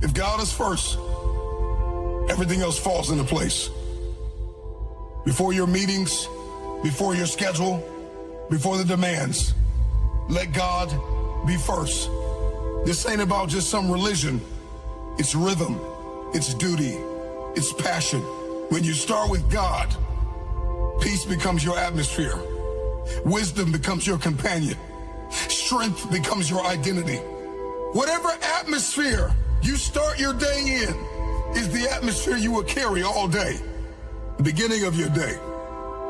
If God is first, everything else falls into place. Before your meetings, before your schedule, before the demands, let God be first. This ain't about just some religion. It's rhythm, it's duty, it's passion. When you start with God, peace becomes your atmosphere. Wisdom becomes your companion. Strength becomes your identity. Whatever atmosphere you start your day in is the atmosphere you will carry all day. The beginning of your day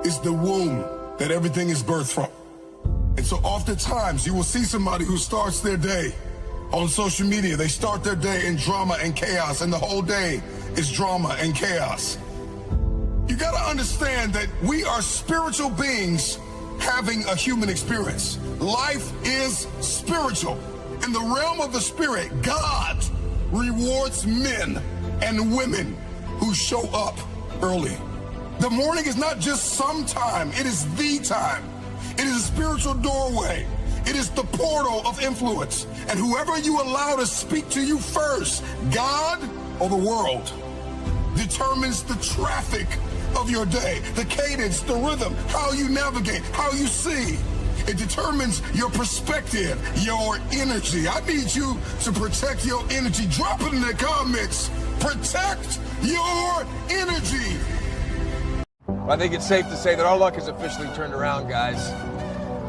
is the womb that everything is birthed from. And so oftentimes you will see somebody who starts their day on social media. They start their day in drama and chaos, and the whole day is drama and chaos. You gotta understand that we are spiritual beings having a human experience. Life is spiritual. In the realm of the spirit, God rewards men and women who show up early. The morning is not just some time, it is the time. It is a spiritual doorway. It is the portal of influence. And whoever you allow to speak to you first, God or the world, determines the traffic of your day, the cadence, the rhythm, how you navigate, how you see. It determines your perspective, your energy. I need you to protect your energy. Drop it in the comments. Protect your energy. I think it's safe to say that our luck has officially turned around, guys.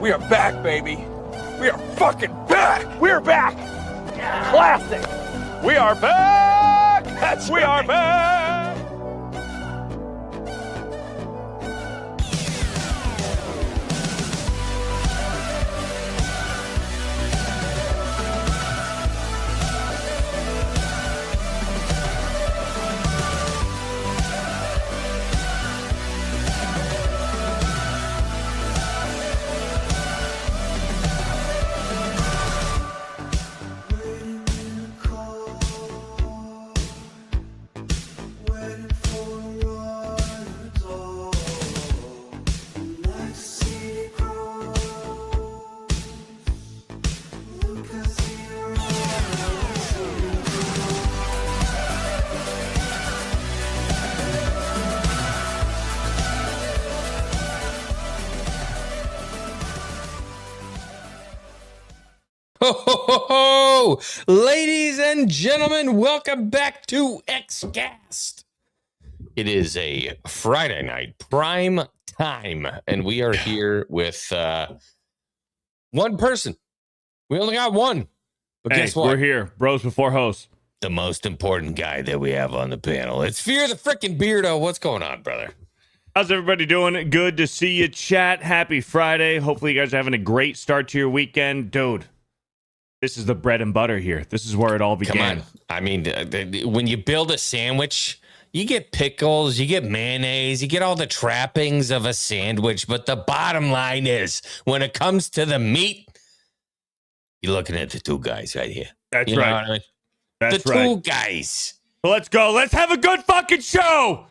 We are back, baby. We are fucking back. We're back. Classic. We are back. We are back. Ho, ho, ho, ho! Ladies and gentlemen, welcome back to Xcast. It is a Friday night, prime time, and we are here with one person. We only got one. But hey, guess what? We're here. Bros before hosts. The most important guy that we have on the panel. It's Fear the frickin' Beardo. What's going on, brother? How's everybody doing? Good to see you, chat. Happy Friday. Hopefully you guys are having a great start to your weekend. Dude, this is the bread and butter here. This is where it all began. Come on. I mean, when you build a sandwich, you get pickles, you get mayonnaise, you get all the trappings of a sandwich. But the bottom line is, when it comes to the meat, you're looking at the two guys right here. That's you know right. what I mean? That's the right. two guys. So let's go. Let's have a good fucking show.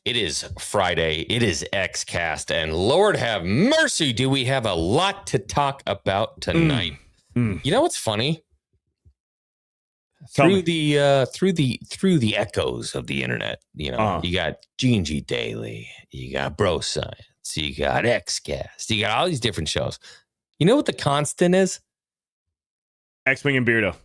It is Friday. It is Xcast. And Lord have mercy, do we have a lot to talk about tonight. You know what's funny? Through the echoes of the internet, you know, you got G&G Daily, you got Bro Science, you got Xcast, you got all these different shows. You know what the constant is? X-Wing and Beardo.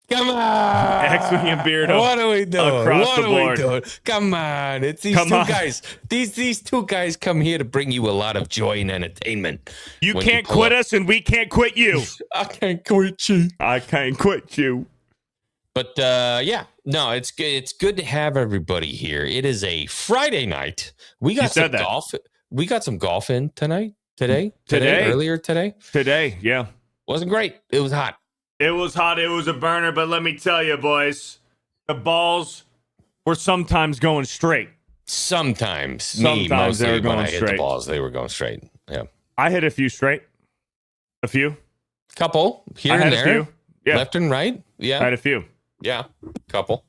Come on. X-Wing and Beardo. What are we doing? Across the board. We doing? Come on. It's these guys. These two guys come here to bring you a lot of joy and entertainment. You can't quit us and we can't quit you. I can't quit you. I can't quit you. But yeah, no, it's good. It's good to have everybody here. It is a Friday night. We got some golf. We got some golf in today, earlier today. Today, yeah. Wasn't great. It was hot. It was hot. It was a burner. But let me tell you, boys, the balls were sometimes going straight. Sometimes they were going when I straight. hit the balls, they were going straight. Yeah, I hit a few straight. A few. Couple here and there. A few. Yeah. Left and right. Yeah. I had a few. Yeah. Couple.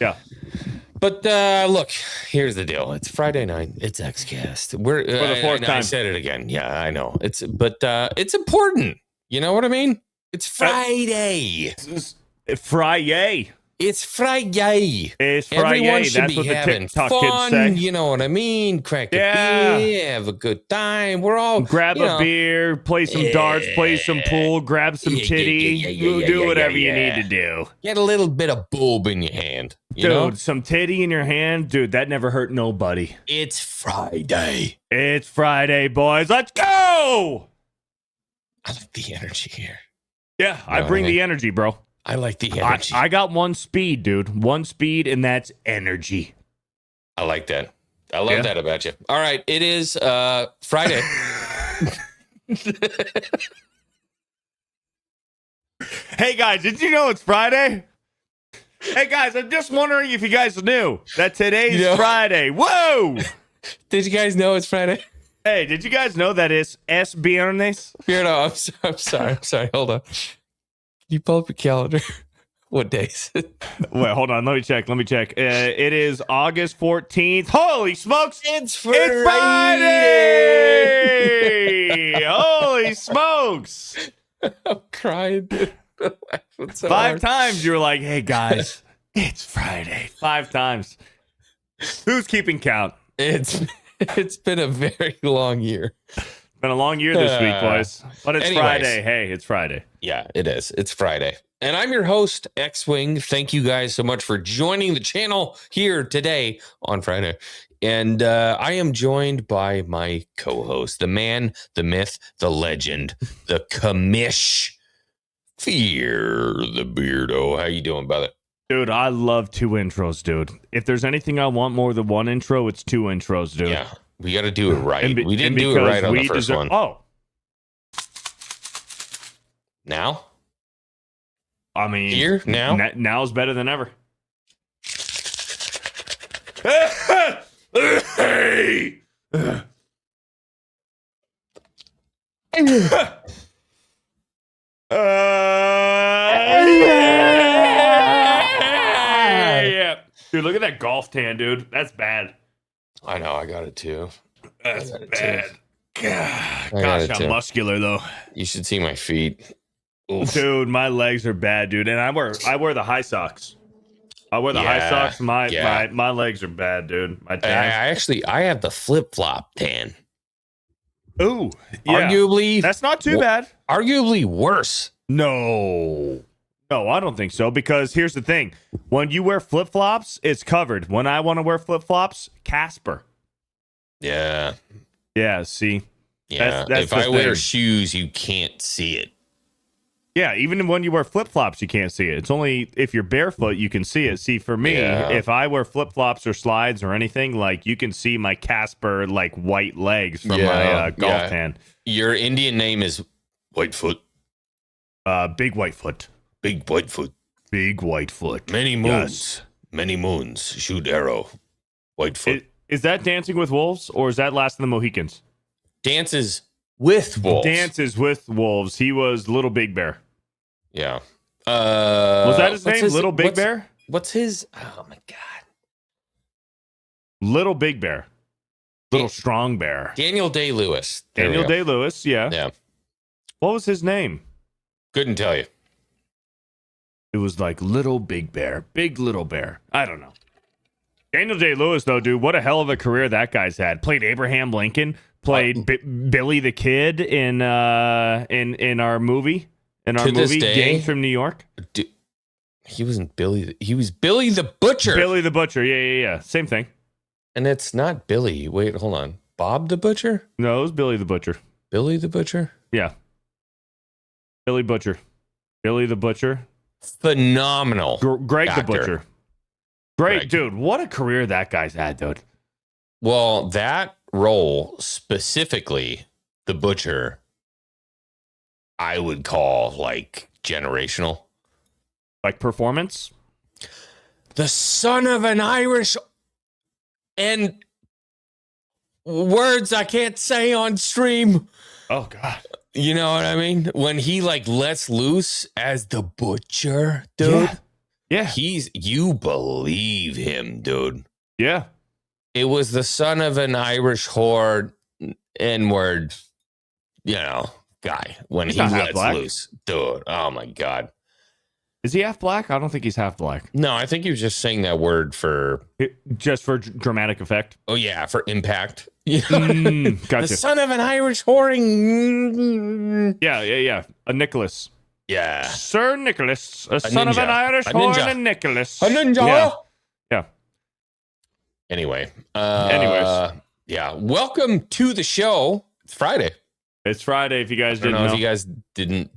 Yeah. But look, here's the deal. It's Friday night. It's Xcast. We're for the fourth time. I said it again. Yeah, I know. It's important. You know what I mean? It's Friday. Friday. It's Friday. It's Friday. Everyone should That's be what the having TikTok fun. kids say. You know what I mean? Crack a Yeah. beer, have a good time. We're all Grab a beer, play some darts, play some pool, grab some titty, do whatever you need to do. Get a little bit of boob in your hand. You Dude, know? some titty in your hand, dude, that never hurt nobody. It's Friday. It's Friday, boys. Let's go! I like the energy here. Yeah, I bring the energy, bro. I like the energy. I got one speed, dude. One speed, and that's energy. I like that. I love that about you. All right, it is Friday. Hey, guys, did you know it's Friday? Hey, guys, I'm just wondering if you guys knew that today's Friday. Whoa! Did you guys know it's Friday? Hey, did you guys know that it's Es Viernes? Beardo, I'm sorry. Hold on. Can you pull up your calendar? What days? Wait, hold on. Let me check. It is August 14th. Holy smokes! It's Friday! It's Friday! Holy smokes! I'm crying, dude. So 5 times you were like, hey, guys, it's Friday. 5 times. Who's keeping count? It's been a very long year. Been a long year this week, boys. But it's anyways. Friday. Hey, it's Friday. Yeah, it is. It's Friday. And I'm your host, X-Wing. Thank you guys so much for joining the channel here today on Friday. And I am joined by my co-host, the man, the myth, the legend, the commish, Fear the Beardo. How you doing, brother? Dude, I love 2 intros, dude. If there's anything I want more than 1 intro, it's 2 intros, dude. Yeah, we got to do it right. We didn't do it because right on we the first one. Oh, Now? I mean, Here? Now? Now's better than ever. Hey! Yeah. Dude, look at that golf tan, dude. That's bad. I know, I got it too. That's bad. I got Gosh, it I'm too. muscular though. You should see my feet. Oof. Dude, my legs are bad, dude. And I wear the high socks. I wear the high socks. My legs are bad, dude. My tans. I have the flip-flop tan. Ooh, yeah. Arguably, That's not too bad. arguably worse. No, I don't think so. Because here's the thing: when you wear flip flops, it's covered. When I want to wear flip flops, Casper. Yeah. Yeah. See. Yeah. That's if the I wear thing. shoes, you can't see it. Yeah. Even when you wear flip flops, you can't see it. It's only if you're barefoot you can see it. See, for me, if I wear flip flops or slides or anything, like you can see my Casper like white legs from my golf tan. Your Indian name is Whitefoot. Big Whitefoot. Big Whitefoot. Big Whitefoot. Many moons. Many moons. Shoot arrow. Whitefoot. Is that Dancing with Wolves or is that Last of the Mohicans? Dances with wolves. Dances with Wolves. He was Little Big Bear. Yeah. Was that his name? Little Big Bear? What's his? Oh my god. Little Big Bear. Little Strong Bear. Daniel Day-Lewis. There we Daniel go. Day-Lewis, yeah. Yeah. What was his name? Couldn't tell you. It was like Little Big Bear. Big Little Bear. I don't know. Daniel Day-Lewis, though, dude, what a hell of a career that guy's had. Played Abraham Lincoln. Played Billy the Kid in our movie. In our To this movie, day, Gangs from New York. He wasn't Billy. He was Billy the Butcher. Billy the Butcher. Yeah. Same thing. And it's not Billy. Wait, hold on. Bob the Butcher? No, it was Billy the Butcher. Billy the Butcher? Yeah. Billy Butcher. Billy the Butcher. Phenomenal. Greg actor. the Butcher. Great, Greg. dude. What a career that guy's had, dude. Well, that role specifically, the Butcher, I would call like generational. Like performance? The son of an Irish and words I can't say on stream. Oh, God. You know what I mean? When he like lets loose as the Butcher, dude. Yeah. You believe him, dude. Yeah. It was the son of an Irish whore, N-word, guy when He's he not half lets black. loose. Dude, oh my God. Is he half black? I don't think he's half black. No, I think he was just saying that word for Just for dramatic effect. oh yeah, for impact. Gotcha. The son of an Irish whoring. Yeah. A Nicholas. Yeah. Sir Nicholas, a son of ninja. an Irish A horn ninja. and Nicholas. A ninja. Yeah. Anyway. Anyways. Yeah. Welcome to the show. It's Friday. It's Friday. If you guys I don't didn't know know, if you guys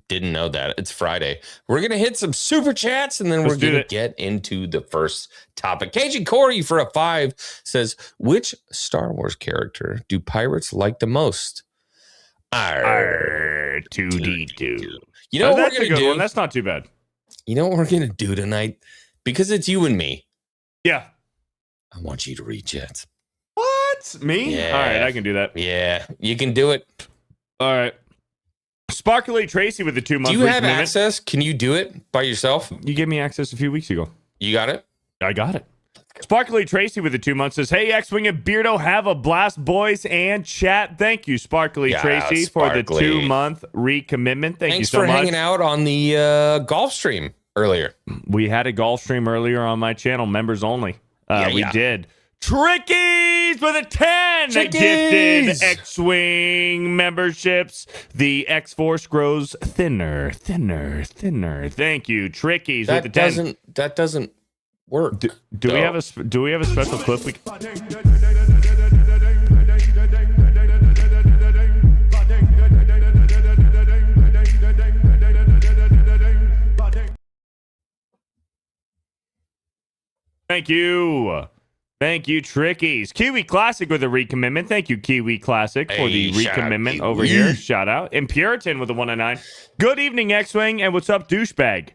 didn't know that. It's Friday. We're gonna hit some super chats and then Let's we're do gonna it. get into the first topic. Cajun Corey for a 5 says, which Star Wars character do pirates like the most? R2D2. You know what That's we're a gonna good do? one. That's not too bad. You know what we're gonna do tonight? Because it's you and me. Yeah. I want you to read chats. What? Me? Yeah. All right, I can do that. Yeah, you can do it. All right. Sparkly Tracy with the 2 month Do you have commitment. access? Can you do it by yourself? You gave me access a few weeks ago. You got it? I got it. Sparkly Tracy with the 2 months says, hey, X-Wing and Beardo, have a blast, boys, and chat. Thank you, Sparkly Yeah, Tracy, for the Sparkly. 2 month recommitment. Thank you Thanks so for much. hanging out on the golf stream earlier. We had a golf stream earlier on my channel, members only. We Yeah. did. Trickies with a 10 Trickies! gifted X-Wing memberships. The X-Force grows thinner. Thank you, Trickies with the 10. That doesn't work. Do we have a special clip? Thank you. Thank you, Trickies. Kiwi Classic with a recommitment. Thank you, Kiwi Classic, for the Hey, shout out, recommitment over Kiwi. here. Shout out. And Puritan with a 109. Good evening, X-Wing, and what's up, douchebag?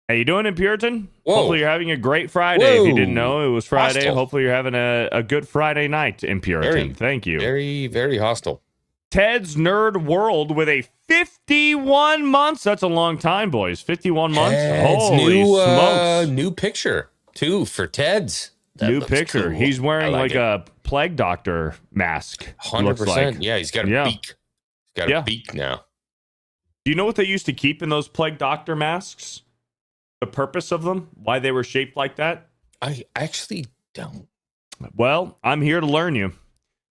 How you doing in Puritan? Whoa. Hopefully you're having a great Friday. If you Whoa. didn't know, it was Friday. Hostile. Hopefully you're having a good Friday night in Puritan. Very- Thank you. Very, very hostile. Ted's Nerd World with a 51 months. That's a long time, boys. 51 months. Ted's Holy smokes. new picture too for Ted's. That New looks picture. cool. He's wearing I like it. a plague doctor mask. 100%. Looks like. Yeah, he's got a Yeah. beak. He's got Yeah. a beak now. Do you know what they used to keep in those plague doctor masks? The purpose of them? Why they were shaped like that? I actually don't. Well, I'm here to learn you.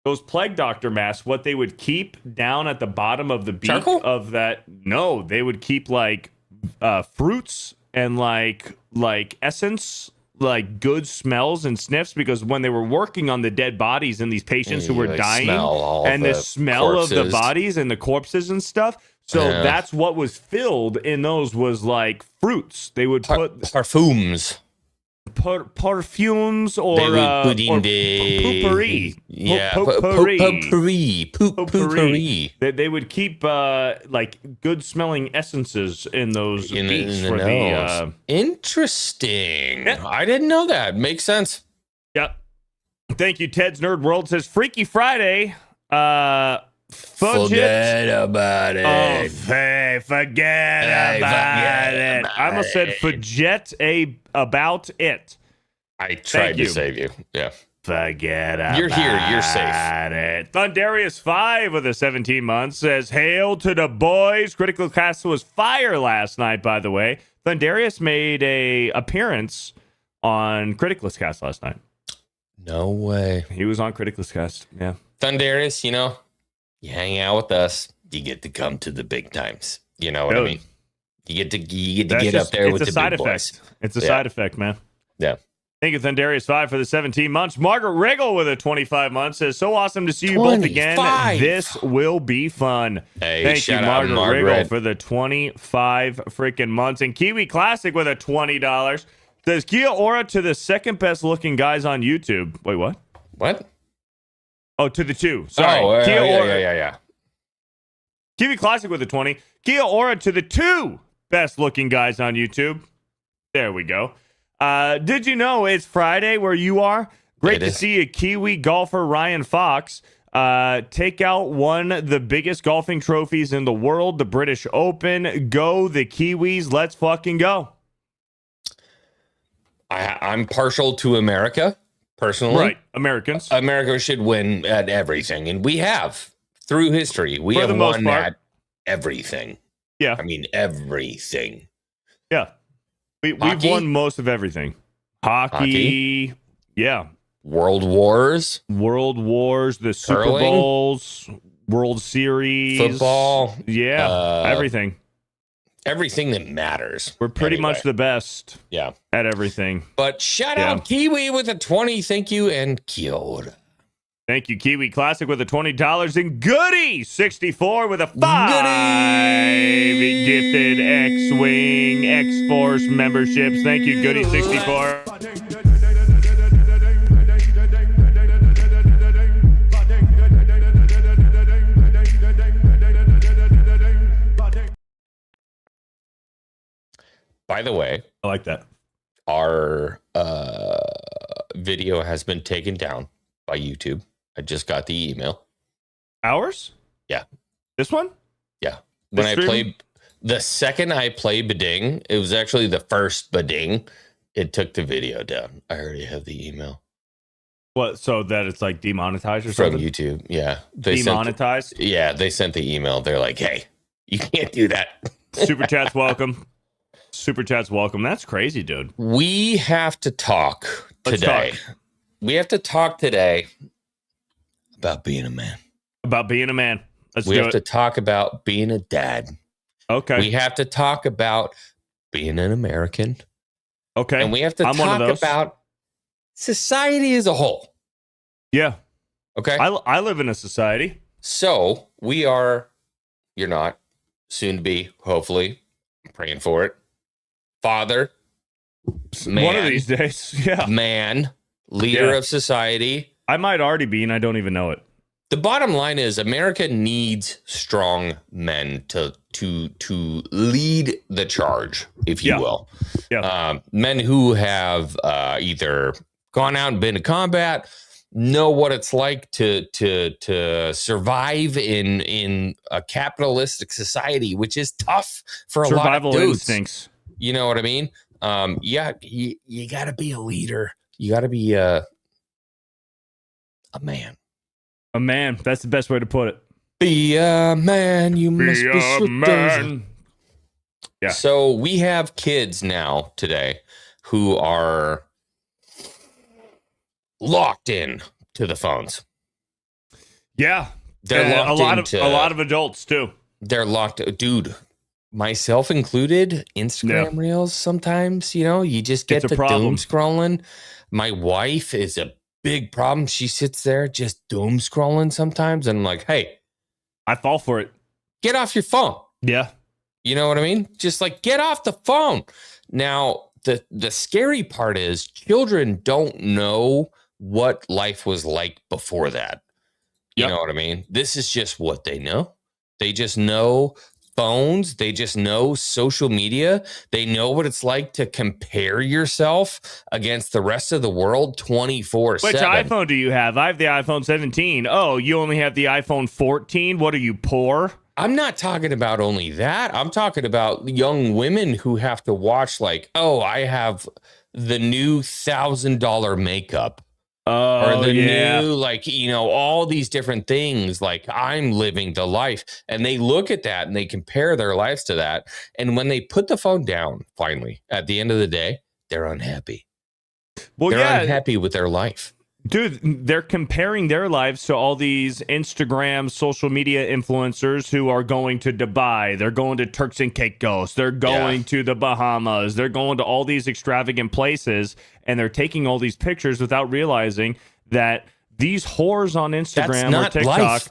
Those plague doctor masks, what they would keep down at the bottom of the beak Charcoal? of that. No, they would keep like fruits and like essence, like good smells and sniffs, because when they were working on the dead bodies and these patients who You, were like, dying, smell all and the the smell of the corpses. bodies and the corpses and stuff. So Yeah. that's what was filled in those was like fruits. They would put Parfums. perfumes or They would put in or the potpourri. Yeah, Potpourri. potpourri. They would keep like good smelling essences in those beaks In the for nose. the Interesting. Yeah. I didn't know that. Makes sense. Yep. Thank you. Ted's Nerd World says Freaky Friday. Forget about it. Oh, hey, forget Hey, about forget it. about I almost said it. forget about it. I tried you. to save you. Yeah. Forget about You're here. You're safe. it. Thundarius5 with a 17 months says, hail to the boys. Critical Cast was fire last night, by the way. Thundarius made a appearance on Critical Cast last night. No way. He was on Critical Cast. Yeah. Thundarius, you know, you hang out with us, you get to come to the big times. You know what I Dude. mean? You get to get That's up there it's with a the side big boys. effect. It's a Yeah. side effect, man. Yeah. Thank you, Thundarius5, for the 17 months. Margaret Riggle with a 25 months says, so awesome to see you both again. 25. This will be fun. Hey, Thank you, shout out Margaret Riggle, Margaret. for the 25 freaking months. And Kiwi Classic with a $20 says, Kia Ora to the second best looking guys on YouTube. Wait, what? What? Oh, to the two. Sorry. Oh, Kia Ora. yeah. Kiwi Classic with a 20. Kia Ora to the two best looking guys on YouTube. There we go. Did you know it's Friday where you are? Great It to is. see a Kiwi golfer, Ryan Fox, take out one of the biggest golfing trophies in the world, the British Open. Go the Kiwis. Let's fucking go. I'm partial to America, personally. Right. Americans. America should win at everything, and we have through history. We For have the most won part. at everything. Yeah. I mean everything. Yeah. We've Hockey? won most of everything. Hockey. Yeah. World Wars, World Wars, the Super Curling? Bowls, World Series, football. Yeah, everything. Everything that matters. We're pretty Anyway. much the best Yeah. at everything. But shout Yeah. out Kiwi with a 20. Thank you. And kia ora. Thank you, Kiwi Classic with a $20 and Goody 64 with a 5 gifted X-Wing X-Force memberships. Thank you, Goody 64. By the way, I like that. our video has been taken down by YouTube. I just got the email. Ours? Yeah. This one? Yeah. When I stream? played, the second I played Bading, it was actually the first Bading. It took the video down. I already have the email What? So that it's like demonetized or from something? YouTube. Yeah. Demonetized? They sent the email. They're like, hey, you can't do that. Super Chat's welcome. Super Chat's welcome. That's crazy, dude. We have to talk Let's today. talk. We have to talk today about being a man. About being a man. Let's We do have it. to talk about being a dad. Okay. We have to talk about being an American. Okay. And we have to I'm one of talk those. about society as a whole. Yeah. Okay. I live in a society. So we are, you're not, soon to be, hopefully, praying for it. Father, man, One of these days. Yeah. man, leader Yeah. of society. I might already be, and I don't even know it. The bottom line is America needs strong men to lead the charge, if you Yeah. will. Yeah. Men who have either gone out and been to combat, know what it's like to survive in a capitalistic society, which is tough for a lot Survival of dudes. instincts. You know what I mean? Yeah, you got to be a leader. You got to be a man. A man. That's the best way to put it. Be a man. You must be a so man. Yeah. So we have kids now today who are locked in to the phones. Yeah. They're locked a lot of adults too. They're locked, dude. Myself included. Instagram reels. Sometimes you just get It's a the problem. doom scrolling. My wife is a big problem. She sits there just doom scrolling sometimes, and I'm like, hey, I fall for it. get off your phone. Yeah. You know what I mean? Just like get off the phone. Now, the scary part is children don't know what life was like before that. You Yep. know what I mean? This is just what they know. They just know phones. They just know social media. They know what it's like to compare yourself against the rest of the world 24/7. Which iPhone do you have? I have the iPhone 17. Oh, you only have the iPhone 14? What are you, poor? I'm not talking about only that. I'm talking about young women who have to watch like, oh, I have the new $1,000 makeup. Oh, Or the yeah. new, like, all these different things, like I'm living the life. And they look at that and they compare their lives to that. And when they put the phone down, finally, at the end of the day, they're unhappy. Well, They're yeah. unhappy with their life. Dude, they're comparing their lives to all these Instagram social media influencers who are going to Dubai. They're going to Turks and Caicos. They're going to the Bahamas. They're going to all these extravagant places, and they're taking all these pictures without realizing that these whores on Instagram That's or not TikTok. life.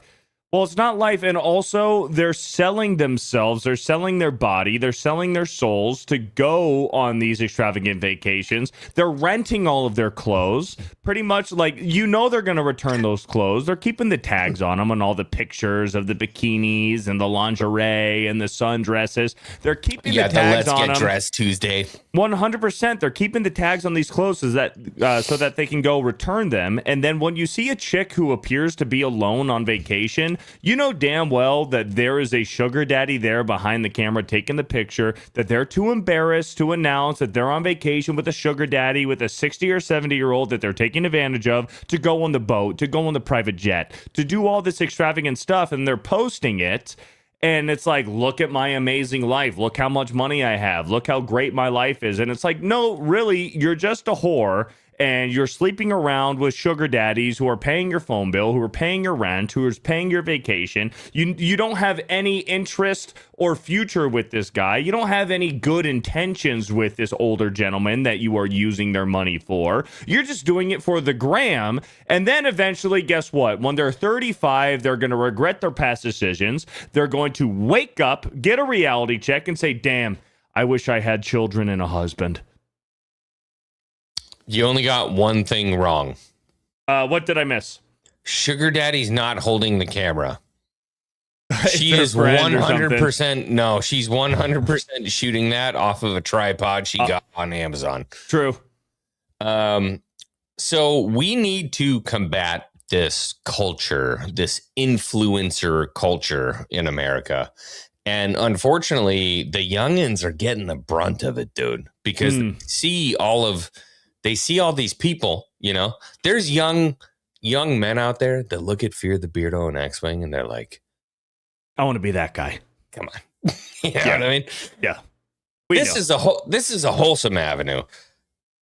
Well, it's not life. And also, they're selling themselves. They're selling their body. They're selling their souls to go on these extravagant vacations. They're renting all of their clothes. Pretty much like, they're going to return those clothes. They're keeping the tags on them and all the pictures of the bikinis and the lingerie and the sundresses. They're keeping the tags Let's on Get them. Dressed Tuesday. 100%. They're keeping the tags on these clothes so that they can go return them. And then when you see a chick who appears to be alone on vacation, you know damn well that there is a sugar daddy there behind the camera taking the picture, that they're too embarrassed to announce that they're on vacation with a sugar daddy with a 60 or 70-year-old that they're taking advantage of to go on the boat, to go on the private jet, to do all this extravagant stuff, and they're posting it. And it's like, look at my amazing life. Look how much money I have. Look how great my life is. And it's like, no, really, you're just a whore. And you're sleeping around with sugar daddies who are paying your phone bill, who are paying your rent, who are paying your vacation. You don't have any interest or future with this guy. You don't have any good intentions with this older gentleman that you are using their money for. You're just doing it for the gram. And then eventually, guess what? When they're 35, they're going to regret their past decisions. They're going to wake up, get a reality check, and say, damn, I wish I had children and a husband. You only got one thing wrong. What did I miss? Sugar Daddy's not holding the camera. She Their is friend or 100%. No, she's 100% shooting that off of a tripod she got on Amazon. True. So we need to combat this culture, this influencer culture in America. And unfortunately, the youngins are getting the brunt of it, dude, because they see all these people, you know. There's young men out there that look at Fear the Beardo and X-Wing and they're like, I want to be that guy. come on. You know what I mean? Yeah. This is a wholesome avenue.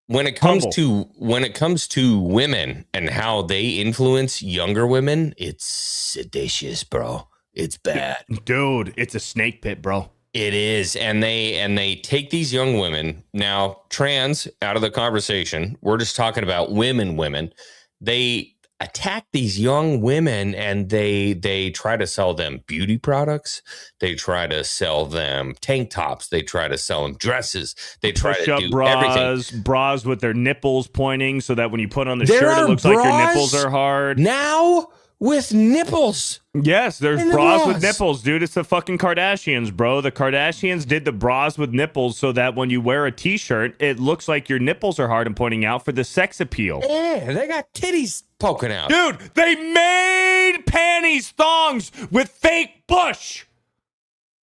When it comes to women and how they influence younger women, it's seditious, bro. It's bad. Dude, it's a snake pit, bro. It is, and they take these young women, now trans, out of the conversation. We're just talking about women. They attack these young women and they try to sell them beauty products. They try to sell them tank tops. They try to sell them dresses. They try to do everything. Bras with their nipples pointing so that when you put on the shirt, it looks like your nipples are hard. Now with nipples. Yes, there's bras with nipples, dude. It's the fucking Kardashians, bro. The Kardashians did the bras with nipples so that when you wear a t-shirt, it looks like your nipples are hard and pointing out for the sex appeal. Yeah, they got titties poking out. Dude, they made panties, thongs with fake bush.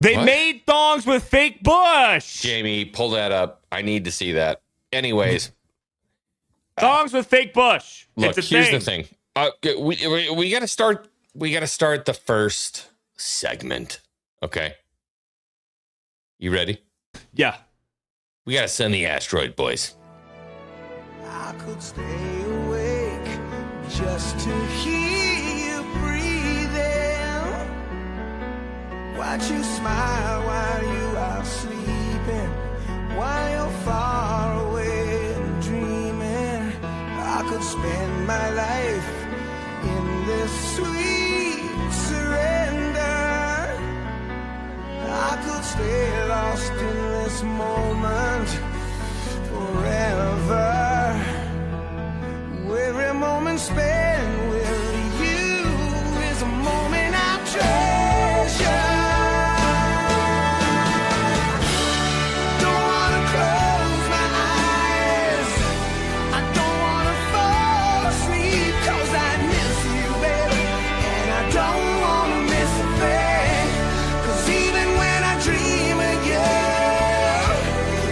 They made thongs with fake bush. Jamie, pull that up. I need to see that. Anyways. Thongs with fake bush. Look, here's the thing. We got to start. We got to start the first segment. Okay. You ready? Yeah. We got to send the asteroid, boys. I could stay awake just to hear you breathing. Watch you smile while you are sleeping, while you're far away and dreaming. I could spend my life in this sweet surrender. I could stay lost in this moment forever. Every moment spent with you is a moment I treasure. Don't wanna close my eyes, I don't wanna fall asleep, 'cause I miss you, baby, and I don't wanna miss a thing. 'Cause even when I dream of you,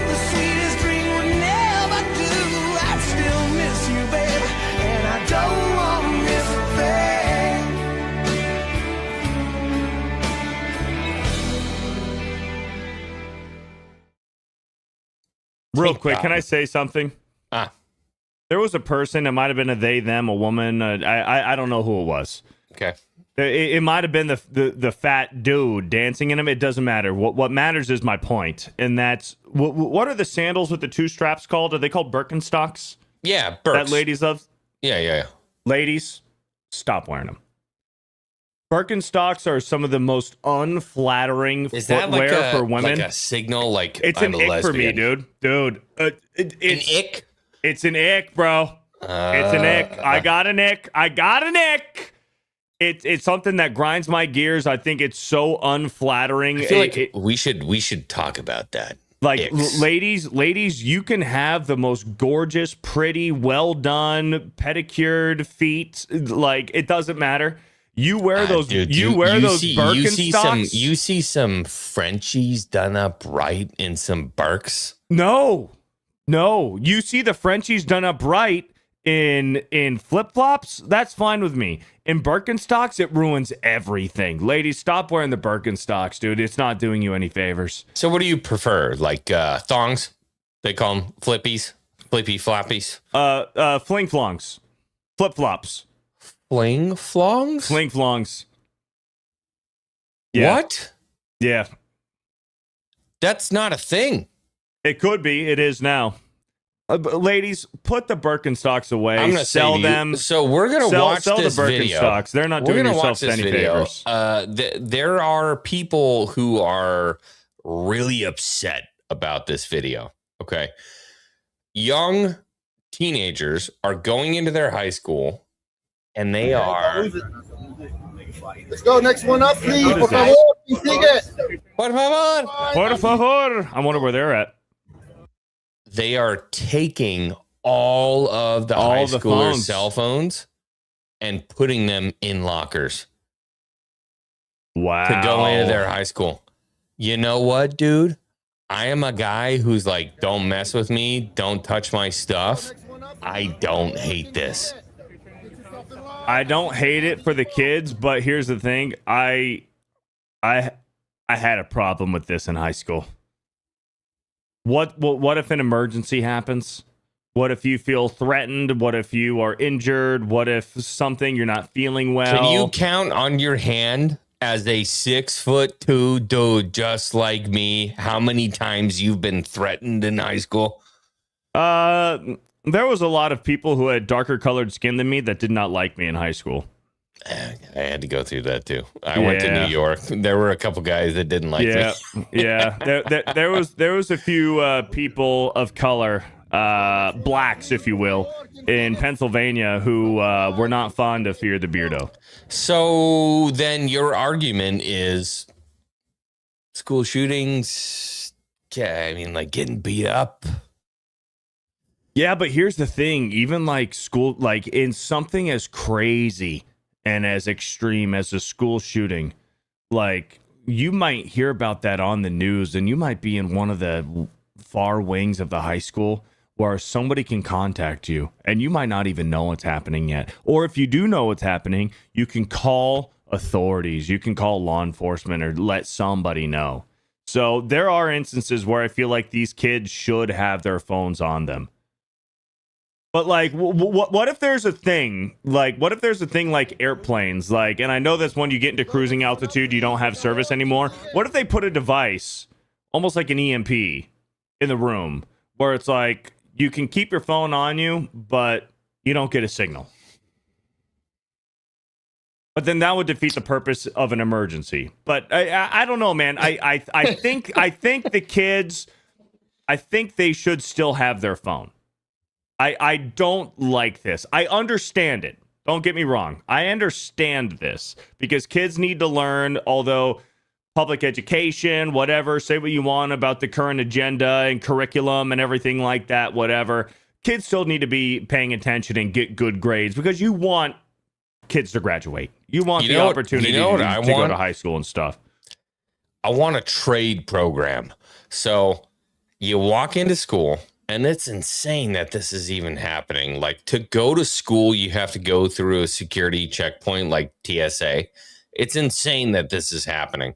the sweetest dream would never do. I still miss you, baby, and I don't wanna miss a thing. Real quick, can I say something? Ah. There was a person, it might have been a they, them, a woman. I don't know who it was. Okay. It might have been the fat dude dancing in him. It doesn't matter. What matters is my point. And that's, what are the sandals with the two straps called? Are they called Birkenstocks? Yeah, Birks. That ladies love? Yeah. Ladies, stop wearing them. Birkenstocks are some of the most unflattering Is that footwear for women. like a signal? Like It's I'm an a ick for me, lesbian? dude. An ick? It's an ick, bro. It's an ick. I got an ick. It's something that grinds my gears. I think it's so unflattering. I feel like we should talk about that. Like ladies, you can have the most gorgeous, pretty, well done, pedicured feet. Like, it doesn't matter. You wear those. Dude, you wear those Birkenstocks. You see some Frenchies done up right in some Birks. No. You see the Frenchies done up right In flip-flops, that's fine with me. In Birkenstocks, it ruins everything. Ladies, stop wearing the Birkenstocks, dude. It's not doing you any favors. So what do you prefer? Like thongs? They call them flippies, flippy floppies. Fling flongs. Flip-flops. Fling flongs? Fling flongs. Yeah. What? Yeah. That's not a thing. It could be. It is now. Ladies, put the Birkenstocks away. I'm gonna sell say to you, them. So we're gonna watch sell this the video. Birkenstocks. They're not We're doing gonna yourself watch this any video. favors. There are people who are really upset about this video. Okay, young teenagers are going into their high school, and they are. Let's go. Next one up, please. What is Por favor, quien sigue. Por favor. Por favor. I wonder where they're at. They are taking all of the high the schoolers' phones. cell phones and putting them in lockers Wow. to go into their high school. You know what, dude? I am a guy who's like, don't mess with me. Don't touch my stuff. I don't hate this. I don't hate it for the kids, but here's the thing. I had a problem with this in high school. What if an emergency happens? What if you feel threatened? What if you are injured? What if something you're not feeling well? Can you count on your hand as a 6'2" dude just like me how many times you've been threatened in high school? There was a lot of people who had darker colored skin than me that did not like me in high school. I had to go through that too. I went to Yeah. New York. There were a couple guys that didn't like me. Yeah. There was a few people of color, blacks, if you will, in Pennsylvania who were not fond of Fear the Beardo. So then your argument is school shootings. Yeah, I mean, like getting beat up. Yeah, but here's the thing. Even like school, like in something as crazy and as extreme as a school shooting, like you might hear about that on the news and you might be in one of the far wings of the high school where somebody can contact you and you might not even know what's happening yet. Or if you do know what's happening, you can call authorities, you can call law enforcement or let somebody know. So there are instances where I feel like these kids should have their phones on them. But like, what if there's a thing like, like airplanes, like, and I know that's when you get into cruising altitude, you don't have service anymore. What if they put a device, almost like an EMP, in the room where it's like you can keep your phone on you, but you don't get a signal. But then that would defeat the purpose of an emergency. But I don't know, man. I think the kids, I think they should still have their phone. I don't like this. I understand it. Don't get me wrong. I understand this because kids need to learn, although public education, whatever, say what you want about the current agenda and curriculum and everything like that, whatever. Kids still need to be paying attention and get good grades because you want kids to graduate. You want the opportunity to go to high school and stuff. I want a trade program. So you walk into school. And it's insane that this is even happening. Like to go to school, you have to go through a security checkpoint like TSA. It's insane that this is happening.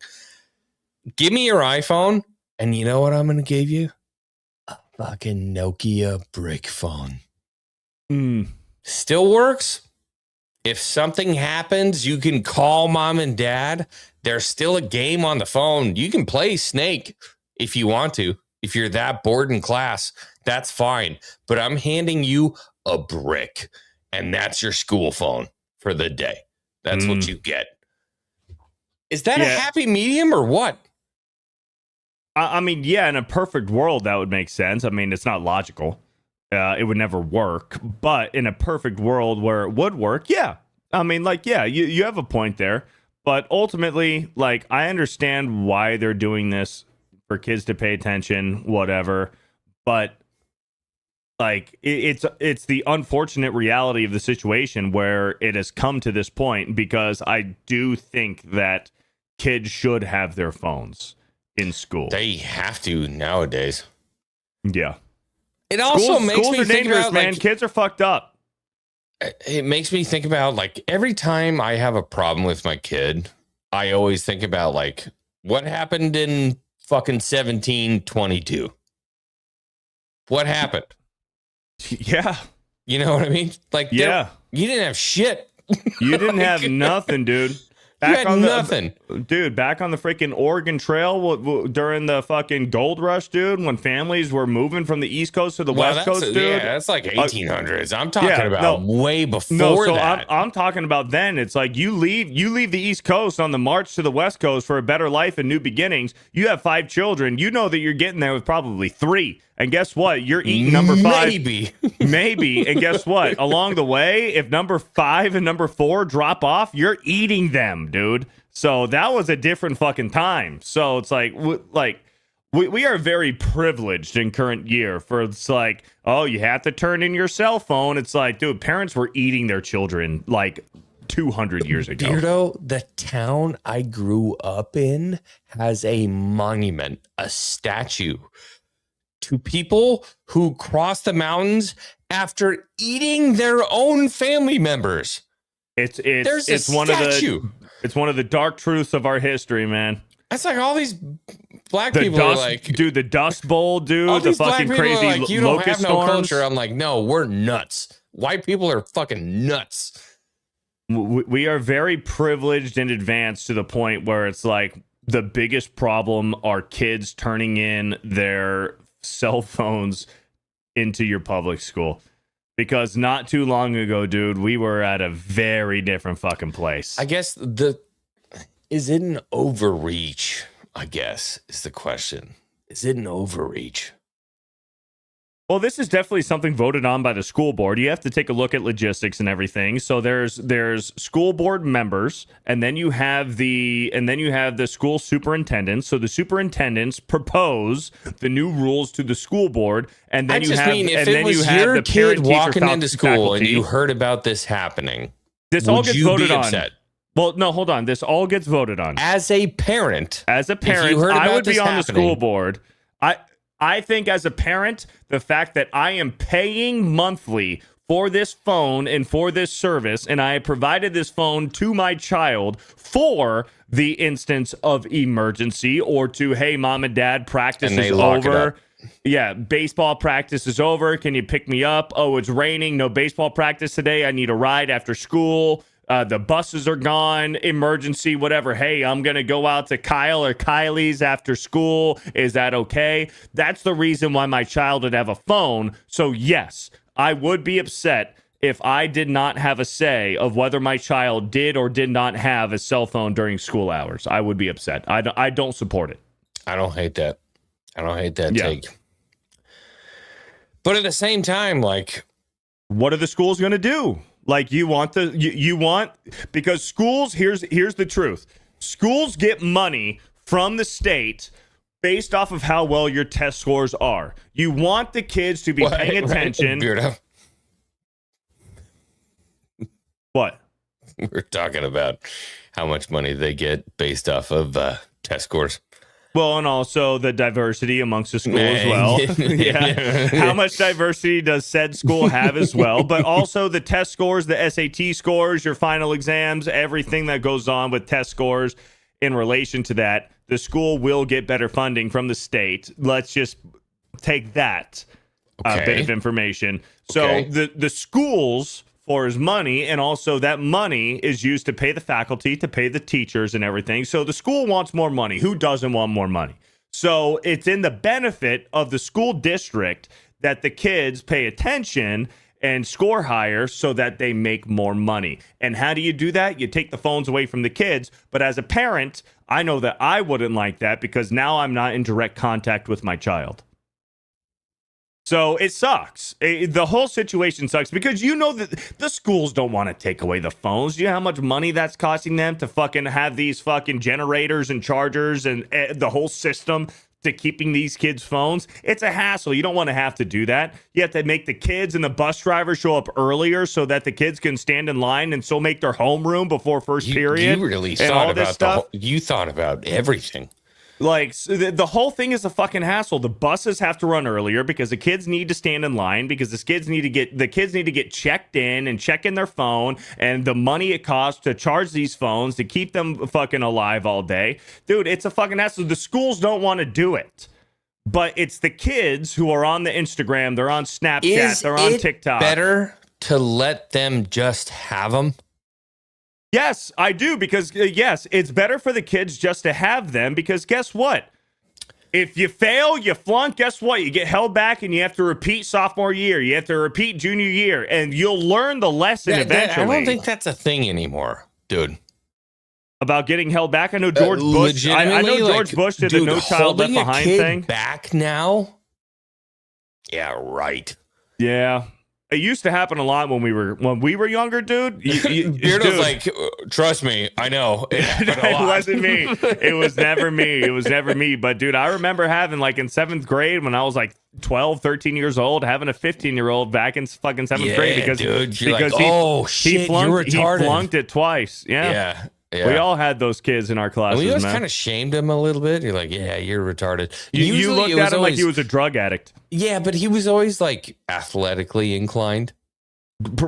Give me your iPhone, and you know what I'm going to give you? A fucking Nokia brick phone. Still works. If something happens, you can call mom and dad. There's still a game on the phone. You can play Snake if you want to. If you're that bored in class, that's fine. But I'm handing you a brick, and that's your school phone for the day. That's what you get. Is that a happy medium or what? I mean, yeah, in a perfect world, that would make sense. I mean, it's not logical. It would never work. But in a perfect world where it would work, yeah. I mean, like, yeah, you have a point there. But ultimately, like, I understand why they're doing this for kids to pay attention, whatever. But like it's the unfortunate reality of the situation where it has come to this point, because I do think that kids should have their phones in school. They have to nowadays. Yeah. It also makes schools me are think dangerous, about, man. like, Kids are fucked up. it makes me think about like every time I have a problem with my kid, I always think about like what happened in fucking 1722. What happened? Yeah. You know what I mean? Like, Yeah. you didn't have shit. You didn't Like, have nothing, dude. You had nothing. Dude, back on the freaking Oregon Trail during the fucking gold rush, dude, when families were moving from the East Coast to the West Coast, dude. Yeah, that's like 1800s. I'm talking about no. way before No, so that. I'm talking about then. It's like you leave the East Coast on the march to the West Coast for a better life and new beginnings. You have 5 children. You know that you're getting there with probably 3. And guess what? You're eating number 5. Maybe. And guess what? Along the way, if number 5 and number 4 drop off, you're eating them, dude. So that was a different fucking time. So it's like we are very privileged in current year for it's like, oh, you have to turn in your cell phone. It's like, dude, parents were eating their children like 200 years ago. Beardo, the town I grew up in has a monument, a statue to people who crossed the mountains after eating their own family members. It's one of the dark truths of our history, man. That's like all these black The people dust, are like, dude, the Dust Bowl, dude, all the these black fucking people crazy are like, you don't have locust no storms. culture. I'm like, no, we're nuts. White people are fucking nuts. We are very privileged and advanced to the point where it's like the biggest problem are kids turning in their cell phones into your public school. Because not too long ago, dude, we were at a very different fucking place. I guess is it an overreach? I guess is the question. Is it an overreach? Well, this is definitely something voted on by the school board. You have to take a look at logistics and everything. So there's school board members, and then you have the school superintendents. So the superintendents propose the new rules to the school board, and then if it was your kid walking into school and you heard about this happening, this all gets voted on. Upset? Well, no, hold on. This all gets voted on. As a parent, I would be on the school board. I think as a parent, the fact that I am paying monthly for this phone and for this service, and I provided this phone to my child for the instance of emergency or to, hey, mom and dad, practice is over. Yeah, baseball practice is over. Can you pick me up? Oh, it's raining. No baseball practice today. I need a ride after school. The buses are gone, emergency, whatever. Hey, I'm going to go out to Kyle or Kylie's after school. Is that okay? That's the reason why my child would have a phone. So yes, I would be upset if I did not have a say of whether my child did or did not have a cell phone during school hours. I would be upset. I don't support it. I don't hate that. Take. But at the same time, like, what are the schools going to do? Like you want because schools, here's the truth. Schools get money from the state based off of how well your test scores are. You want the kids to be paying attention. Right, what? We're talking about how much money they get based off of test scores. Well, and also the diversity amongst the school as well. Yeah. How much diversity does said school have as well? But also the test scores, the SAT scores, your final exams, everything that goes on with test scores in relation to that. The school will get better funding from the state. Let's just take that bit of information. So the schools for his money, and also that money is used to pay the faculty, to pay the teachers and everything. So the school wants more money. Who doesn't want more money? So it's in the benefit of the school district that the kids pay attention and score higher so that they make more money. And how do you do that? You take the phones away from the kids. But as a parent, I know that I wouldn't like that because now I'm not in direct contact with my child. So it sucks. The whole situation sucks because you know that the schools don't want to take away the phones. Do you know how much money that's costing them to fucking have these fucking generators and chargers and the whole system to keeping these kids' phones? It's a hassle. You don't want to have to do that. You have to make the kids and the bus driver show up earlier so that the kids can stand in line and still make their homeroom before first period. You really and thought all this about stuff. you thought about everything. Like the whole thing is a fucking hassle. The buses have to run earlier because the kids need to stand in line because the kids need to get checked in and check in their phone and the money it costs to charge these phones to keep them fucking alive all day. Dude, it's a fucking hassle. The schools don't want to do it. But it's the kids who are on the Instagram, they're on Snapchat, they're on TikTok. Better to let them just have them? Yes, I do, because yes, it's better for the kids just to have them, because guess what? If you fail, you flunk, guess what? You get held back and you have to repeat sophomore year. You have to repeat junior year, and you'll learn the lesson eventually. I don't think that's a thing anymore, dude. About getting held back? I know George Bush. I know George Bush did the No Child Left Behind thing. Back now? Yeah, right. Yeah. It used to happen a lot when we were younger, dude. Beardo's like, trust me, I know. It wasn't me. It was never me. It was never me. But, dude, I remember having, like, in 7th grade when I was, like, 12, 13 years old, having a 15-year-old back in fucking 7th grade because, dude, because he flunked it twice. Yeah. We all had those kids in our classes, and we always man. kind of shamed him a little bit. You're like, yeah, you're retarded. You looked at him like he was a drug addict. Yeah, but he was always like athletically inclined.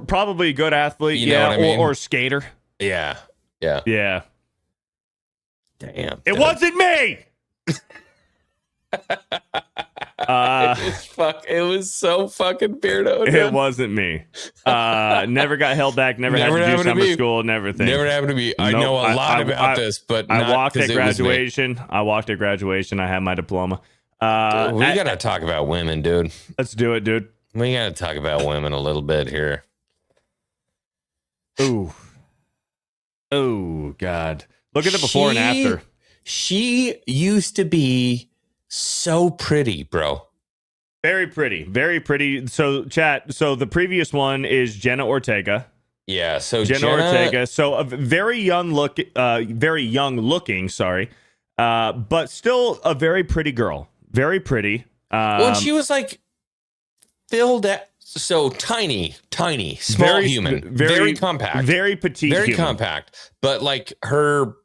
Probably a good athlete, you know what I mean? or skater. Yeah. Damn. It wasn't me. It was so fucking Beardo. Dude. It wasn't me. Never got held back. Never had to do summer school. Never happened to me. I know a lot about this, but I walked at graduation. I had my diploma. We gotta talk about women, dude. Let's do it, dude. We gotta talk about women a little bit here. Oh, God! Look at the before and after. She used to be so pretty, bro. Very pretty, very pretty. So, chat. So the previous one is Jenna Ortega. Yeah. So Jenna Ortega. So a very young looking. Sorry, but still a very pretty girl. Very pretty. Well, she was like filled at so tiny, small human, very compact, very petite, very human. compact. But like her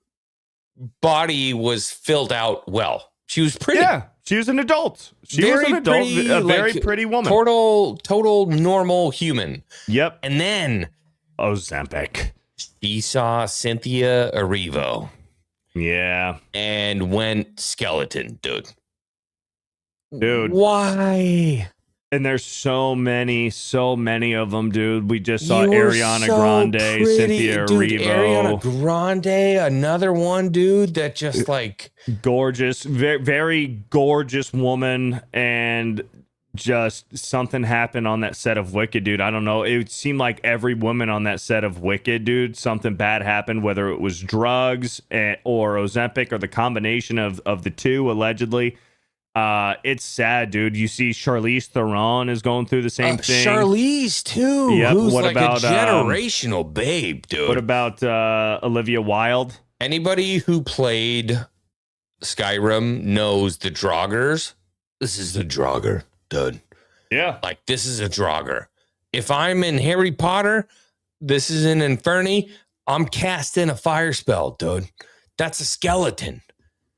body was filled out well. She was pretty. Yeah, she was an adult. She was an adult, pretty, a very pretty woman. Total normal human. Yep. And then Ozempic. She saw Cynthia Erivo. Yeah. And went skeleton, dude. Why? And there's so many of them, dude. We just saw Ariana Grande, Cynthia Erivo. Ariana Grande, another one, dude, that just like gorgeous, very, very gorgeous woman, and just something happened on that set of Wicked, dude. I don't know. It seemed like every woman on that set of Wicked, dude, something bad happened, whether it was drugs or Ozempic or the combination of the two, allegedly. It's sad, dude. You see Charlize Theron is going through the same thing. Charlize, too. Yep. Who's what like about, a generational babe, dude. What about Olivia Wilde? Anybody who played Skyrim knows the Draugrs. This is the Draugr, dude. Yeah. Like, this is a Draugr. If I'm in Harry Potter, this is in Inferni, I'm casting a fire spell, dude. That's a skeleton.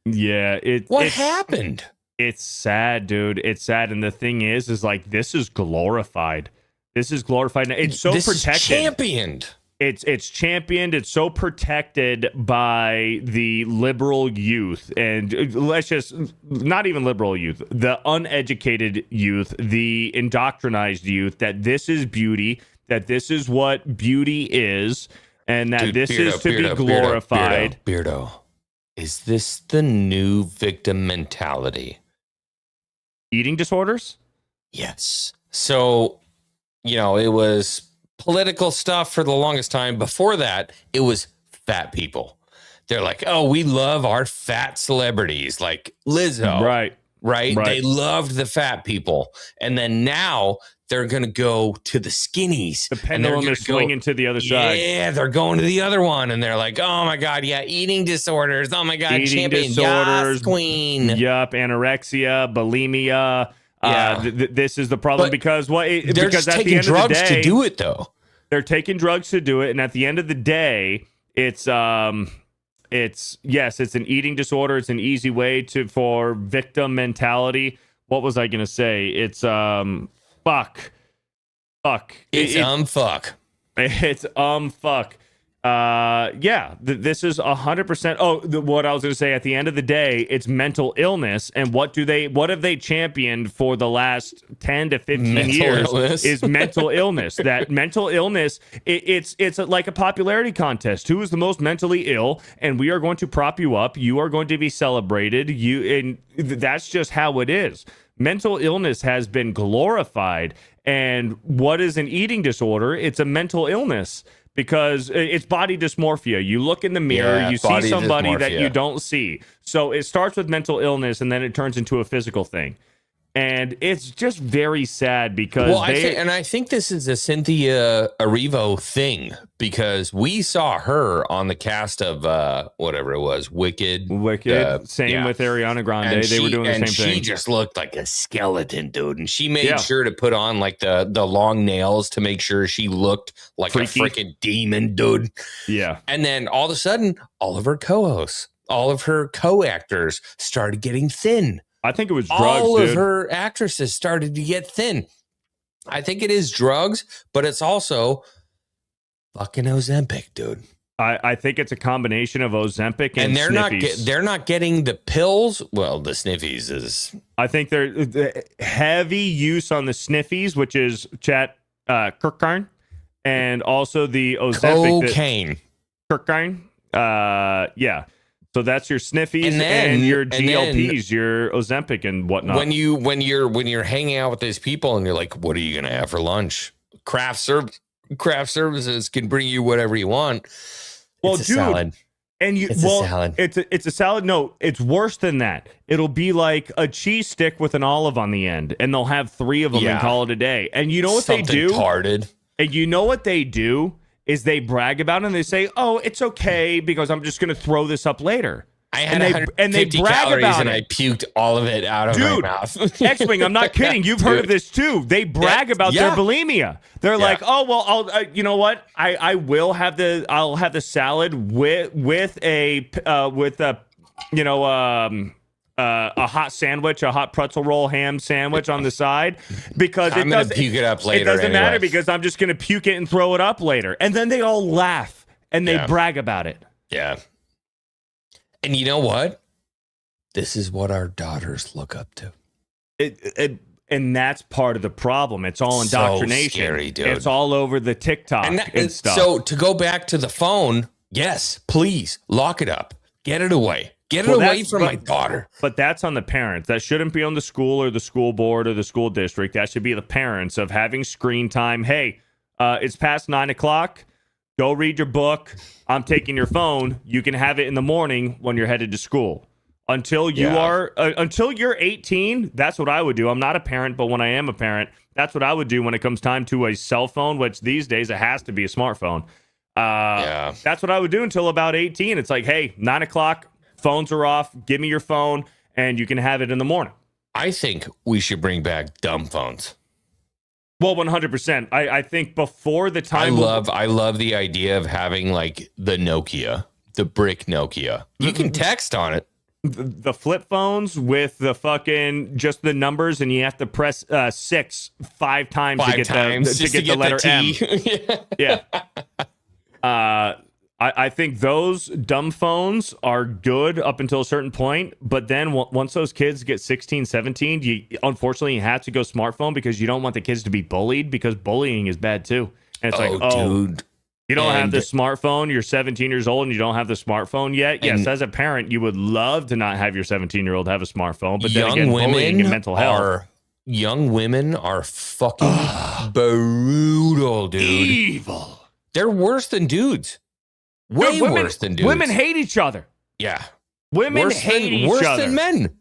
Yeah. What happened? It's sad, dude. It's sad. And the thing is like, this is glorified. It's so protected. Is championed. It's championed. It's so protected by the liberal youth. And let's just, not even liberal youth, the uneducated youth, the indoctrinized youth, that this is beauty, that this is what beauty is, and that this is to be glorified. Beardo. Is this the new victim mentality? Eating disorders? Yes. So, it was political stuff for the longest time. Before that, it was fat people. They're like, oh, we love our fat celebrities, like Lizzo. Right? They loved the fat people. And then now they're going to go to the skinnies. The pendulum is swinging to the other side. Yeah, they're going to the other one. And they're like, oh, my God, yeah, eating disorders. Oh, my God, eating champion. disorders. Yes, queen. Yup, anorexia, bulimia. Yeah. This is the problem because they're because just at taking the end drugs of the day, to do it, though. They're taking drugs to do it. And at the end of the day, it's yes, it's an eating disorder. It's an easy way for victim mentality. What was I gonna say? It's fuck. It's fuck. It's fuck. This is 100%. Oh, what I was going to say, at the end of the day, it's mental illness. And what have they championed for the last 10 to 15 Mental years illness. is mental illness. That mental illness, it's like a popularity contest. Who is the most mentally ill? And we are going to prop you up. You are going to be celebrated. And that's just how it is. Mental illness has been glorified. And what is an eating disorder? It's a mental illness. Because it's body dysmorphia. You look in the mirror, you see somebody that you don't see. So it starts with mental illness, and then it turns into a physical thing. And it's just very sad because I think this is a Cynthia Erivo thing, because we saw her on the cast of whatever it was, Wicked. Same with Ariana Grande. They were doing the same thing. She just looked like a skeleton, dude. And she made sure to put on like the long nails to make sure she looked like freaky. A freaking demon, dude. Yeah. And then all of a sudden, all of her co-hosts, all of her co-actors started getting thin. I think it was drugs, all dude. of her actresses started to get thin. I think it is drugs, but it's also fucking Ozempic, dude. I think it's a combination of Ozempic and they're sniffies. they're not getting the pills. Well, the sniffies is. I think they're the heavy use on the sniffies, which is Kirkine, and also the Ozempic. Cocaine. Kirkine. Yeah. So that's your sniffies and your GLPs, your Ozempic and whatnot. When you're hanging out with these people and you're like, what are you gonna have for lunch? Craft services can bring you whatever you want. Well, it's a dude, salad. And It's a salad. It's a salad. No, it's worse than that. It'll be like a cheese stick with an olive on the end, and they'll have 3 of them and call it a day. And you know what they do? Parted. And you know what they do is they brag about it and they say, "Oh, it's okay because I'm just going to throw this up later." I had and they brag calories about and it. I puked all of it out of my mouth. X-Wing, I'm not kidding. You've heard of this too. They brag about their bulimia. They're like, "Oh, well, I'll you know what? I'll have the salad with a hot sandwich, a hot pretzel roll ham sandwich on the side, because I'm going to puke it up later. It doesn't anyway. matter because I'm just going to puke it and throw it up later." And then they all laugh and they brag about it. Yeah. And you know what? This is what our daughters look up to. And that's part of the problem. It's all indoctrination. So scary, dude. It's all over the TikTok and stuff. So to go back to the phone, yes, please lock it up. Get it away. Get it away from my daughter. But that's on the parents. That shouldn't be on the school or the school board or the school district. That should be the parents of having screen time. Hey, it's past 9 o'clock. Go read your book. I'm taking your phone. You can have it in the morning when you're headed to school. Until you're 18, that's what I would do. I'm not a parent, but when I am a parent, that's what I would do when it comes time to a cell phone, which these days it has to be a smartphone. That's what I would do until about 18. It's like, hey, 9 o'clock, phones are off. Give me your phone, and you can have it in the morning. I think we should bring back dumb phones. Well, 100%. I think before the time... I love the idea of having like the Nokia, the brick Nokia. You can text on it. The flip phones with the fucking just the numbers, and you have to press 6 5 times to get the letter M. Yeah. I think those dumb phones are good up until a certain point, but then once those kids get 16, 17, you unfortunately have to go smartphone because you don't want the kids to be bullied, because bullying is bad too. And it's dude. You don't have the smartphone. You're 17 years old and you don't have the smartphone yet. Yes, as a parent, you would love to not have your 17-year-old have a smartphone. But then again, bullying and mental health. Young women are fucking brutal, dude. Evil. They're worse than dudes. Way worse than dudes. Women hate each other. Yeah. Women hate each other. Worse than men.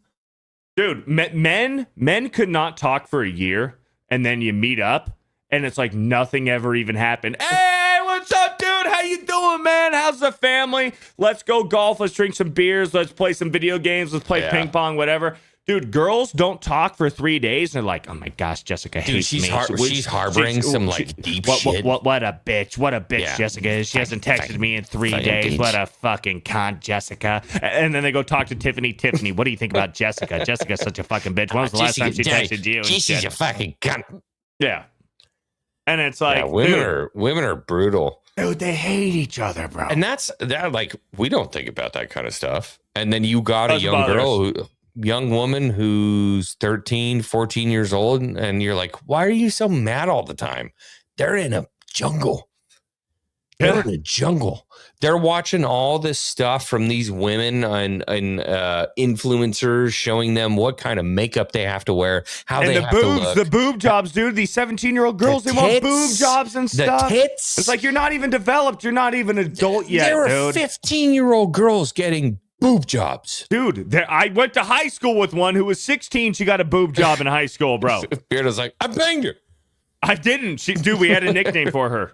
Dude, men could not talk for a year, and then you meet up, and it's like nothing ever even happened. Hey, what's up, dude? How you doing, man? How's the family? Let's go golf. Let's drink some beers. Let's play some video games. Let's play ping pong, whatever. Dude, girls don't talk for 3 days. And they're like, oh my gosh, Jessica hates me. She's harboring some deep shit. What a bitch. What a bitch Yeah. Jessica is. She hasn't texted me in 3 days. bitch. What a fucking cunt, Jessica. And then they go talk to Tiffany. Tiffany, what do you think about Jessica? Jessica's such a fucking bitch. When was the last time she texted you? and She's shit? a fucking cunt. Yeah. And it's like, Yeah, women are brutal. dude, they hate each other, bro. And that like we don't think about that kind of stuff. And then you got a That's young about girl, young woman who's 13, 14 years old, and you're like, why are you so mad all the time? They're in a jungle. They're in a jungle. They're watching all this stuff from these women and influencers showing them what kind of makeup they have to wear, how and they the have boobs, to look. the boob jobs, dude. These 17-year-old girls, they want boob tits, jobs and the stuff. tits. It's like you're not even developed. You're not even adult yet, there are dude. 15-year-old girls getting boob jobs. Dude, I went to high school with one who was 16. She got a boob job in high school, bro. Bearda's like, I banged her. I didn't. Dude, we had a nickname for her.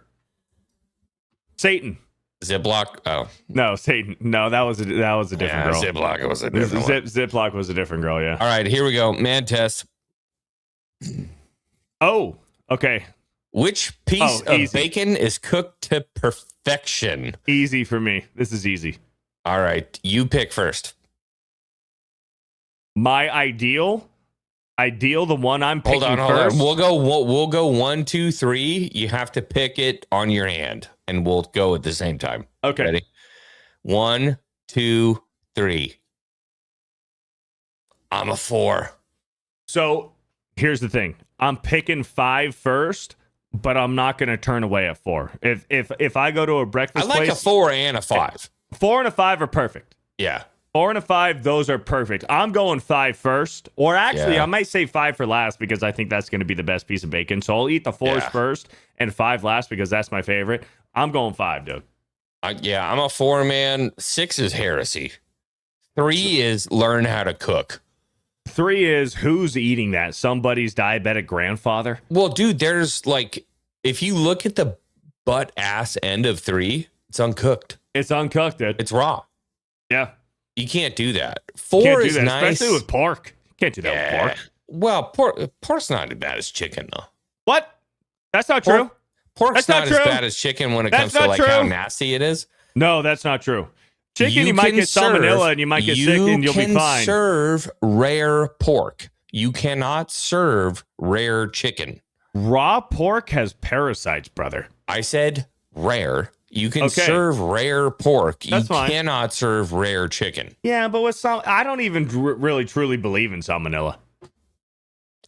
Satan. Ziploc. Oh, No, Satan. No, that was a different girl. Ziploc was a different one. Ziploc was a different girl, yeah. All right, here we go. Man test. Oh, okay. Which piece of easy. bacon is cooked to perfection? Easy for me. This is easy. All right, you pick first. My ideal, the one I'm picking Hold on. first. We'll go 1, 2, 3. You have to pick it on your hand, and we'll go at the same time. Okay. Ready? 1, 2, 3. I'm a 4. So here's the thing. I'm picking 5 first, but I'm not going to turn away at 4. If I go to a I breakfast like place, a 4 and a 5. 4 and a 5 are perfect. Yeah. 4 and a 5, those are perfect. I'm going 5 first, or actually, Yeah. I might say 5 for last because I think that's going to be the best piece of bacon. So I'll eat the 4s Yeah. first and 5 last because that's my favorite. I'm going 5, dude. I'm a 4 man. 6 is heresy. 3 is learn how to cook. 3 is who's eating that? Somebody's diabetic grandfather? Well, dude, there's like, if you look at the butt ass end of 3, it's uncooked. It's uncooked, dude. It's raw. Yeah. You can't do that. 4 Can't do is that, nice. especially with pork. Can't do that with pork. Well, pork's not as bad as chicken, though. What? That's not true. Pork's That's not not true. as bad as chicken when it That's comes to not like true. how nasty it is. No, that's not true. Chicken, you might can get salmonella and you might get sick and you'll be You fine. can serve rare pork. You cannot serve rare chicken. Raw pork has parasites, brother. I said rare. You can Okay. serve rare pork. That's you fine. cannot serve rare chicken. Yeah, but with I don't even really truly believe in salmonella.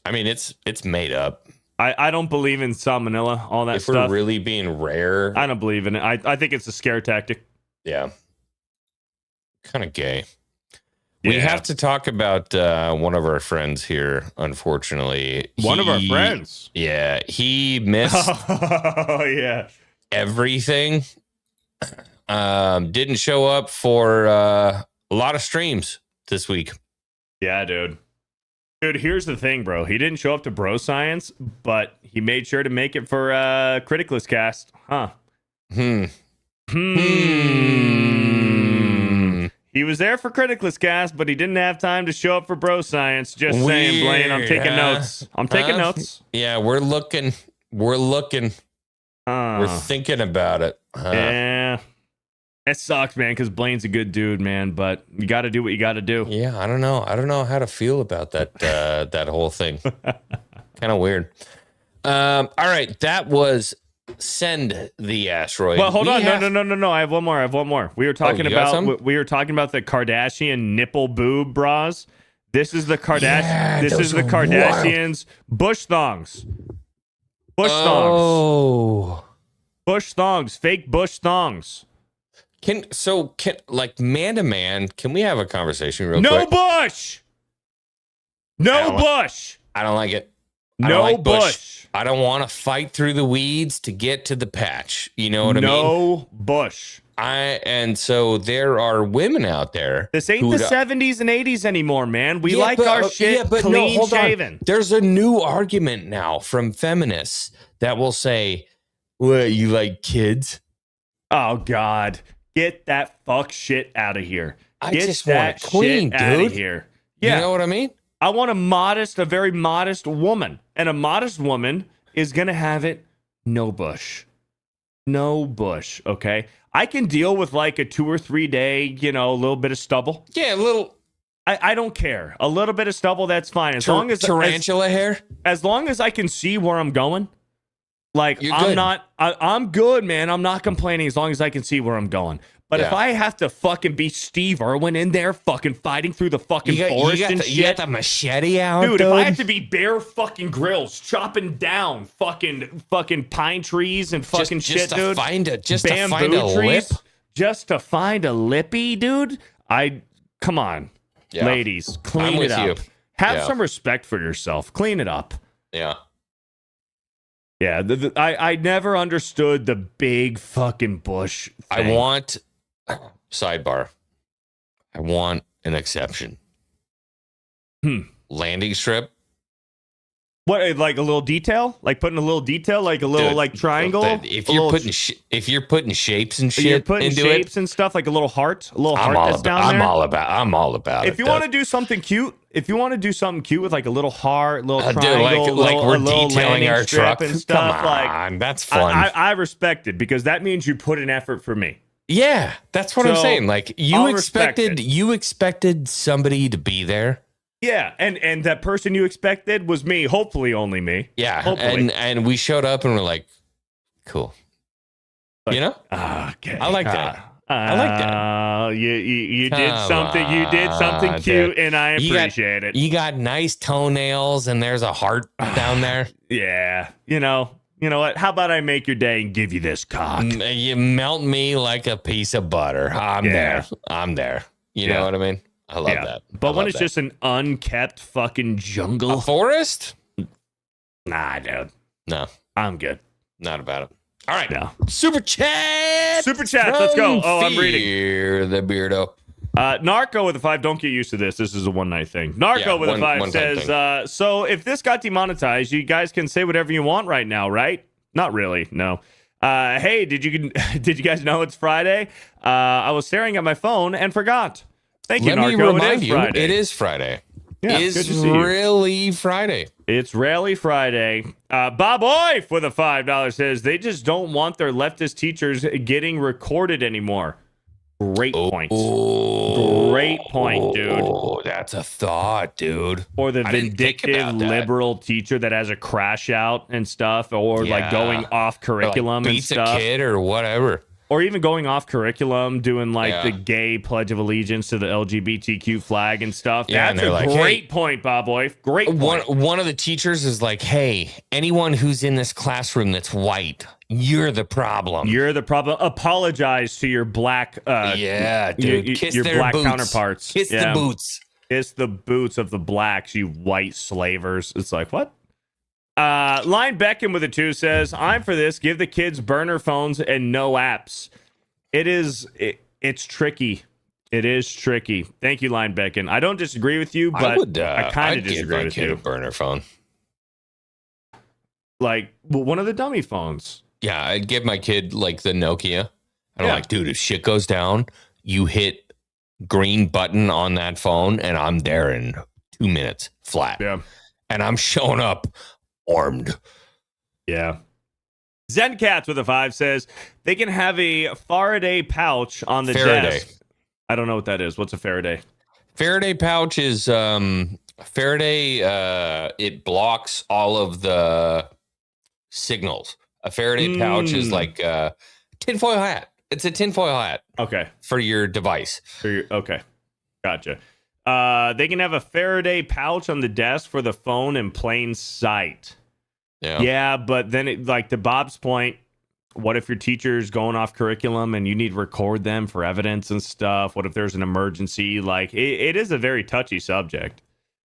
I mean, it's made up. I don't believe in salmonella, all that If stuff. we're really being rare, I don't believe in it. I think it's a scare tactic. yeah, kind of gay. We Yeah. have to talk about one of our friends here. Unfortunately, One of our friends. Yeah, he missed Oh, yeah. everything. Didn't show up for a lot of streams this week. Yeah, dude. Dude, here's the thing, bro. He didn't show up to Bro Science, but he made sure to make it for Criticalist Cast. Huh. He was there for Criticalist Cast, but he didn't have time to show up for Bro Science. Just saying, Blaine. I'm taking Weird, notes. I'm taking notes. Yeah, we're looking. We're thinking about it. Yeah. It sucks, man, because Blaine's a good dude, man, but you got to do what you got to do. Yeah, I don't know. I don't know how to feel about that that whole thing. Kind of weird. All right, that was Send the Asteroid. Well, hold We on. have- No. I have one more. We were talking you got some? about the Kardashian nipple boob bras. This is the Yeah, This is those the are Kardashians bush thongs. Bush thongs. Oh. Bush thongs. Fake bush thongs. Can like man to man, can we have a conversation real No quick? bush. No bush. I don't like it. I don't No like bush. I don't want to fight through the weeds to get to the patch. You know what I mean? No bush. And so there are women out there. This ain't who the 70s and 80s anymore, man. We Yeah, like but- our shit yeah, but no, clean hold on. shaven. There's a new argument now from feminists that will say, "What, you like kids?" Oh God. Get that fuck shit out of here. I Get just want that it clean, shit out dude. of here. Yeah. You know what I mean? I want a very modest woman. And a modest woman is going to have it no bush. No bush, okay? I can deal with like a 2 or 3 day, a little bit of stubble. Yeah, a little I don't care. A little bit of stubble, that's fine. As long as tarantula hair. As long as I can see where I'm going. Like, You're good. I'm good, man. I'm not complaining as long as I can see where I'm going. But if I have to fucking be Steve Irwin in there fucking fighting through the fucking forest and shit. You got the machete out, dude, if I have to be Bear fucking Grylls chopping down fucking pine trees and fucking shit, to dude. Find a Bamboo lip. Just to find a lippy, dude. Come on. Yeah. Ladies, clean it up. Have some respect for yourself. Clean it up. Yeah. Yeah, I never understood the big fucking bush thing. Sidebar. I want an exception. Landing strip. What, like a little detail? Like putting a little detail, like a little like triangle? If you're putting shapes and shit you're putting into shapes it, and stuff, like a little heart that's down there. I'm all about it. If you want to do something cute, with like a little heart, little triangle, like we're detailing our strip truck and stuff, Come on, that's fun. I respect it because that means you put an effort for me. Yeah, that's what I'm saying. Like you respect expected somebody to be there. Yeah, and that person you expected was me. Hopefully, only me. Yeah, hopefully. and we showed up and we're like, cool. Like, Okay. I like that. I like that. You did something. You did something cute, and I appreciate it. You got nice toenails, and there's a heart down there. Yeah, you know what? How about I make your day and give you this cock? You melt me like a piece of butter. I'm there. You know what I mean? I love that. But when it's just an unkept fucking jungle, a forest? Nah, dude. No, I'm good. Not about it. All right, no. Super chat. Let's go. Oh, I'm reading. The beardo. Narco with a 5. Don't get used to this. This is a one night thing. Narco with a 5 says, so if this got demonetized, you guys can say whatever you want right now, right? Not really. No. Hey, did you guys know it's Friday? I was staring at my phone and forgot. Thank you, Narco. Let me remind you, it is Friday. Yeah, it's really Friday. It's really Friday. Bob Oif with a $5 says they just don't want their leftist teachers getting recorded anymore. Great point. Great point, dude. Oh, that's a thought, dude. Or the vindictive liberal teacher that has a crash out and stuff, or like going off curriculum like and stuff. Beats a kid or whatever. Or even going off curriculum, doing like the gay Pledge of Allegiance to the LGBTQ flag and stuff. Yeah, that's a great point, Bob Oif. Great point. One of the teachers is like, hey, anyone who's in this classroom that's white, you're the problem. You're the problem. Apologize to your black dude. Kiss your black boots. Counterparts. Kiss the boots. Kiss the boots of the blacks, you white slavers. It's like, what? Line Beckham with a 2 says, I'm for this. Give the kids burner phones and no apps. It's tricky. It is tricky. Thank you, Line Beckham. I don't disagree with you, but I kind of disagree with you. A burner phone. Like one of the dummy phones. Yeah, I'd give my kid like the Nokia. I'm like, dude, if shit goes down, you hit green button on that phone and I'm there in 2 minutes flat. Yeah. And I'm showing up armed. Yeah. Zencats with a 5 says they can have a Faraday pouch on the desk. I don't know what that is. What's a Faraday? Faraday pouch is Faraday. It blocks all of the signals. A Faraday pouch is like a tinfoil hat. It's a tinfoil hat. Okay. For your device. Okay. Gotcha. They can have a Faraday pouch on the desk for the phone in plain sight. Yeah, but then like to Bob's point, what if your teacher's going off curriculum and you need to record them for evidence and stuff? What if there's an emergency? Like it is a very touchy subject.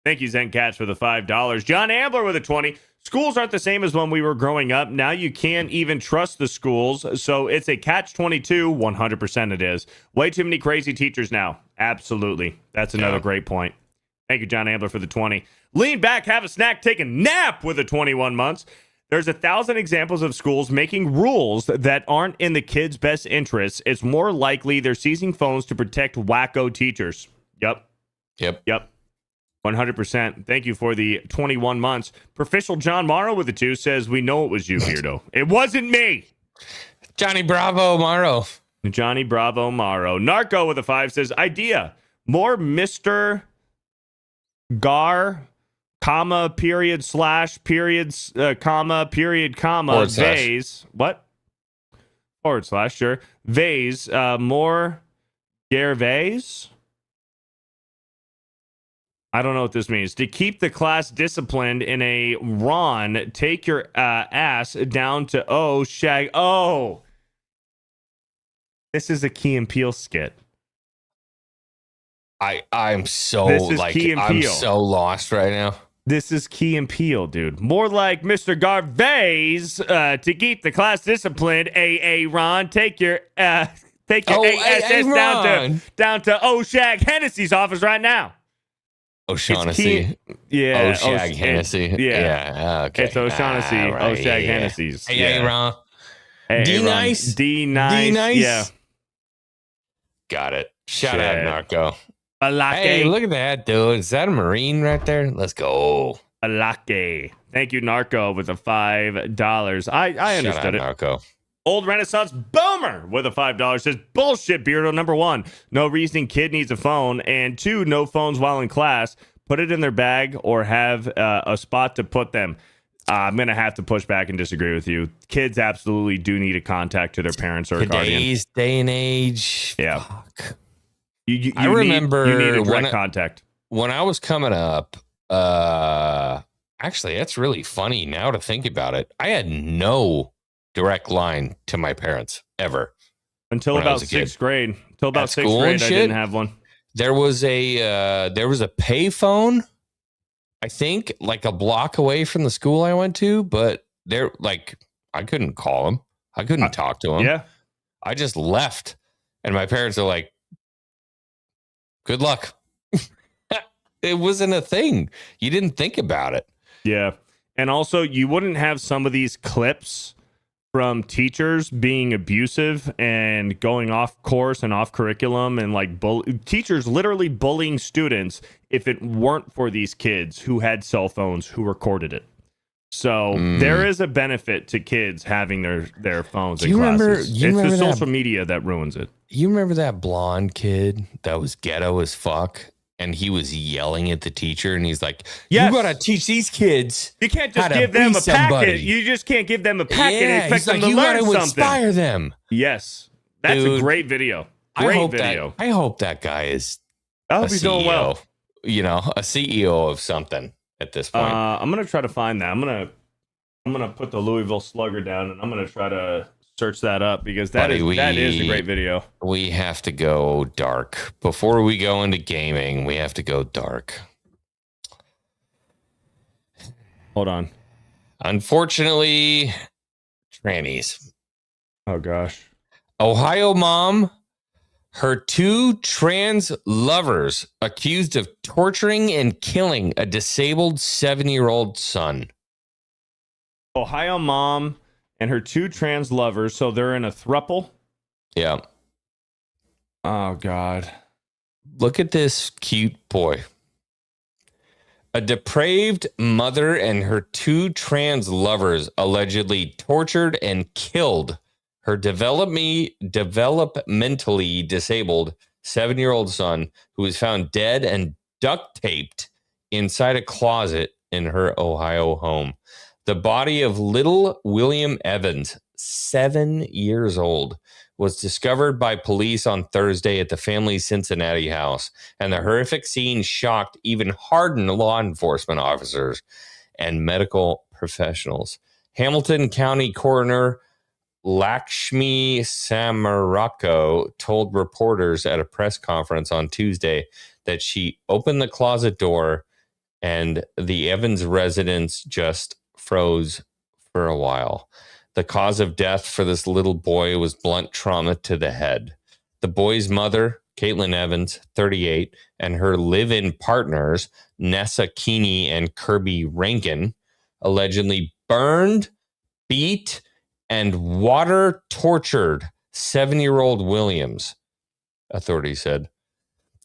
Thank you, Zencats, for the $5. John Ambler with a 20. Schools aren't the same as when we were growing up. Now you can't even trust the schools. So it's a catch-22. 100% it is. Way too many crazy teachers now. Absolutely. That's another great point. Thank you, John Ambler, for the 20. Lean back, have a snack, take a nap with the 21 months. There's 1,000 examples of schools making rules that aren't in the kids' best interests. It's more likely they're seizing phones to protect wacko teachers. Yep. 100%. Thank you for the 21 months. Proficial John Morrow with the 2 says, we know it was you, Beardo. It wasn't me. Johnny Bravo Morrow. Johnny Bravo Morrow. Narco with a 5 says, idea. More Mr. Gar, comma, period, slash, periods, comma, period, comma, vase. What? Forward slash, sure. Vase, more Gervais. I don't know what this means. To keep the class disciplined in a Ron, take your ass down to O, shag. Oh, this is a Key and Peele skit. I'm so This is like Key and I'm Peele. so lost right now. This is Key and Peele, dude. More like Mr. Garvais to keep the class disciplined. Ron, take your ASS down to O'Shag Hennessy's office right now. O'Shaughnessy. Yeah. O'Shag Hennessy. Yeah. Okay. It's O'Shaughnessy. Right, O'Shag yeah. Hennessy's. Hey, Ron. Hey, D Ron. nice. D nice. Yeah. Got it. Shout out, Narco. Alake. Hey, look at that, dude. Is that a Marine right there? Let's go. Alake. Thank you, Narco, with the $5. I understood Shout out, it. Narco. Old Renaissance Boomer with a $5 says, bullshit, Beardo. Number 1, no reasoning kid needs a phone. And 2, no phones while in class. Put it in their bag or have a spot to put them. I'm going to have to push back and disagree with you. Kids absolutely do need a contact to their parents or a guardian. Today's day and age. Yeah. Fuck. I remember you need a direct contact. When I was coming up, actually, that's really funny now to think about it. I had no direct line to my parents ever until about 6th grade. Until about 6th grade, I didn't have one. There was a pay phone, I think, like a block away from the school I went to, but I couldn't call him. I couldn't talk to him. Yeah. I just left, and my parents are like, good luck. It wasn't a thing. You didn't think about it. Yeah. And also, you wouldn't have some of these clips from teachers being abusive and going off course and off curriculum and like teachers literally bullying students if it weren't for these kids who had cell phones who recorded it. So there is a benefit to kids having their phones in classes. It's the social media that ruins it. You remember that blonde kid that was ghetto as fuck? And he was yelling at the teacher, and he's like, yes. You got to teach these kids. You can't just give them a packet. You just can't give them a packet and expect them to learn something. Inspire them. Yes. That's a great video. Great video. I hope that guy is I hope he's doing well. You know, a CEO of something at this point. I'm going to try to find that. I'm going to put the Louisville Slugger down, and I'm going to try to search that up because that is a great video. We have to go dark. Before we go into gaming, we have to go dark. Hold on. Unfortunately, trannies. Oh, gosh. Ohio mom, her 2 trans lovers accused of torturing and killing a disabled 7-year-old son. Ohio mom and her 2 trans lovers, so they're in a throuple? Yeah. Oh, God. Look at this cute boy. A depraved mother and her 2 trans lovers allegedly tortured and killed her developmentally disabled 7-year-old son, who was found dead and duct taped inside a closet in her Ohio home. The body of little William Evans, 7 years old, was discovered by police on Thursday at the family's Cincinnati house, and the horrific scene shocked even hardened law enforcement officers and medical professionals. Hamilton County Coroner Lakshmi Samarako told reporters at a press conference on Tuesday that she opened the closet door and the Evans residence just froze for a while. The cause of death for this little boy was blunt trauma to the head. The boy's mother, Caitlin Evans, 38, and her live-in partners, Nessa Keeney and Kirby Rankin, allegedly burned, beat, and water tortured 7-year-old Williams, authorities said.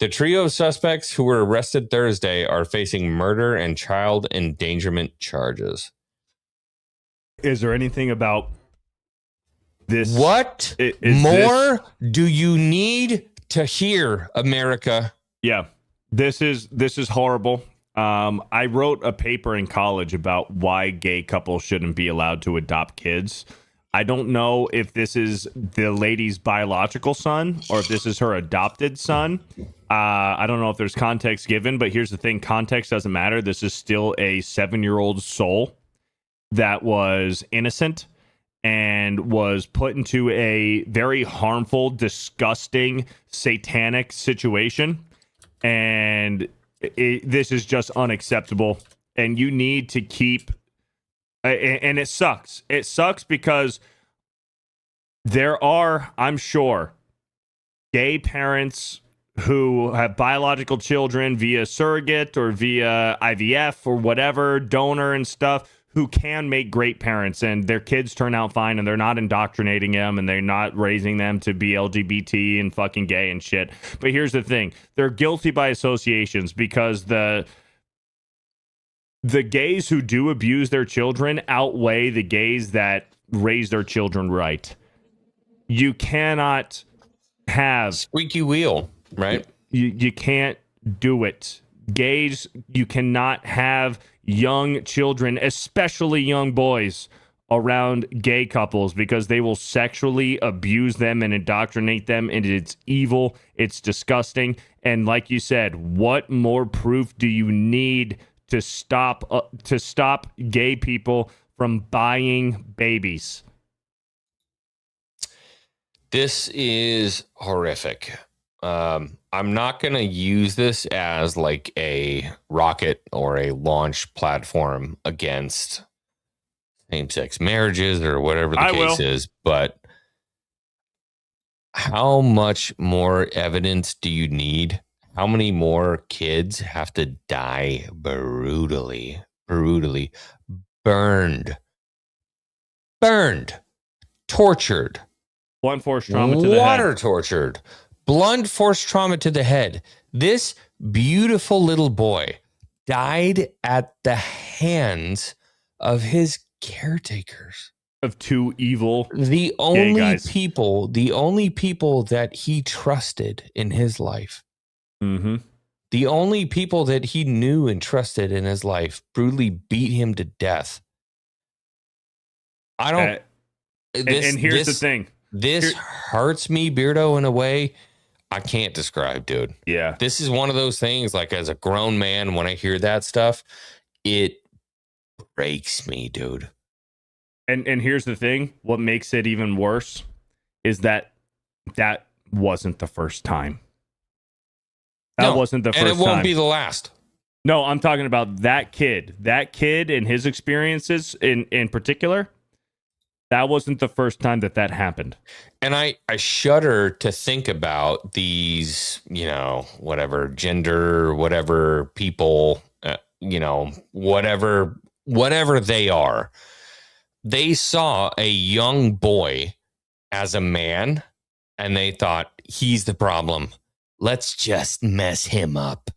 The trio of suspects who were arrested Thursday are facing murder and child endangerment charges. Is there anything about this? What more do you need to hear, America? Yeah, this is horrible. I wrote a paper in college about why gay couples shouldn't be allowed to adopt kids. I don't know if this is the lady's biological son or if this is her adopted son. I don't know if there's context given, but here's the thing. Context doesn't matter. This is still a 7-year-old soul that was innocent and was put into a very harmful, disgusting, satanic situation. And this is just unacceptable. And you need to keep... And it sucks. It sucks because there are, I'm sure, gay parents who have biological children via surrogate or via IVF or whatever, donor and stuff, who can make great parents and their kids turn out fine and they're not indoctrinating them and they're not raising them to be LGBT and fucking gay and shit. But here's the thing. They're guilty by associations because the gays who do abuse their children outweigh the gays that raise their children right. You cannot have... Squeaky wheel, right? You can't do it. Gays, you cannot have young children, especially young boys, around gay couples because they will sexually abuse them and indoctrinate them, and it's evil, it's disgusting. And like you said, what more proof do you need to stop gay people from buying babies? This is horrific. I'm not going to use this as like a rocket or a launch platform against same-sex marriages or whatever the case is, but how much more evidence do you need? How many more kids have to die brutally, burned, tortured, Blunt force trauma to the head. tortured, blunt force trauma to the head. This beautiful little boy died at the hands of his caretakers. Of two evil The gay guys. the only people that he trusted in his life. Mm-hmm. The only people that he knew and trusted in his life brutally beat him to death. I don't. And here's the thing. This hurts me, Beardo, in a way I can't describe, dude. Yeah. This is one of those things, like as a grown man, when I hear that stuff, it breaks me, dude. And here's the thing. What makes it even worse is that wasn't the first time. That wasn't the first time. And it won't be the last. No, I'm talking about that kid. That kid and his experiences in particular, that wasn't the first time that happened. And I shudder to think about these, whatever gender, whatever people, whatever they are. They saw a young boy as a man and they thought, he's the problem. Let's just mess him up.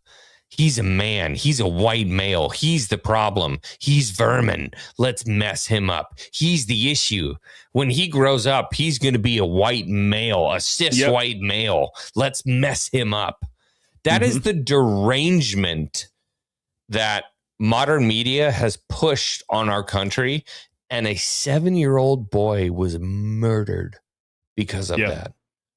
He's a man. He's a white male. He's the problem. He's vermin. Let's mess him up. He's the issue. When he grows up, he's going to be a white male, a cis white male. Let's mess him up. That is the derangement that modern media has pushed on our country. And a 7-year-old boy was murdered because of that.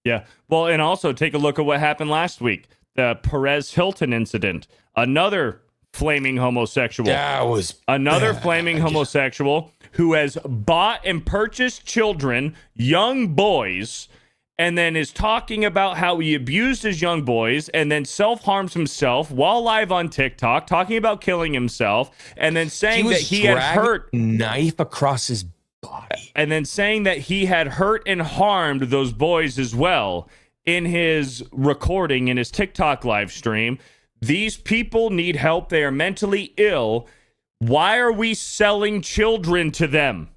Yeah. Well, and also take a look at what happened last week. The Perez Hilton incident. Another flaming homosexual. That was another flaming homosexual who has bought and purchased children, young boys, and then is talking about how he abused his young boys and then self-harms himself while live on TikTok, talking about killing himself, and then saying that he had hurt knife across his body. And then saying that he had hurt and harmed those boys as well in his recording, in his TikTok live stream. These people need help. They are mentally ill. Why are we selling children to them?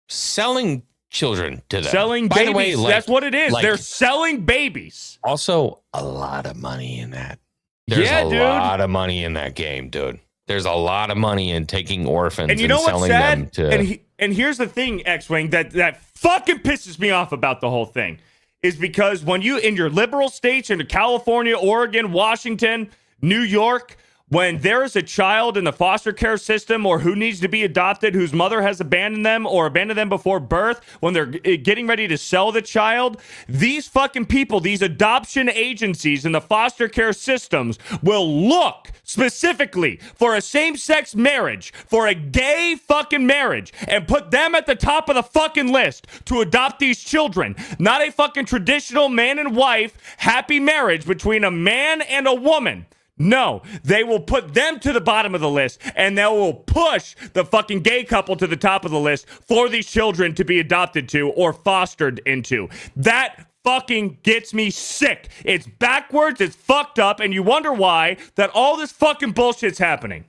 Selling children to them. Selling By babies. the way, like, that's what it is. like- They're selling babies. Also, a lot of money in that. There's Yeah, a dude. lot of money in that game, dude. There's a lot of money in taking orphans And you know what's selling them sad? to. And here's the thing, X-Wing, that fucking pisses me off about the whole thing is because when you in your liberal states, in California, Oregon, Washington, New York, when there is a child in the foster care system or who needs to be adopted, whose mother has abandoned them or abandoned them before birth, when they're getting ready to sell the child, these fucking people, these adoption agencies in the foster care systems will look specifically for a same-sex marriage, for a gay fucking marriage, and put them at the top of the fucking list to adopt these children. Not a fucking traditional man and wife happy marriage between a man and a woman. No, they will put them to the bottom of the list and they will push the fucking gay couple to the top of the list for these children to be adopted to or fostered into. That fucking gets me sick. It's backwards, it's fucked up, and you wonder why that all this fucking bullshit's happening.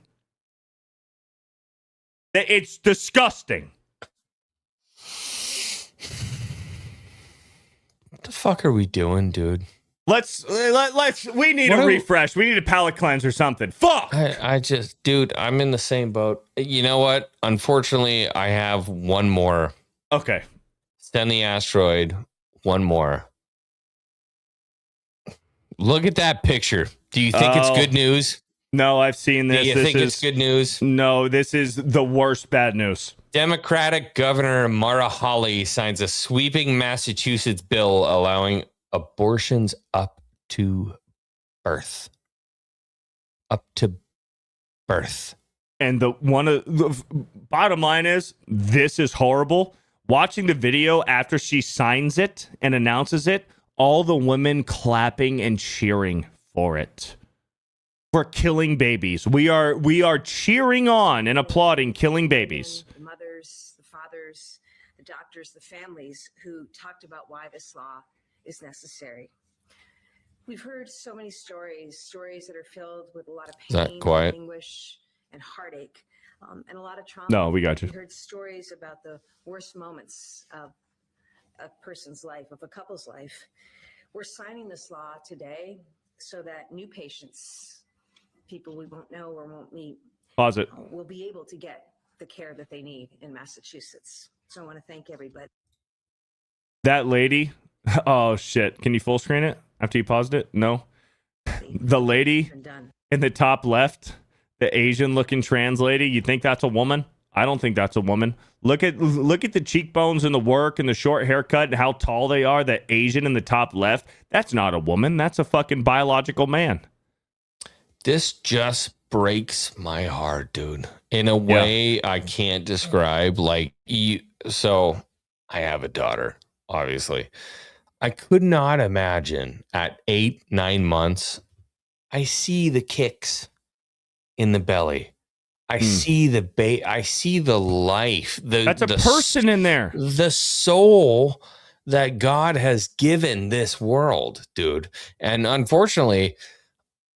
It's disgusting. What the fuck are we doing, dude? We need a refresh. We need a palate cleanse or something. Fuck. I just, dude, I'm in the same boat. You know what? Unfortunately, I have one more. Okay. Send the asteroid. One more. Look at that picture. Do you think it's good news? No, I've seen this. Do you think it's good news? No, this is the worst bad news. Democratic Governor Mara Hawley signs a sweeping Massachusetts bill allowing abortions up to birth. Up to birth. And the bottom line is, this is horrible. Watching the video after she signs it and announces it, all the women clapping and cheering for it. For killing babies. We are cheering on and applauding killing babies. The mothers, the fathers, the doctors, the families who talked about why this law is necessary. We've heard so many stories that are filled with a lot of pain, anguish, and heartache, and a lot of trauma. No, we got you. We heard stories about the worst moments of a person's life, of a couple's life. We're signing this law today so that new patients, people we won't know or won't meet, Pause it. will be able to get the care that they need in Massachusetts. So I want to thank everybody. That lady. Oh, shit. Can you full screen it after you paused it? No. The lady in the top left, the Asian looking trans lady, you think that's a woman? I don't think that's a woman. Look at the cheekbones and the work and the short haircut and how tall they are. The Asian in the top left, that's not a woman. That's a fucking biological man. This just breaks my heart, dude. In a way I can't describe. Like, so I have a daughter, obviously. I could not imagine at 8-9 months, I see the kicks in the belly. I see I see the life. That's a person in there. The soul that God has given this world, dude. And unfortunately,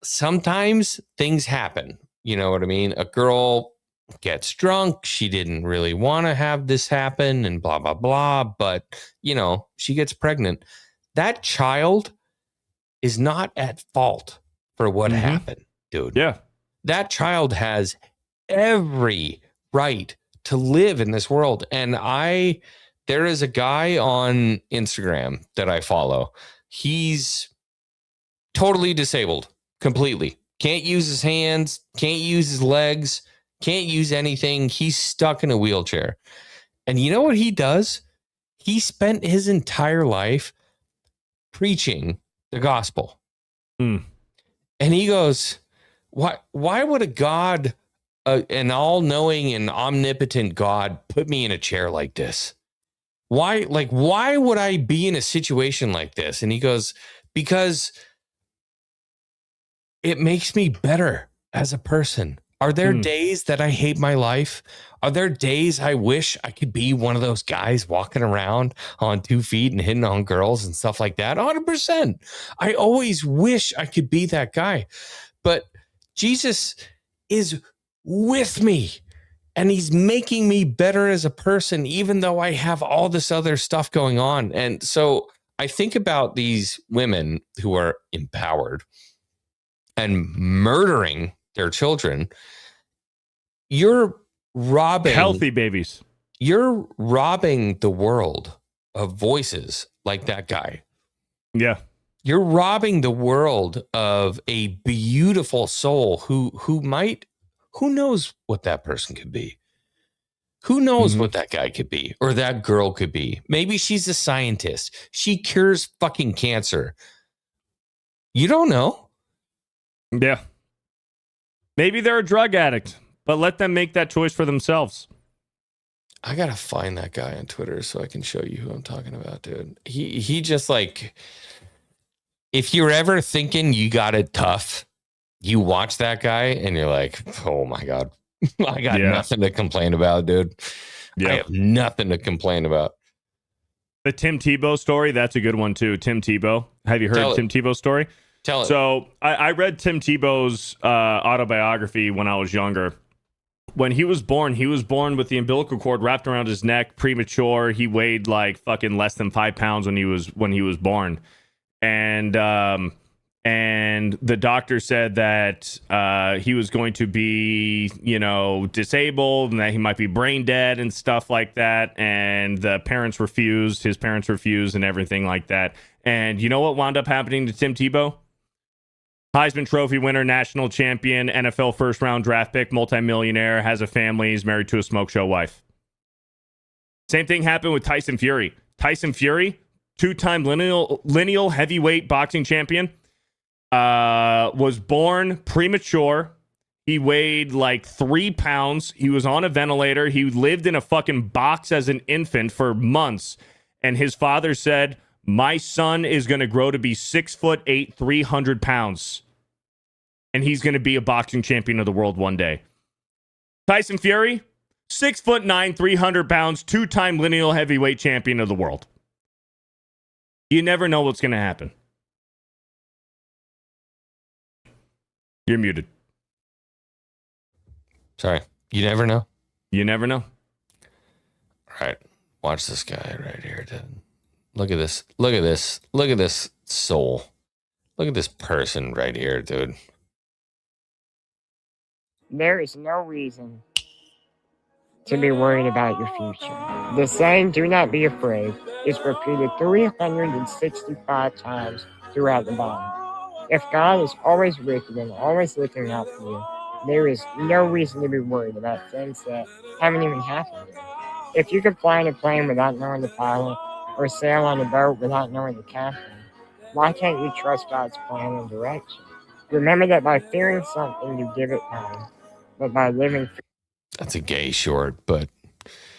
sometimes things happen. You know what I mean? A girl gets drunk. She didn't really want to have this happen and blah, blah, blah. But, you know, she gets pregnant. That child is not at fault for what happened, dude. Yeah. That child has every right to live in this world. And there is a guy on Instagram that I follow. He's totally disabled, completely. Can't use his hands, can't use his legs, can't use anything. He's stuck in a wheelchair. And you know what he does? He spent his entire life preaching the gospel. And he goes, why would a God, an all-knowing and omnipotent God, put me in a chair like this? Why would I be in a situation like this? And he goes, because it makes me better as a person. Are there days that I hate my life? Are there days I wish I could be one of those guys walking around on 2 feet and hitting on girls and stuff like that? 100%. I always wish I could be that guy. But Jesus is with me And he's making me better as a person, even though I have all this other stuff going on. And so I think about these women who are empowered and murdering their children. You're robbing Healthy babies. You're robbing the world of voices like that guy. Yeah. You're robbing the world of a beautiful soul who knows what that person could be. Who knows what that guy could be or that girl could be? Maybe she's a scientist. She cures fucking cancer. You don't know. Yeah. Maybe they're a drug addict, but let them make that choice for themselves. I gotta find that guy on Twitter so I can show you who I'm talking about, dude. He just like, if you're ever thinking you got it tough, you watch that guy and you're like, oh my God, I got nothing to complain about, dude. I have nothing to complain about. The Tim Tebow story, that's a good one too. Tim Tebow. Have you heard Tim Tebow's story? Tell it. So I read Tim Tebow's autobiography when I was younger. When he was born with the umbilical cord wrapped around his neck, premature. He weighed like fucking less than 5 pounds when he was born. And the doctor said that he was going to be, disabled and that he might be brain dead and stuff like that. And his parents refused and everything like that. And you know what wound up happening to Tim Tebow? Heisman Trophy winner, national champion, NFL first-round draft pick, multimillionaire, has a family, is married to a smoke show wife. Same thing happened with Tyson Fury. Tyson Fury, two-time lineal heavyweight boxing champion, was born premature. He weighed like 3 pounds. He was on a ventilator. He lived in a fucking box as an infant for months. And his father said, my son is going to grow to be 6'8", 300 pounds. And he's going to be a boxing champion of the world one day. Tyson Fury, 6'9", 300 pounds, two-time lineal heavyweight champion of the world. You never know what's going to happen. You're muted. Sorry. You never know? You never know. All right. Watch this guy right here, dude. Look at this. Look at this. Look at this soul. Look at this person right here, dude. There is no reason to be worried about your future. The saying, do not be afraid, is repeated 365 times throughout the Bible. If God is always with you and always looking out for you, there is no reason to be worried about things that haven't even happened yet. If you could fly in a plane without knowing the pilot, or sail on a boat without knowing the captain, why can't you trust God's plan and direction? Remember that by fearing something, you give it power, but by living... That's a gay short, but...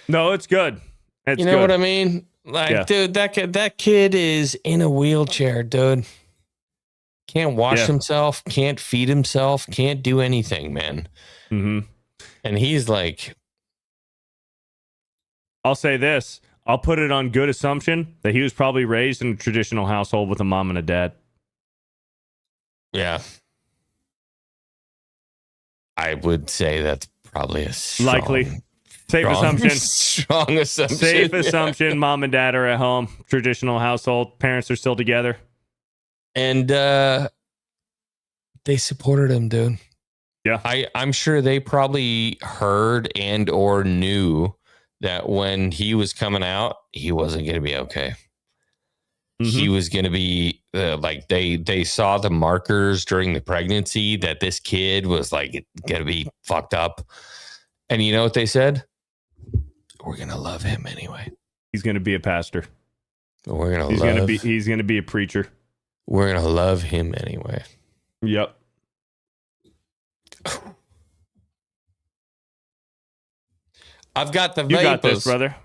No, it's good. You know what I mean? Like, dude, that kid is in a wheelchair, dude. Can't wash himself, can't feed himself, can't do anything, man. Mm-hmm. And he's like... I'll say this. I'll put it on good assumption that he was probably raised in a traditional household with a mom and a dad. Yeah. I would say that's probably a strong, likely. Safe assumption. Strong assumption. Safe assumption. Mom and dad are at home. Traditional household. Parents are still together. And they supported him, dude. Yeah. I'm sure they probably heard and or knew that when he was coming out, he wasn't going to be okay. Mm-hmm. He was going to be like they saw the markers during the pregnancy that this kid was like going to be fucked up. And you know what they said? We're going to love him anyway. He's going to be a pastor. We're going to he's going to be a preacher. We're going to love him anyway. Yep. I've got the You got this, brother.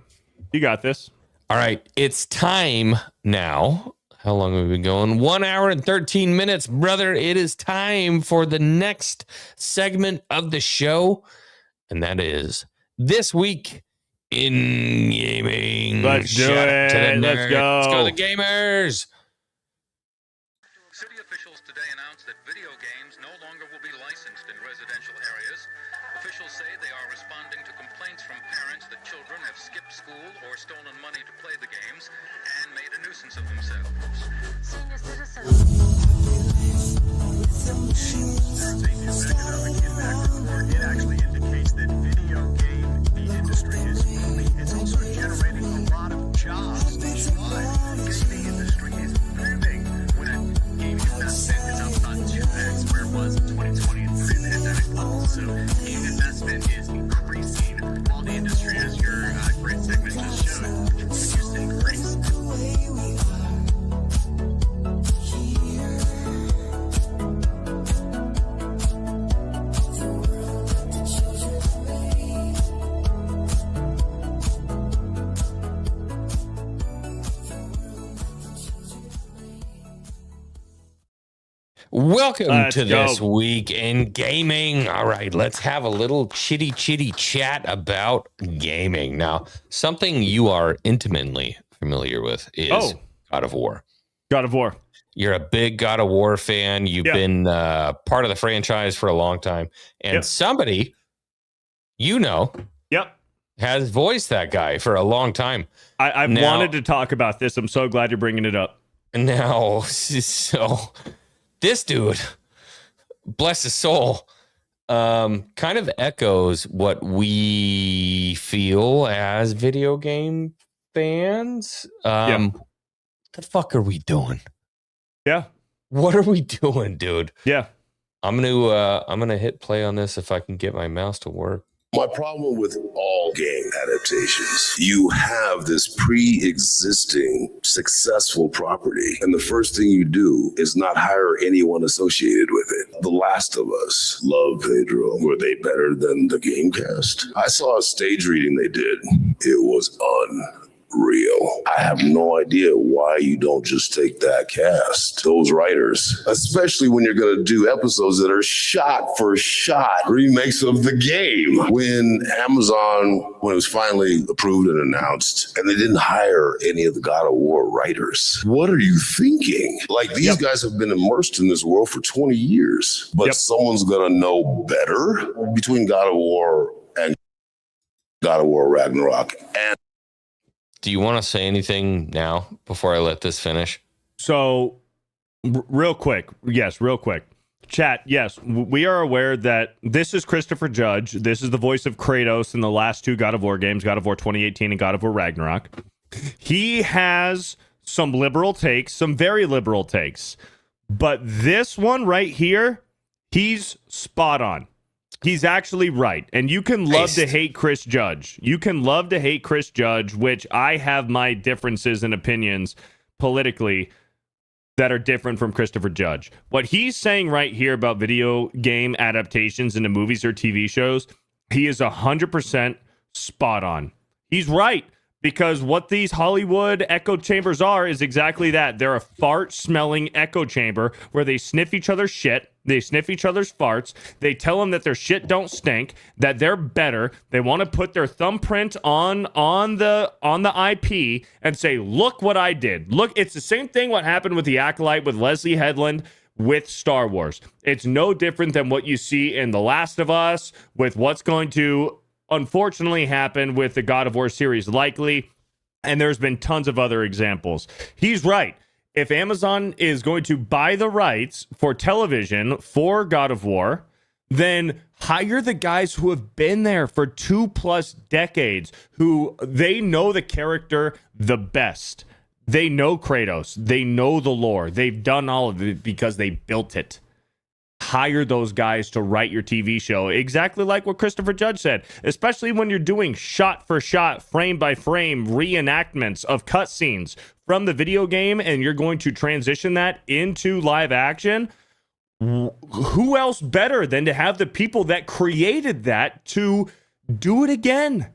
You got this. All right. It's time now. How long have we been going? 1 hour and 13 minutes, brother. It is time for the next segment of the show. And that is This Week in Gaming. Let's do it. Let's go. Let's go, the gamers. City officials today announced that video games no longer will be licensed in residential areas. Officials say they are responding to Welcome Let's to this go. week in gaming. All right, let's have a little chitty chat about gaming. Now, something you are intimately familiar with is God of War. God of War. You're a big God of War fan. You've been part of the franchise for a long time. And somebody, you know, has voiced that guy for a long time. I've wanted to talk about this. I'm so glad you're bringing it up. Now, so this dude, bless his soul, kind of echoes what we feel as video game fans. What the fuck are we doing? Yeah. What are we doing, dude? Yeah. I'm gonna hit play on this if I can get my mouse to work. My problem with all game adaptations, you have this pre-existing successful property, and the first thing you do is not hire anyone associated with it. The Last of Us, love Pedro. Were they better than the game cast? I saw a stage reading they did. It was unreal. I have no idea why you don't just take that cast, those writers, especially when you're going to do episodes that are shot for shot remakes of the game. When Amazon, when it was finally approved and announced, and they didn't hire any of the God of War writers, what are you thinking? Like, these guys have been immersed in this world for 20 years, but someone's going to know better between God of War and God of War Ragnarok. And do you want to say anything now before I let this finish? So, real quick. Chat, yes, we are aware that this is Christopher Judge. This is the voice of Kratos in the last two God of War games, God of War 2018 and God of War Ragnarok. He has some liberal takes, some very liberal takes. But this one right here, he's spot on. He's actually right. And you can love to hate Chris Judge. You can love to hate Chris Judge, which I have my differences and opinions politically that are different from Christopher Judge. What he's saying right here about video game adaptations into movies or TV shows, he is 100% spot on. He's right. Because what these Hollywood echo chambers are is exactly that. They're a fart-smelling echo chamber where they sniff each other's shit, they sniff each other's farts, they tell them that their shit don't stink, that they're better, they want to put their thumbprint on the IP and say, look what I did. Look, it's the same thing what happened with The Acolyte with Leslie Headland with Star Wars. It's no different than what you see in The Last of Us, with what's going to unfortunately happened with the God of War series, likely, and there's been tons of other examples. He's right. If Amazon is going to buy the rights for television for God of War, then hire the guys who have been there for 2+ decades, who they know the character the best. They know Kratos. They know the lore. They've done all of it because they built it. Hire those guys to write your TV show, exactly like what Christopher Judge said, especially when you're doing shot for shot, frame by frame reenactments of cutscenes from the video game, and you're going to transition that into live action. Who else better than to have the people that created that to do it again?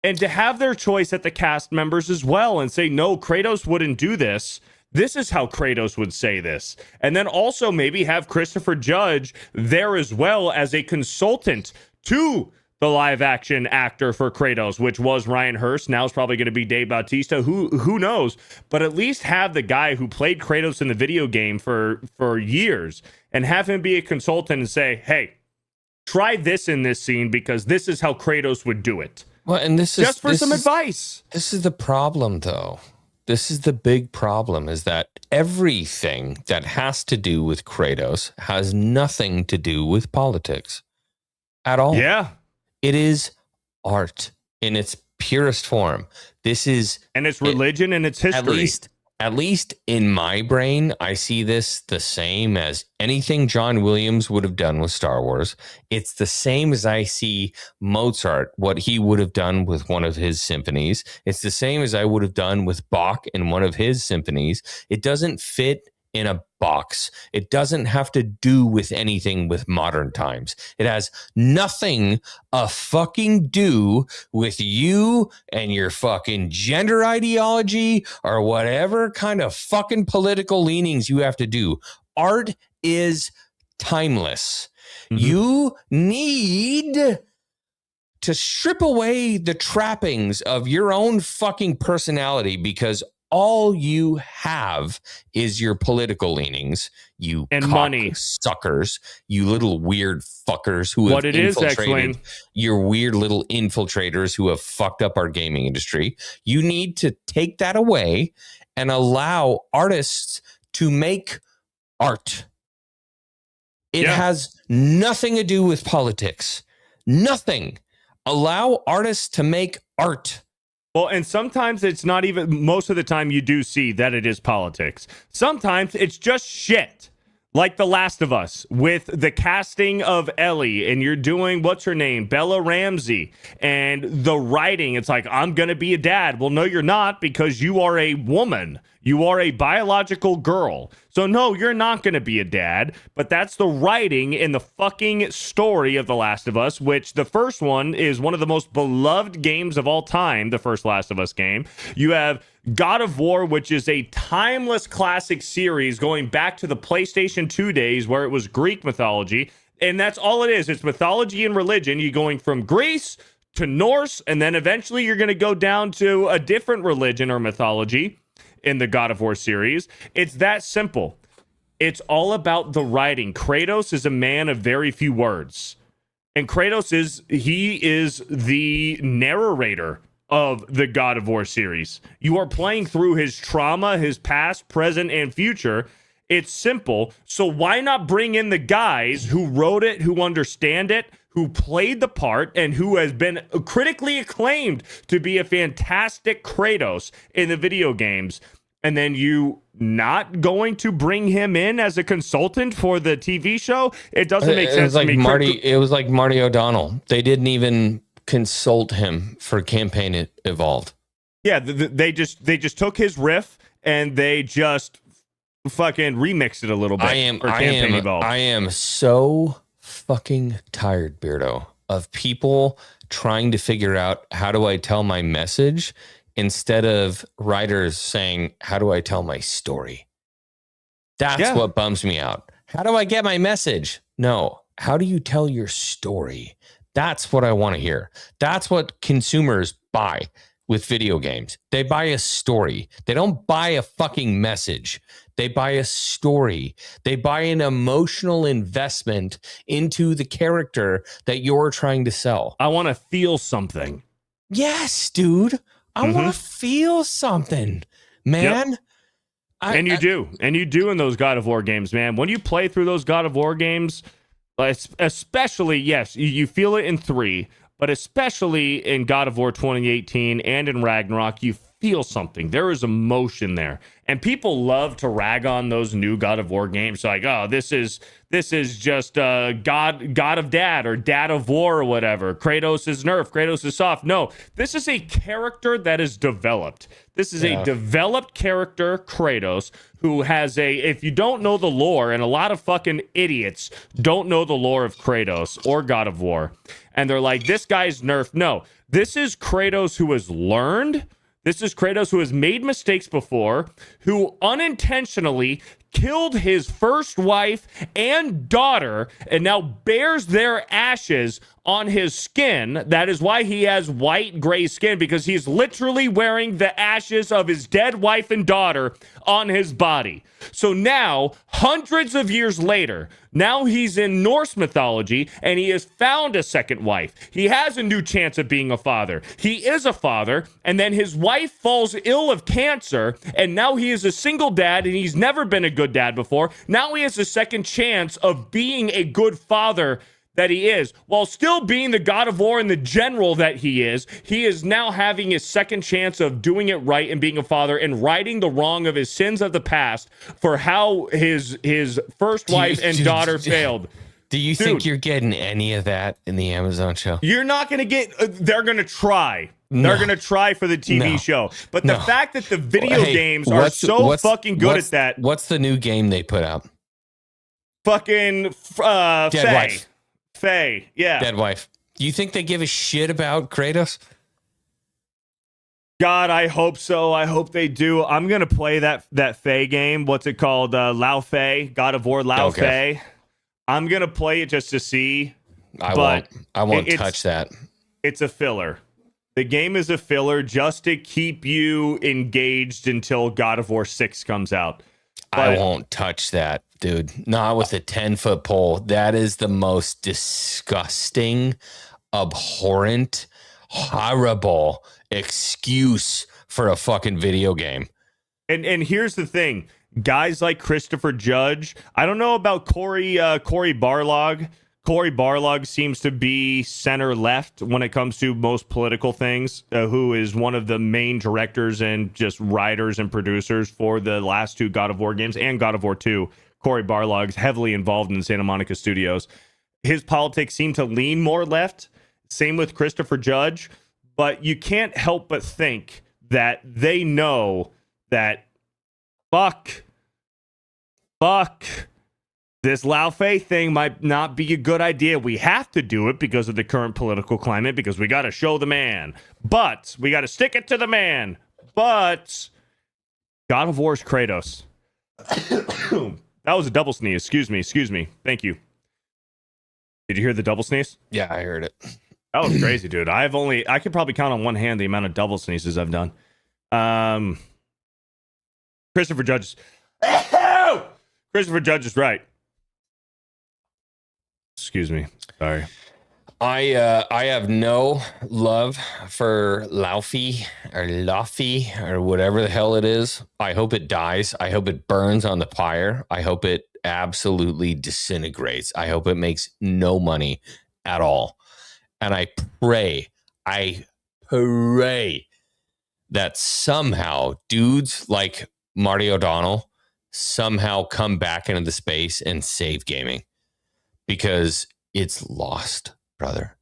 And to have their choice at the cast members as well and say, no, Kratos wouldn't do this. This is how Kratos would say this. And then also maybe have Christopher Judge there as well as a consultant to the live action actor for Kratos, which was Ryan Hurst. Now it's probably going to be Dave Bautista. Who knows? But at least have the guy who played Kratos in the video game for years and have him be a consultant and say, hey, try this in this scene because this is how Kratos would do it. Well, and this is just for some advice. This is the problem, though. This is the big problem, is that everything that has to do with Kratos has nothing to do with politics at all. Yeah. It is art in its purest form. This is... And it's religion and it's history. At least at least in my brain, I see this the same as anything John Williams would have done with Star Wars. It's the same as I see Mozart, what he would have done with one of his symphonies. It's the same as I would have done with Bach in one of his symphonies. It doesn't fit in a box. It doesn't have to do with anything with modern times. It has nothing a fucking do with you and your fucking gender ideology or whatever kind of fucking political leanings you have to do. Art is timeless. You need to strip away the trappings of your own fucking personality, because all you have is your political leanings, you and money suckers, you little weird fuckers who have infiltrated, your weird little infiltrators who have fucked up our gaming industry. You need to take that away and allow artists to make art. It has nothing to do with politics. Nothing. Allow artists to make art. Well, and sometimes it's not even, most of the time you do see that it is politics. Sometimes it's just shit. Like The Last of Us with the casting of Ellie, and you're doing, what's her name? Bella Ramsey. And the writing, it's like, I'm going to be a dad. Well, no, you're not, because you are a woman. You are a biological girl. So no, you're not going to be a dad, but that's the writing in the fucking story of The Last of Us, which the first one is one of the most beloved games of all time, the first Last of Us game. You have God of War, which is a timeless classic series going back to the PlayStation 2 days where it was Greek mythology. And that's all it is. It's mythology and religion. You're going from Greece to Norse, and then eventually you're going to go down to a different religion or mythology in the God of War series. It's that simple. It's all about the writing. Kratos is a man of very few words. And Kratos is the narrator of the God of War series. You are playing through his trauma, his past, present, and future. It's simple. So why not bring in the guys who wrote it, who understand it, who played the part, and who has been critically acclaimed to be a fantastic Kratos in the video games, and then you not going to bring him in as a consultant for the TV show? It doesn't make sense to me. It was like Marty O'Donnell. They didn't even consult him for Campaign Evolved. Yeah, they just took his riff and they just fucking remixed it a little bit. I am so fucking tired, Beardo, of people trying to figure out, how do I tell my message, instead of writers saying, how do I tell my story? That's what bums me out. How do I get my message? No. How do you tell your story? That's what I want to hear. That's what consumers buy with video games. They buy a story. They don't buy a fucking message. They buy a story. They buy an emotional investment into the character that you're trying to sell. I want to feel something. Yes, dude. I want to feel something, man. Yep. And you do in those God of War games, man. When you play through those God of War games, especially, yes, you feel it in 3, but especially in God of War 2018 and in Ragnarok, you feel something. There is emotion there. And people love to rag on those new God of War games. Like, oh, this is just God of Dad or Dad of War or whatever. Kratos is nerf. Kratos is soft. No, this is a character that is developed. This is a developed character, Kratos, who has if you don't know the lore, and a lot of fucking idiots don't know the lore of Kratos or God of War, and they're like, this guy's nerfed. No, this is Kratos who has learned. This is Kratos who has made mistakes before, who unintentionally killed his first wife and daughter, and now bears their ashes on his skin. That is why he has white gray skin, because he's literally wearing the ashes of his dead wife and daughter on his body. So now, hundreds of years later, now he's in Norse mythology and he has found a second wife. He has a new chance of being a father. He is a father, and then his wife falls ill of cancer, and now he is a single dad, and he's never been a good dad before. Now he has a second chance of being a good father. that he is, while still being the God of War and the general that he is now having his second chance of doing it right and being a father and righting the wrong of his sins of the past for how his first wife and daughter failed. Do you think you're getting any of that in the Amazon show? You're not going to get, they're going to try. They're going to try for the TV show. But the fact that the video games are so fucking good at that. What's the new game they put out? Fucking Dead Wife. Faye, yeah. Dead Wife. Do you think they give a shit about Kratos? God, I hope so. I hope they do. I'm going to play that Faye game. What's it called? Lao Faye, God of War Lao Faye. I'm going to play it just to see. I won't touch that. It's a filler. The game is a filler just to keep you engaged until God of War 6 comes out. But I won't touch that, dude. Not with a 10-foot pole. That is the most disgusting, abhorrent, horrible excuse for a fucking video game. And here's the thing. Guys like Christopher Judge, I don't know about Cory Barlog. Cory Barlog seems to be center left when it comes to most political things, who is one of the main directors and just writers and producers for the last two God of War games and God of War 2. Cory Barlog's heavily involved in Santa Monica Studios. His politics seem to lean more left. Same with Christopher Judge. But you can't help but think that they know that fuck, this Lao Fei thing might not be a good idea. We have to do it because of the current political climate, because we got to show the man. But we got to stick it to the man. But God of War's Kratos. That was a double sneeze. Excuse me. Thank you. Did you hear the double sneeze? Yeah, I heard it. That was crazy, dude. I could probably count on one hand the amount of double sneezes I've done. Christopher Judge is right. Excuse me. Sorry. I have no love for Laufey or whatever the hell it is. I hope it dies. I hope it burns on the pyre. I hope it absolutely disintegrates. I hope it makes no money at all. And I pray that somehow dudes like Marty O'Donnell somehow come back into the space and save gaming, because it's lost, brother.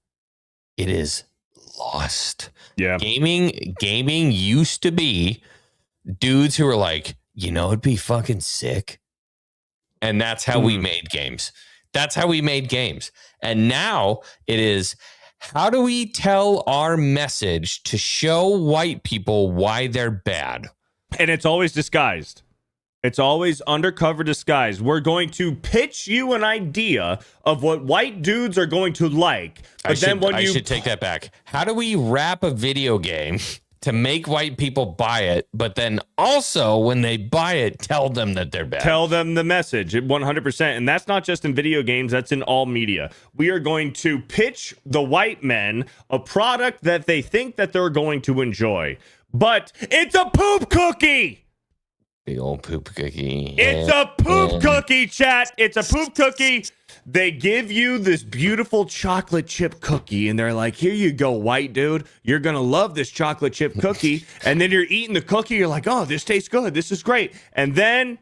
It is lost. Yeah. Gaming used to be dudes who were like, it'd be fucking sick. And that's how we made games. And now it is, how do we tell our message to show white people why they're bad? And it's always disguised. It's always undercover disguise. We're going to pitch you an idea of what white dudes are going to like. But I should take that back. How do we wrap a video game to make white people buy it, but then also when they buy it, tell them that they're bad? Tell them the message 100%. And that's not just in video games. That's in all media. We are going to pitch the white men a product that they think that they're going to enjoy. But it's a poop cookie. Big old poop cookie. It's a poop cookie, chat. It's a poop cookie. They give you this beautiful chocolate chip cookie, and they're like, here you go, white dude. You're going to love this chocolate chip cookie. And then you're eating the cookie. You're like, oh, this tastes good. This is great. And then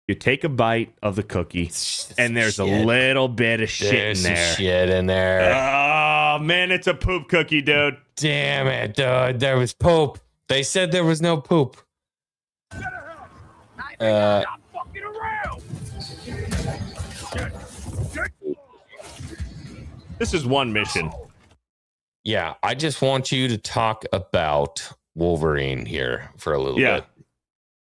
you take a bite of the cookie, and there's a little bit of shit in there. Shit in there. Oh, man, it's a poop cookie, dude. Damn it, dude. There was poop. They said there was no poop. Stop fucking around. This is one mission. Yeah, I just want you to talk about Wolverine here for a little bit.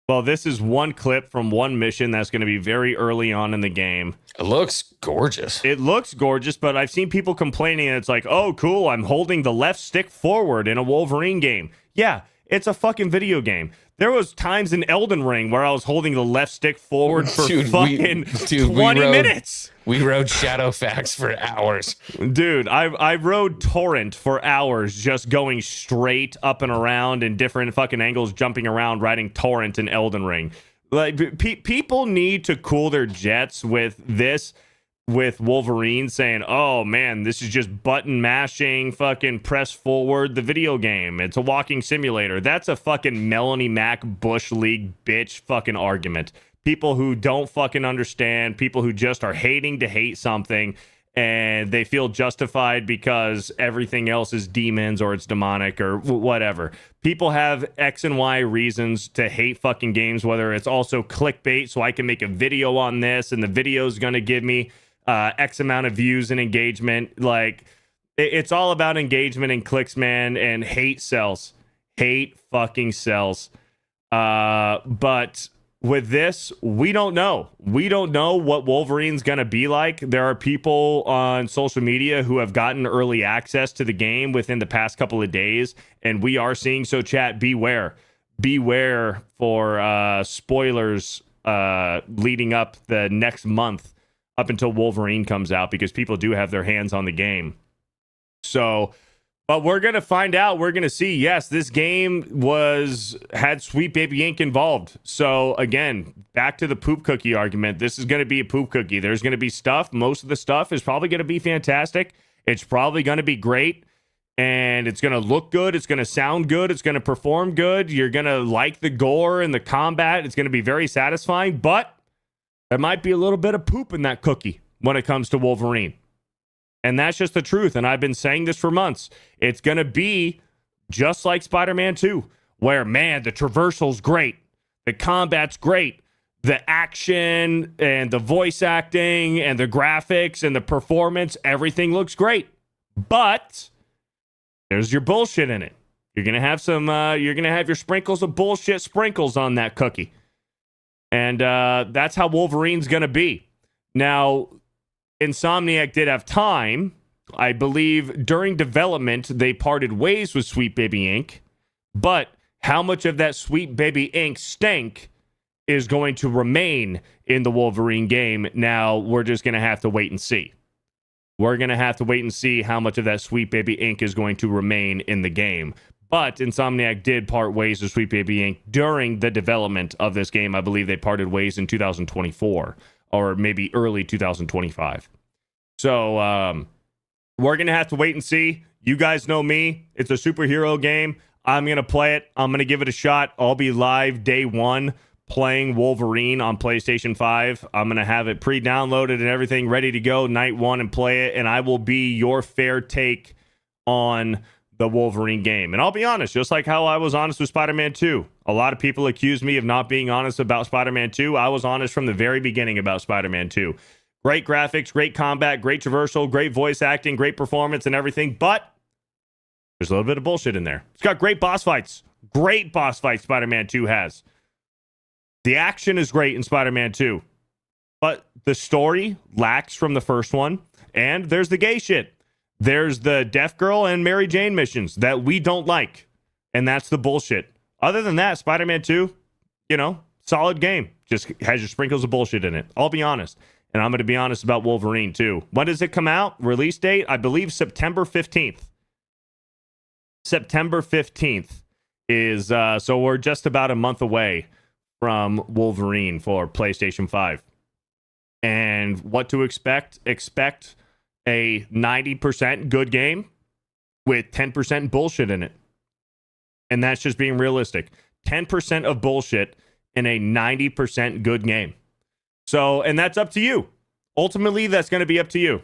Well, this is one clip from one mission that's going to be very early on in the game. It looks gorgeous. But I've seen people complaining, and it's like, oh, cool, I'm holding the left stick forward in a Wolverine game. Yeah, it's a fucking video game. There was times in Elden Ring where I was holding the left stick forward for 20 minutes. We rode Shadowfax for hours. Dude, I rode Torrent for hours just going straight up and around in different fucking angles, jumping around, riding Torrent in Elden Ring. Like, people need to cool their jets with this. with Wolverine saying, oh man, this is just button mashing, fucking press forward the video game. It's a walking simulator. That's a fucking Melanie Mac Bush League bitch fucking argument. People who don't fucking understand, people who just are hating to hate something, and they feel justified because everything else is demons or it's demonic or whatever. People have X and Y reasons to hate fucking games, whether it's also clickbait, so I can make a video on this and the video is going to give me X amount of views and engagement. Like, it's all about engagement and clicks, man, and hate sells. Hate fucking sells. But with this, we don't know. We don't know what Wolverine's going to be like. There are people on social media who have gotten early access to the game within the past couple of days, and we are seeing, so chat, beware. Beware for spoilers leading up the next month up until Wolverine comes out, because people do have their hands on the game. So, but we're going to find out. We're going to see, yes, this game had Sweet Baby Ink involved. So again, back to the poop cookie argument. This is going to be a poop cookie. There's going to be stuff. Most of the stuff is probably going to be fantastic. It's probably going to be great. And it's going to look good. It's going to sound good. It's going to perform good. You're going to like the gore and the combat. It's going to be very satisfying. But there might be a little bit of poop in that cookie when it comes to Wolverine. And that's just the truth. And I've been saying this for months. It's going to be just like Spider-Man 2, where, man, the traversal's great. The combat's great. The action and the voice acting and the graphics and the performance, everything looks great. But there's your bullshit in it. You're going to have you're going to have your sprinkles of bullshit sprinkles on that cookie. And that's how Wolverine's going to be. Now, Insomniac did have time. I believe during development, they parted ways with Sweet Baby Inc. But how much of that Sweet Baby Inc. stank is going to remain in the Wolverine game? Now, we're just going to have to wait and see. We're going to have to wait and see how much of that Sweet Baby Inc. is going to remain in the game. But Insomniac did part ways with Sweet Baby Inc. during the development of this game. I believe they parted ways in 2024 or maybe early 2025. So we're going to have to wait and see. You guys know me. It's a superhero game. I'm going to play it. I'm going to give it a shot. I'll be live day one playing Wolverine on PlayStation 5. I'm going to have it pre-downloaded and everything ready to go night one and play it. And I will be your fair take on the Wolverine game. And I'll be honest, just like how I was honest with Spider-Man 2. A lot of people accuse me of not being honest about Spider-Man 2. I was honest from the very beginning about Spider-Man 2. Great graphics, great combat, great traversal, great voice acting, great performance and everything. But there's a little bit of bullshit in there. It's got great boss fights. Great boss fights Spider-Man 2 has. The action is great in Spider-Man 2. But the story lacks from the first one. And there's the gay shit. There's the Deaf Girl and Mary Jane missions that we don't like. And that's the bullshit. Other than that, Spider-Man 2, solid game. Just has your sprinkles of bullshit in it. I'll be honest. And I'm going to be honest about Wolverine, too. When does it come out? Release date? I believe September 15th. September 15th is, so we're just about a month away from Wolverine for PlayStation 5. And what to expect? Expect a 90% good game with 10% bullshit in it. And that's just being realistic. 10% of bullshit in a 90% good game. So, and that's up to you. Ultimately, that's going to be up to you.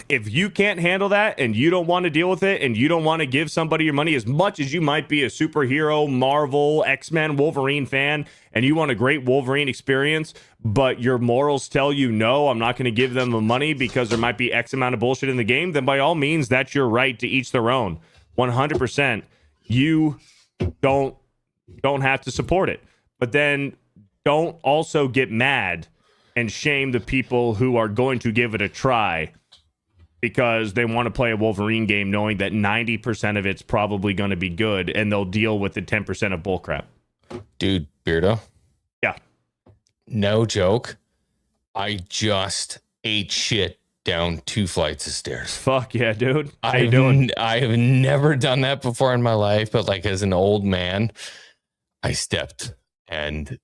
If you can't handle that and you don't want to deal with it and you don't want to give somebody your money, as much as you might be a superhero, Marvel, X-Men, Wolverine fan, and you want a great Wolverine experience, but your morals tell you, no, I'm not going to give them the money because there might be X amount of bullshit in the game, then by all means, that's your right to each their own. 100%. You don't have to support it. But then don't also get mad and shame the people who are going to give it a try because they want to play a Wolverine game knowing that 90% of it's probably going to be good and they'll deal with the 10% of bullcrap. Dude, Beardo. Yeah. No joke. I just ate shit down 2 flights of stairs. Fuck yeah, dude. How you doing? I have never done that before in my life, but like as an old man, I stepped and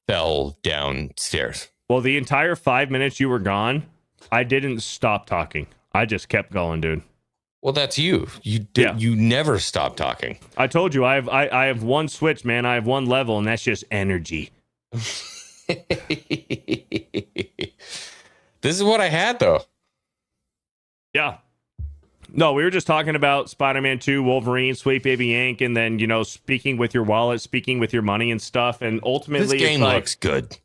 fell downstairs. Well, the entire 5 minutes you were gone, I didn't stop talking. I just kept going, dude. Well, that's you. You never stop talking. I told you I have one switch, man. I have one level, and that's just energy. This is what I had, though. Yeah. No, we were just talking about Spider-Man 2, Wolverine, Sweet Baby Inc., and then, you know, speaking with your wallet, speaking with your money and stuff, and ultimately... This game looks good.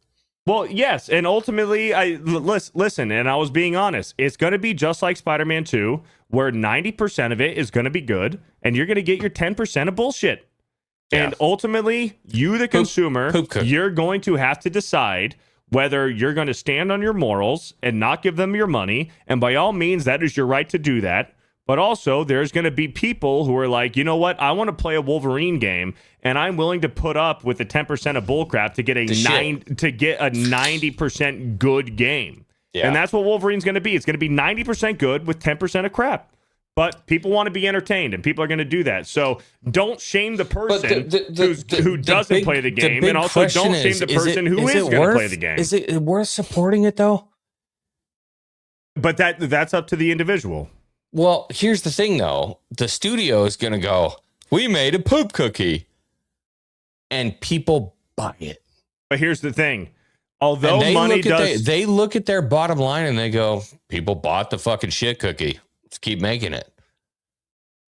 Well, yes, and ultimately, listen, and I was being honest, it's going to be just like Spider-Man 2, where 90% of it is going to be good, and you're going to get your 10% of bullshit. Yeah. And ultimately, you, the consumer, you're going to have to decide whether you're going to stand on your morals and not give them your money, and by all means, that is your right to do that. But also, there's going to be people who are like, you know what? I want to play a Wolverine game, and I'm willing to put up with the 10% of bullcrap to get a 90% good game. Yeah. And that's what Wolverine's going to be. It's going to be 90% good with 10% of crap. But people want to be entertained, and people are going to do that. So don't shame the person who doesn't play the game, and also don't shame the person who is going to play the game. Is it worth supporting it, though? But that's up to the individual. Well, here's the thing, though. The studio is going to go, we made a poop cookie. And people buy it. But here's the thing. Although money does... They look at their bottom line and they go, people bought the fucking shit cookie. Let's keep making it.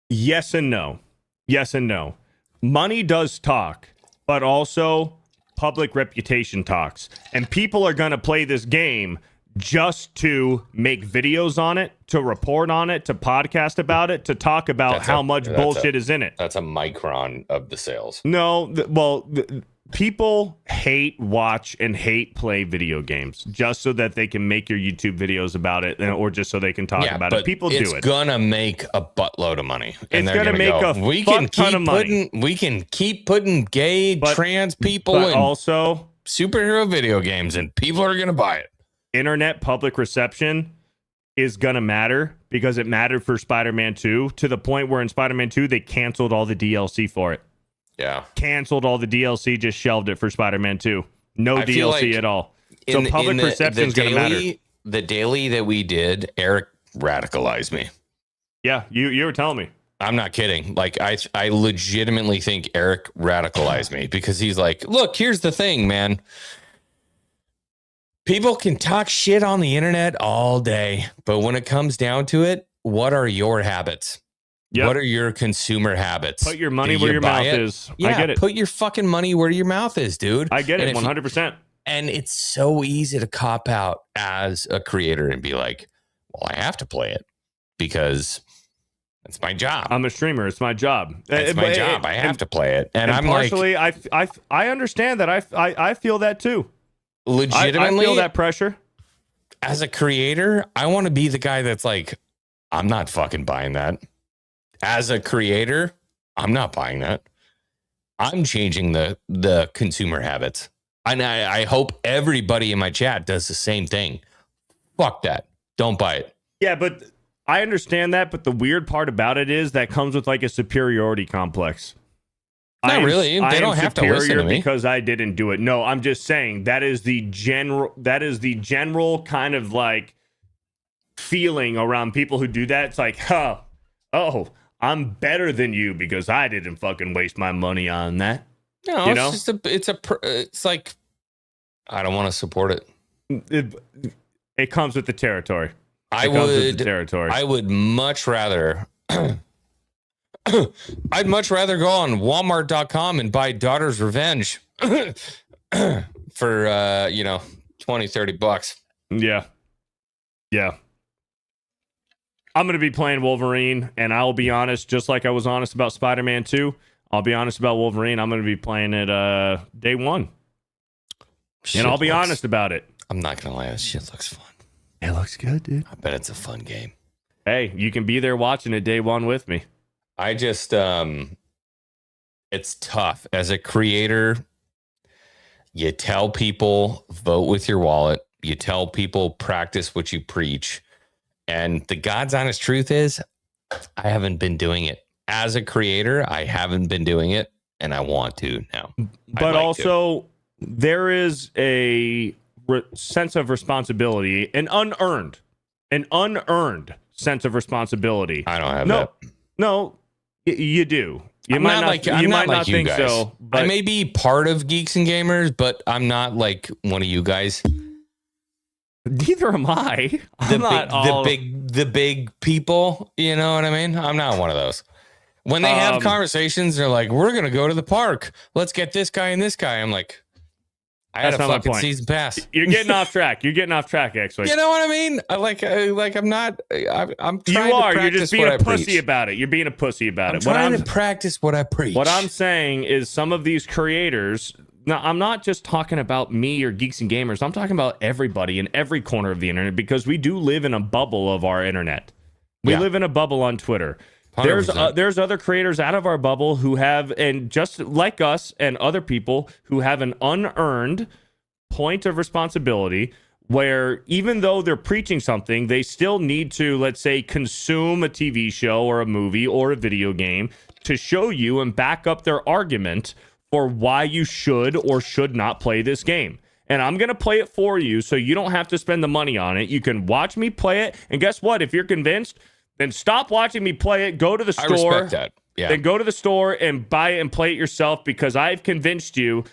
Yes and no. Yes and no. Money does talk, but also public reputation talks. And people are going to play this game just to make videos on it, to report on it, to podcast about it, to talk about how much bullshit is in it. That's a micron of the sales. No, people watch and hate play video games just so that they can make your YouTube videos about it, or just so they can talk about it. People do it. It's gonna make a buttload of money. And it's gonna make a ton of money. We can keep putting gay, trans people in also superhero video games, and people are gonna buy it. Internet public reception is going to matter, because it mattered for Spider-Man 2 to the point where in Spider-Man 2, they canceled all the DLC for it. Yeah. Canceled all the DLC, just shelved it for Spider-Man 2. No DLC at all. So public perception is going to matter. The daily that we did, Eric radicalized me. Yeah, you were telling me. I'm not kidding. Like, I legitimately think Eric radicalized me, because he's like, look, here's the thing, man. People can talk shit on the internet all day, but when it comes down to it, what are your habits? Yep. What are your consumer habits? Put your money where your mouth is. Yeah, I get it. Put your fucking money where your mouth is, dude. I get it, 100%. And it's so easy to cop out as a creator and be like, well, I have to play it because it's my job. I'm a streamer. It's my job. It's my job. I have to play it. And I'm partially, I understand that. I feel that too. Legitimately, I feel that pressure. As a creator, I want to be the guy that's like, I'm not fucking buying that. As a creator, I'm not buying that. I'm changing the consumer habits. And I hope everybody in my chat does the same thing. Fuck that. Don't buy it. Yeah, but I understand that. But the weird part about it is that comes with like a superiority complex. Not really. They don't have to listen to me because I didn't do it. No, I'm just saying that is the general kind of like feeling around people who do that. It's like, oh, I'm better than you because I didn't fucking waste my money on that. No, you know? It's like, I don't want to support it. It comes with the territory. I would much rather I'd much rather go on Walmart.com and buy Daughter's Revenge for, $20-$30. Yeah. Yeah. I'm going to be playing Wolverine, and I'll be honest, just like I was honest about Spider-Man 2, I'll be honest about Wolverine. I'm going to be playing it day one. And I'll be honest about it. I'm not going to lie. This shit looks fun. It looks good, dude. I bet it's a fun game. Hey, you can be there watching it day one with me. I just, it's tough. As a creator, you tell people, vote with your wallet. You tell people, practice what you preach. And the God's honest truth is, I haven't been doing it. As a creator, I haven't been doing it, and I want to now. But also, there is a sense of responsibility, an unearned an unearned sense of responsibility. I don't have no, that. No, you do. You I'm might not not, like you I'm might not like not you think guys. so. But I may be part of Geeks and Gamers, but I'm not like one of you guys. neither am I. The big people. You know what I mean? I'm not one of those. When they have conversations, they're like, "We're gonna go to the park. Let's get this guy and this guy." I'm like, I had a fucking season pass. You're getting off track. You're getting off track, actually. You know what I mean? I'm not. I'm trying You are. to You're just being a pussy about it. You're being a pussy about it. I'm trying to practice what I preach. What I'm saying is some of these creators. Now, I'm not just talking about me or Geeks and Gamers. I'm talking about everybody in every corner of the internet because we do live in a bubble of our internet. We live in a bubble on Twitter. 100%. There's other creators out of our bubble who have, and just like us and other people who have an unearned point of responsibility where even though they're preaching something, they still need to, let's say, consume a TV show or a movie or a video game to show you and back up their argument for why you should or should not play this game. And I'm going to play it for you so you don't have to spend the money on it. You can watch me play it. And guess what? If you're convinced, then stop watching me play it. Go to the store. I respect that. Yeah. Then go to the store and buy it and play it yourself because I've convinced you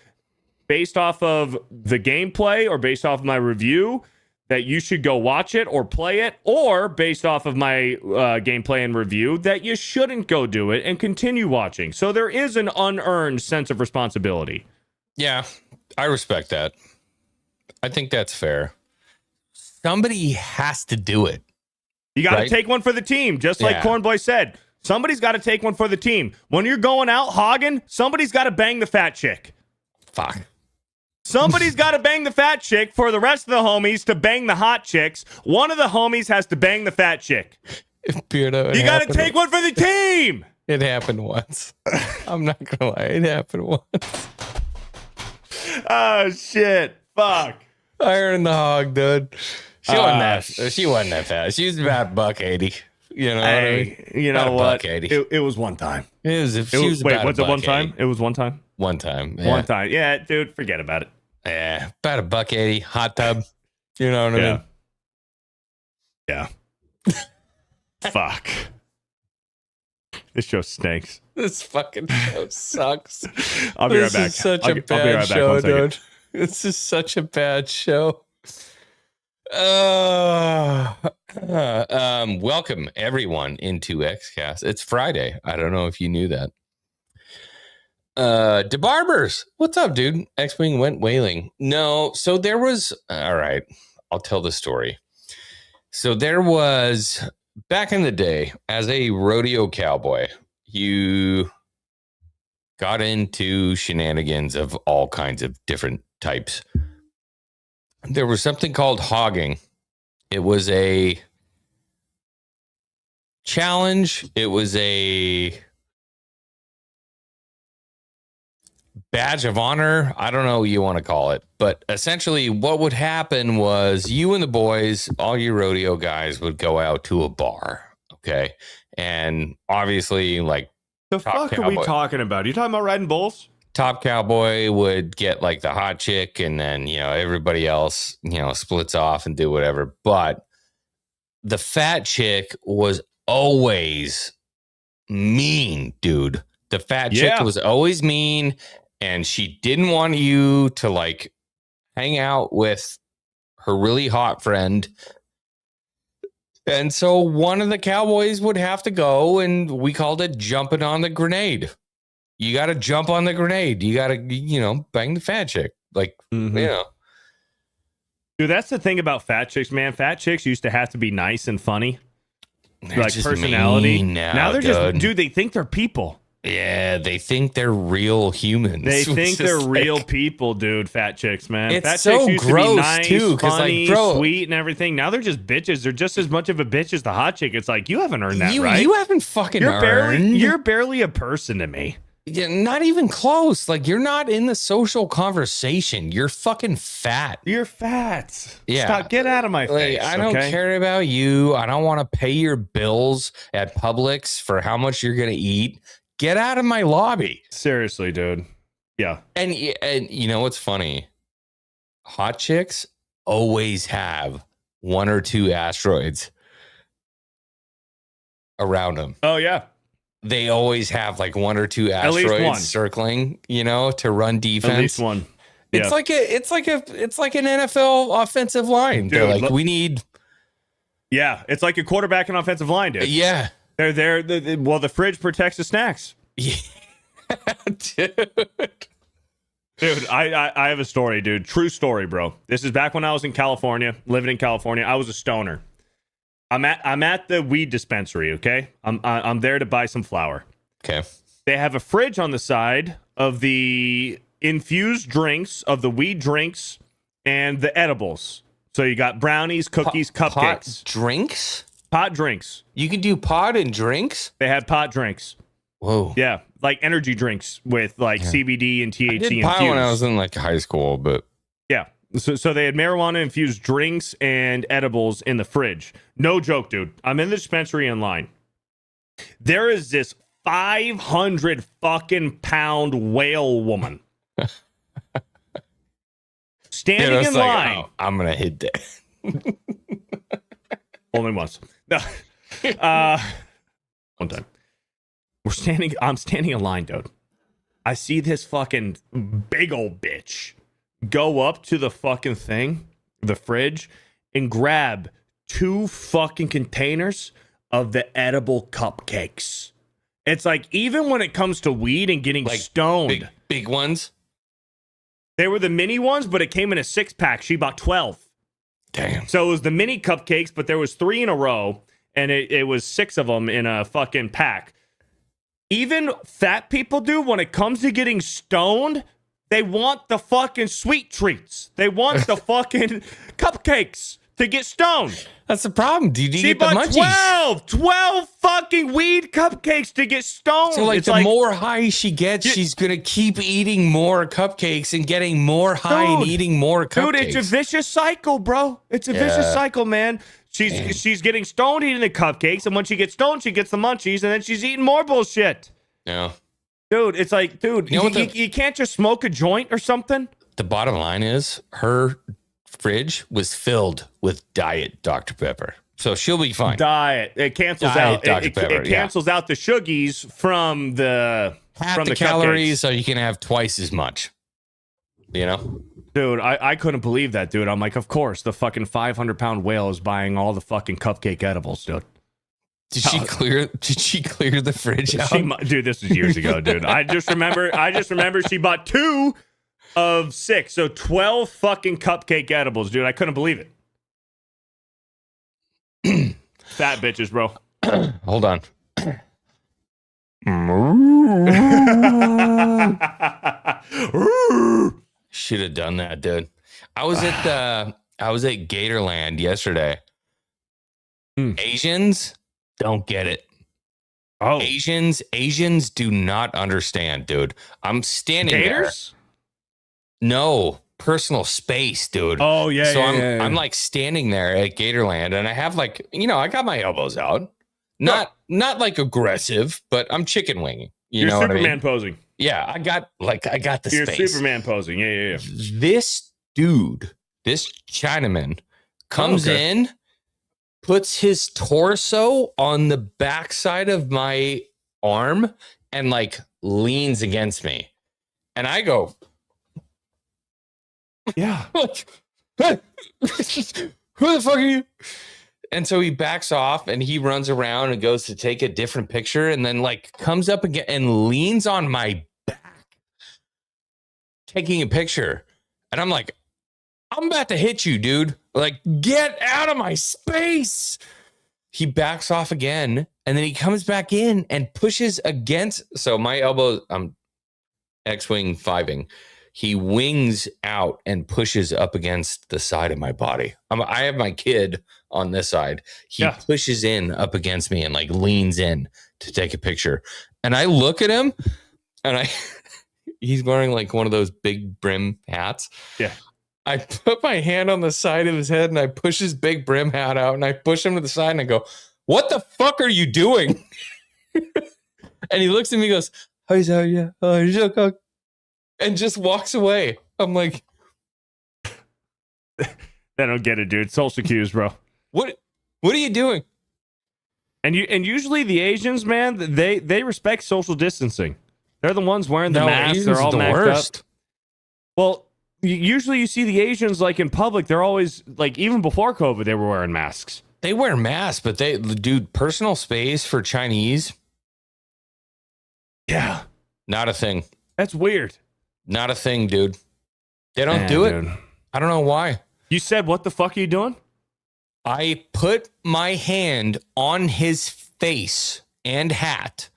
based off of the gameplay or based off of my review that you should go watch it or play it, or based off of my gameplay and review that you shouldn't go do it and continue watching. So there is an unearned sense of responsibility. Yeah, I respect that. I think that's fair. Somebody has to do it. You got to take one for the team, just like Cornboy said. Somebody's got to take one for the team. When you're going out hogging, somebody's got to bang the fat chick. Fuck. Somebody's got to bang the fat chick for the rest of the homies to bang the hot chicks. One of the homies has to bang the fat chick. Beardo, you got to take one for the team. It happened once. I'm not going to lie. It happened once. Oh, shit. Fuck. Iron the hog, dude. She wasn't that fast. She was about $180. You know what I mean? You know what? $180. It was one time. It was wait, was it one time? It was one time? One time. Yeah. One time. Yeah, dude, forget about it. Yeah, about $180. Hot tub. You know what I mean? Yeah. Fuck. This show stinks. This fucking show sucks. I'll be right back. This is such a bad I'll be right show, back. dude. This is such a bad show. Welcome everyone into Xcast. It's Friday. I don't know if you knew that. DeBarbers, what's up, dude? X-Wing went whaling. No, so there was, all right, I'll tell the story. So there was, back in the day, as a rodeo cowboy, you got into shenanigans of all kinds of different types. There was something called hogging. It was a challenge. It was a badge of honor. I don't know what you want to call it. But essentially what would happen was you and the boys, all you rodeo guys, would go out to a bar. Okay. And obviously, like, the fuck are we talking about? Are you talking about riding bulls? Top cowboy would get like the hot chick, and then, you know, everybody else, you know, splits off and do whatever. But the fat chick was always mean, dude. The fat chick was always mean, and she didn't want you to like hang out with her really hot friend. And so one of the cowboys would have to go, and we called it jumping on the grenade. You got to jump on the grenade. You got to, you know, bang the fat chick. Like, you know. Dude, that's the thing about fat chicks, man. Fat chicks used to have to be nice and funny. They're like just personality. mean now they're just, dude, they think they're people. Yeah, they think they're real humans. They think they're real people, dude. Fat chicks, man. It's fat so chicks used gross, to be nice, too, 'cause, funny, like, bro, sweet, and everything. Now they're just bitches. They're just as much of a bitch as the hot chick. It's like, you haven't earned that, right? You haven't fucking earned. You're barely a person to me. Yeah, not even close. Like, you're not in the social conversation. You're fucking fat. You're fat. Yeah. Stop. Get out of my face. I don't care about you. I don't want to pay your bills at Publix for how much you're going to eat. Get out of my lobby. Seriously, dude. Yeah. And you know what's funny? Hot chicks always have one or two asteroids around them. Oh yeah. They always have like one or two least asteroids one. circling, to run defense. At least one. It's like an NFL offensive line. Dude, They're like, look- we need. Yeah, it's like a quarterback and offensive line, dude. Yeah. They're there. The fridge protects the snacks. Yeah. Dude. Dude, I have a story, dude. True story, bro. This is back when I was in California, living in California. I was a stoner. I'm at the weed dispensary, okay? I'm there to buy some flour. Okay. They have a fridge on the side of the infused drinks, of the weed drinks, and the edibles. So you got brownies, cookies, cupcakes. Pot drinks? Pot drinks. You can do pot and drinks? They had pot drinks. Whoa. Yeah, like energy drinks with like CBD and THC I did infused. pot when I was in like high school, but Yeah. So they had marijuana infused drinks and edibles in the fridge. No joke, dude. I'm in the dispensary in line. There is this 500 fucking pound whale woman standing it's in like, line. oh, I'm gonna hit that. Only once. No. One time. I'm standing in line, dude. I see this fucking big old bitch go up to the fucking thing, the fridge, and grab 2 fucking containers of the edible cupcakes. It's like, even when it comes to weed and getting Like stoned, big ones. they were the mini ones, but it came in a 6-pack. She bought 12. Damn. So it was the mini cupcakes, but there was 3 in a row, and it was 6 of them in a fucking pack. Even fat people do, when it comes to getting stoned, they want the fucking sweet treats. They want the fucking cupcakes to get stoned. That's the problem, dude. You She get the bought munchies. 12 fucking weed cupcakes to get stoned. So like It's the more high she gets, she's gonna keep eating more cupcakes and getting more high and Dude, eating more cupcakes. Dude, it's a vicious cycle, bro. It's a vicious cycle, man. She's getting stoned eating the cupcakes, and when she gets stoned, she gets the munchies, and then she's eating more bullshit. Yeah. Dude, it's like, dude, You know what you can't just smoke a joint or something? The bottom line is her fridge was filled with diet Dr. Pepper. So she'll be fine. Diet. It cancels Diet out. Dr. It Pepper, cancels out the suggies from the Half from the the calories, cupcakes. so you can have twice as much. You know? Dude, I couldn't believe that, dude. I'm like, of course, the fucking 500-pound whale is buying all the fucking cupcake edibles, dude. Did she clear the fridge out? Dude, this was years ago, dude. I just remember she bought 2 of 6, so 12 fucking cupcake edibles, dude. I couldn't believe it. Fat bitches, bro. Hold on. Should have done that, dude. I was at Gatorland yesterday. Asians don't get it. Oh, Asians do not understand, dude. I'm standing Gators? there. No, personal space, dude. Oh, yeah, So yeah, I'm like standing there at Gatorland, and I have like, I got my elbows out. Not like aggressive, but I'm chicken winging. You're know what Superman I mean? posing. Yeah, I got the You're space. Superman posing. Yeah. This dude, this Chinaman, comes in, puts his torso on the backside of my arm, and like leans against me, and I go, Yeah. like, hey, who the fuck are you? And so he backs off and he runs around and goes to take a different picture, and then like comes up again and leans on my back, taking a picture. And I'm like, I'm about to hit you, dude. Like, get out of my space. He backs off again, and then he comes back in and pushes against. So my elbow, I'm X-wing 5ing. He wings out and pushes up against the side of my body. I have my kid on this side. He pushes in up against me and like leans in to take a picture. And I look at him, and he's wearing like one of those big brim hats. Yeah. I put my hand on the side of his head and I push his big brim hat out, and I push him to the side and I go, "What the fuck are you doing?" And he looks at me and goes, and just walks away. I'm like, They don't get it, dude. Social cues, bro. What are you doing? And usually the Asians, man, they respect social distancing. They're the ones wearing the masks. They're all maxed up. Well, usually you see the Asians like in public. They're always like, even before COVID, they were wearing masks. They wear masks, but dude, personal space for Chinese. Yeah, not a thing. That's weird. Not a thing, dude. They don't do it. Dude. I don't know why. You said, what the fuck are you doing? I put my hand on his face and hat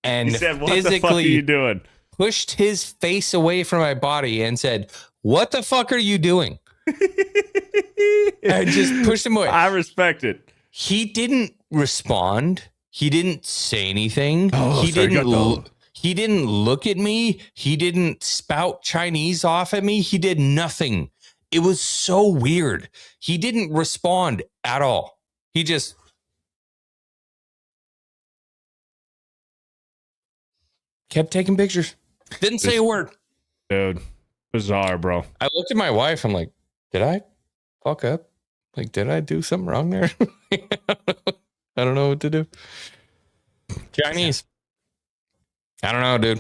and said, what physically the fuck are you doing? Pushed his face away from my body and said, "What the fuck are you doing?" I just pushed him away. I respect it. He didn't respond. He didn't say anything. He didn't look at me. He didn't spout Chinese off at me. He did nothing. It was so weird. He didn't respond at all. He just kept taking pictures. Didn't say a word. Dude, bizarre, bro. I looked at my wife. I'm like, did I fuck up? Like, did I do something wrong there? I don't know what to do. Chinese. I don't know, dude.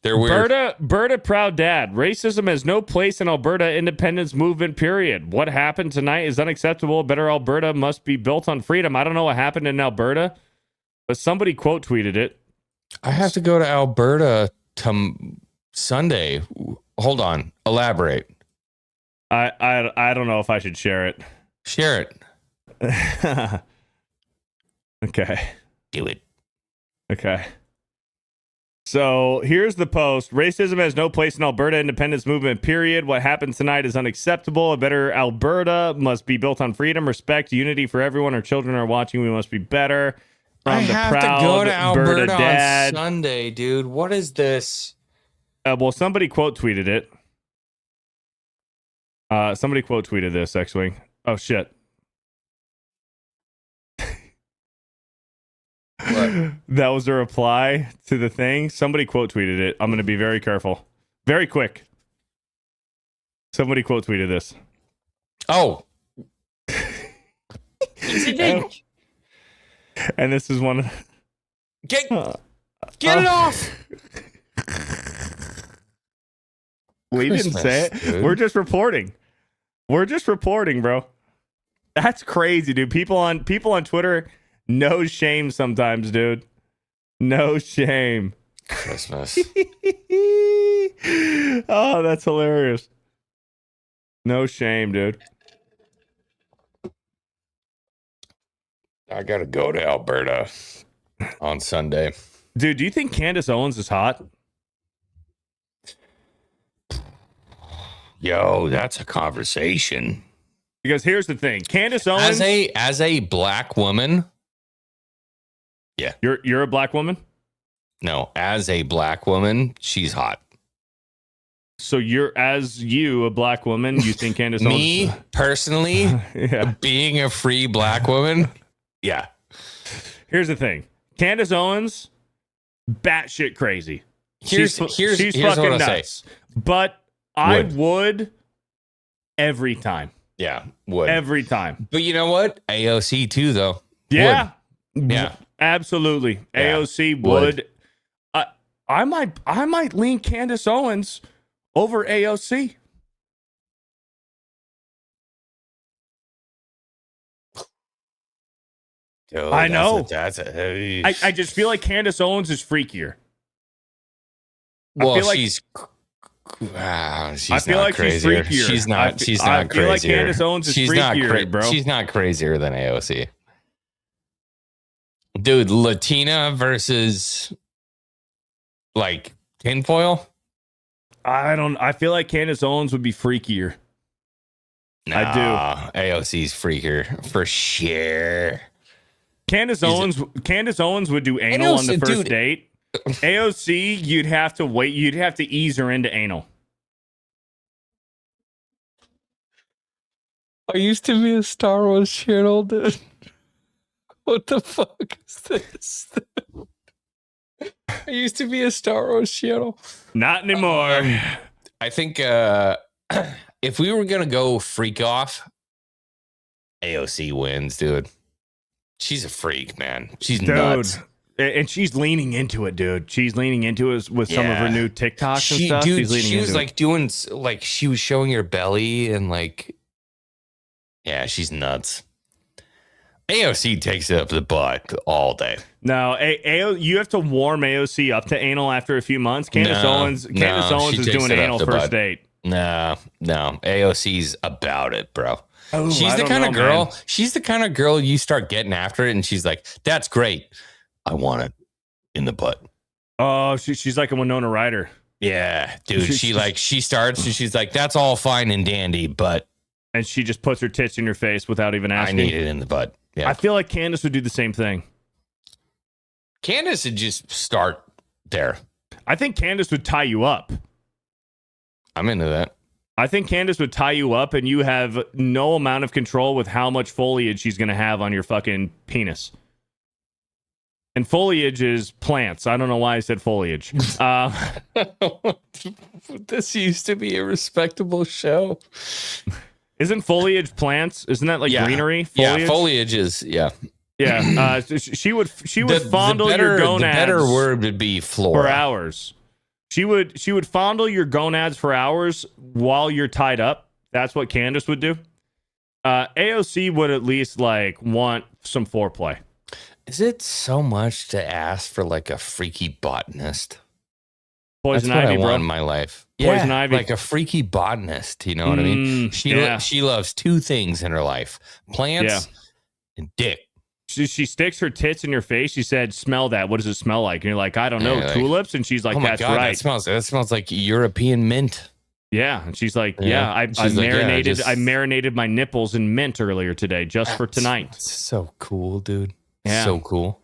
They're weird. Berta Proud Dad. Racism has no place in Alberta independence movement, period. What happened tonight is unacceptable. Better Alberta must be built on freedom. I don't know what happened in Alberta, but somebody quote tweeted it. I have to go to Alberta Sunday. Hold on. Elaborate. I don't know if I should share it. Share it. Okay. Do it. Okay. So here's the post. Racism has no place in Alberta independence movement, period. What happened tonight is unacceptable. A better Alberta must be built on freedom, respect, unity for everyone. Our children are watching. We must be better. I have to go to Alberta on Sunday, dude. What is this? Well, somebody quote tweeted it. Somebody quote tweeted this, X-Wing. Oh, shit. What? That was a reply to the thing. Somebody quote tweeted it. I'm going to be very careful. Very quick. Somebody quote tweeted this. Oh. And this is one of... Get it off. We didn't say it. Dude. We're just reporting. We're just reporting, bro. That's crazy, dude. People on Twitter, no shame sometimes, dude. No shame. Christmas. Oh, that's hilarious. No shame, dude. I gotta go to Alberta on Sunday. Dude, do you think Candace Owens is hot? Yo, that's a conversation. Because here's the thing. Candace Owens... As a black woman... Yeah. You're a black woman? No, as a black woman, she's hot. So a black woman, you think Candace Owens... Me, personally, yeah. Being a free black woman, yeah. Here's the thing. Candace Owens, batshit crazy. Here's fucking what I'll nuts. say. But I would every time. Yeah, would. Every time. But you know what? AOC too, though. Yeah. Would. Yeah. Absolutely. Yeah. AOC would. I might lean Candace Owens over AOC. Dude, I know. That's a heavy... I just feel like Candace Owens is freakier. Well, I feel like she's feel like crazier. She's freakier. She's not crazier. I feel like Candace Owens is freakier, bro. She's not crazier than AOC. Dude, Latina versus like tinfoil? I feel like Candace Owens would be freakier. Nah, I do. AOC's freakier for sure. Candace Owens would do anal on the first date. AOC, you'd have to wait. You'd have to ease her into anal. I used to be a Star Wars channel, dude. What the fuck is this? I used to be a Star Wars channel. Not anymore. I think if we were going to go freak off, AOC wins, dude. She's a freak, man. She's Dude. nuts. And she's leaning into it, dude. She's leaning into it with some of her new TikToks and stuff. Dude, she's leaning she was into like it. doing, like, she was showing her belly and like, yeah, she's nuts. AOC takes it up the butt all day. No, you have to warm AOC up to anal after a few months. Candace Owens is doing anal first date. No, AOC's about it, bro. Oh, she's the kind of girl. Man. She's the kind of girl you start getting after it, and she's like, "That's great. I want it in the butt." Oh, she's like a Winona Ryder. Yeah, dude. She starts and she's like, "That's all fine and dandy, but," and she just puts her tits in your face without even asking. I need it in the butt. Yeah. I feel like Candace would do the same thing. Candace would just start there. I think Candace would tie you up. I'm into that. I think Candace would tie you up and you have no amount of control with how much foliage she's going to have on your fucking penis. And foliage is plants. I don't know why I said foliage. This used to be a respectable show. Isn't foliage plants? Isn't that like greenery? Foliage? Yeah, foliage is, yeah. Yeah, she would fondle your gonads. The better word would be flora. For hours. She would fondle your gonads for hours while you're tied up. That's what Candace would do. AOC would at least like want some foreplay. Is it so much to ask for like a freaky botanist? Poison That's ivy, what I want bro. in my life. Poison ivy, like a freaky botanist. You know what I mean? She loves two things in her life: plants and dick. She sticks her tits in your face. She said, "Smell that. What does it smell like?" And you're like, "I don't know, tulips." And she's like, "Oh my "That's God, right. That smells like European mint." Yeah, and she's like, I marinated my nipples in mint earlier today just for tonight. It's so cool, dude. Yeah. So cool.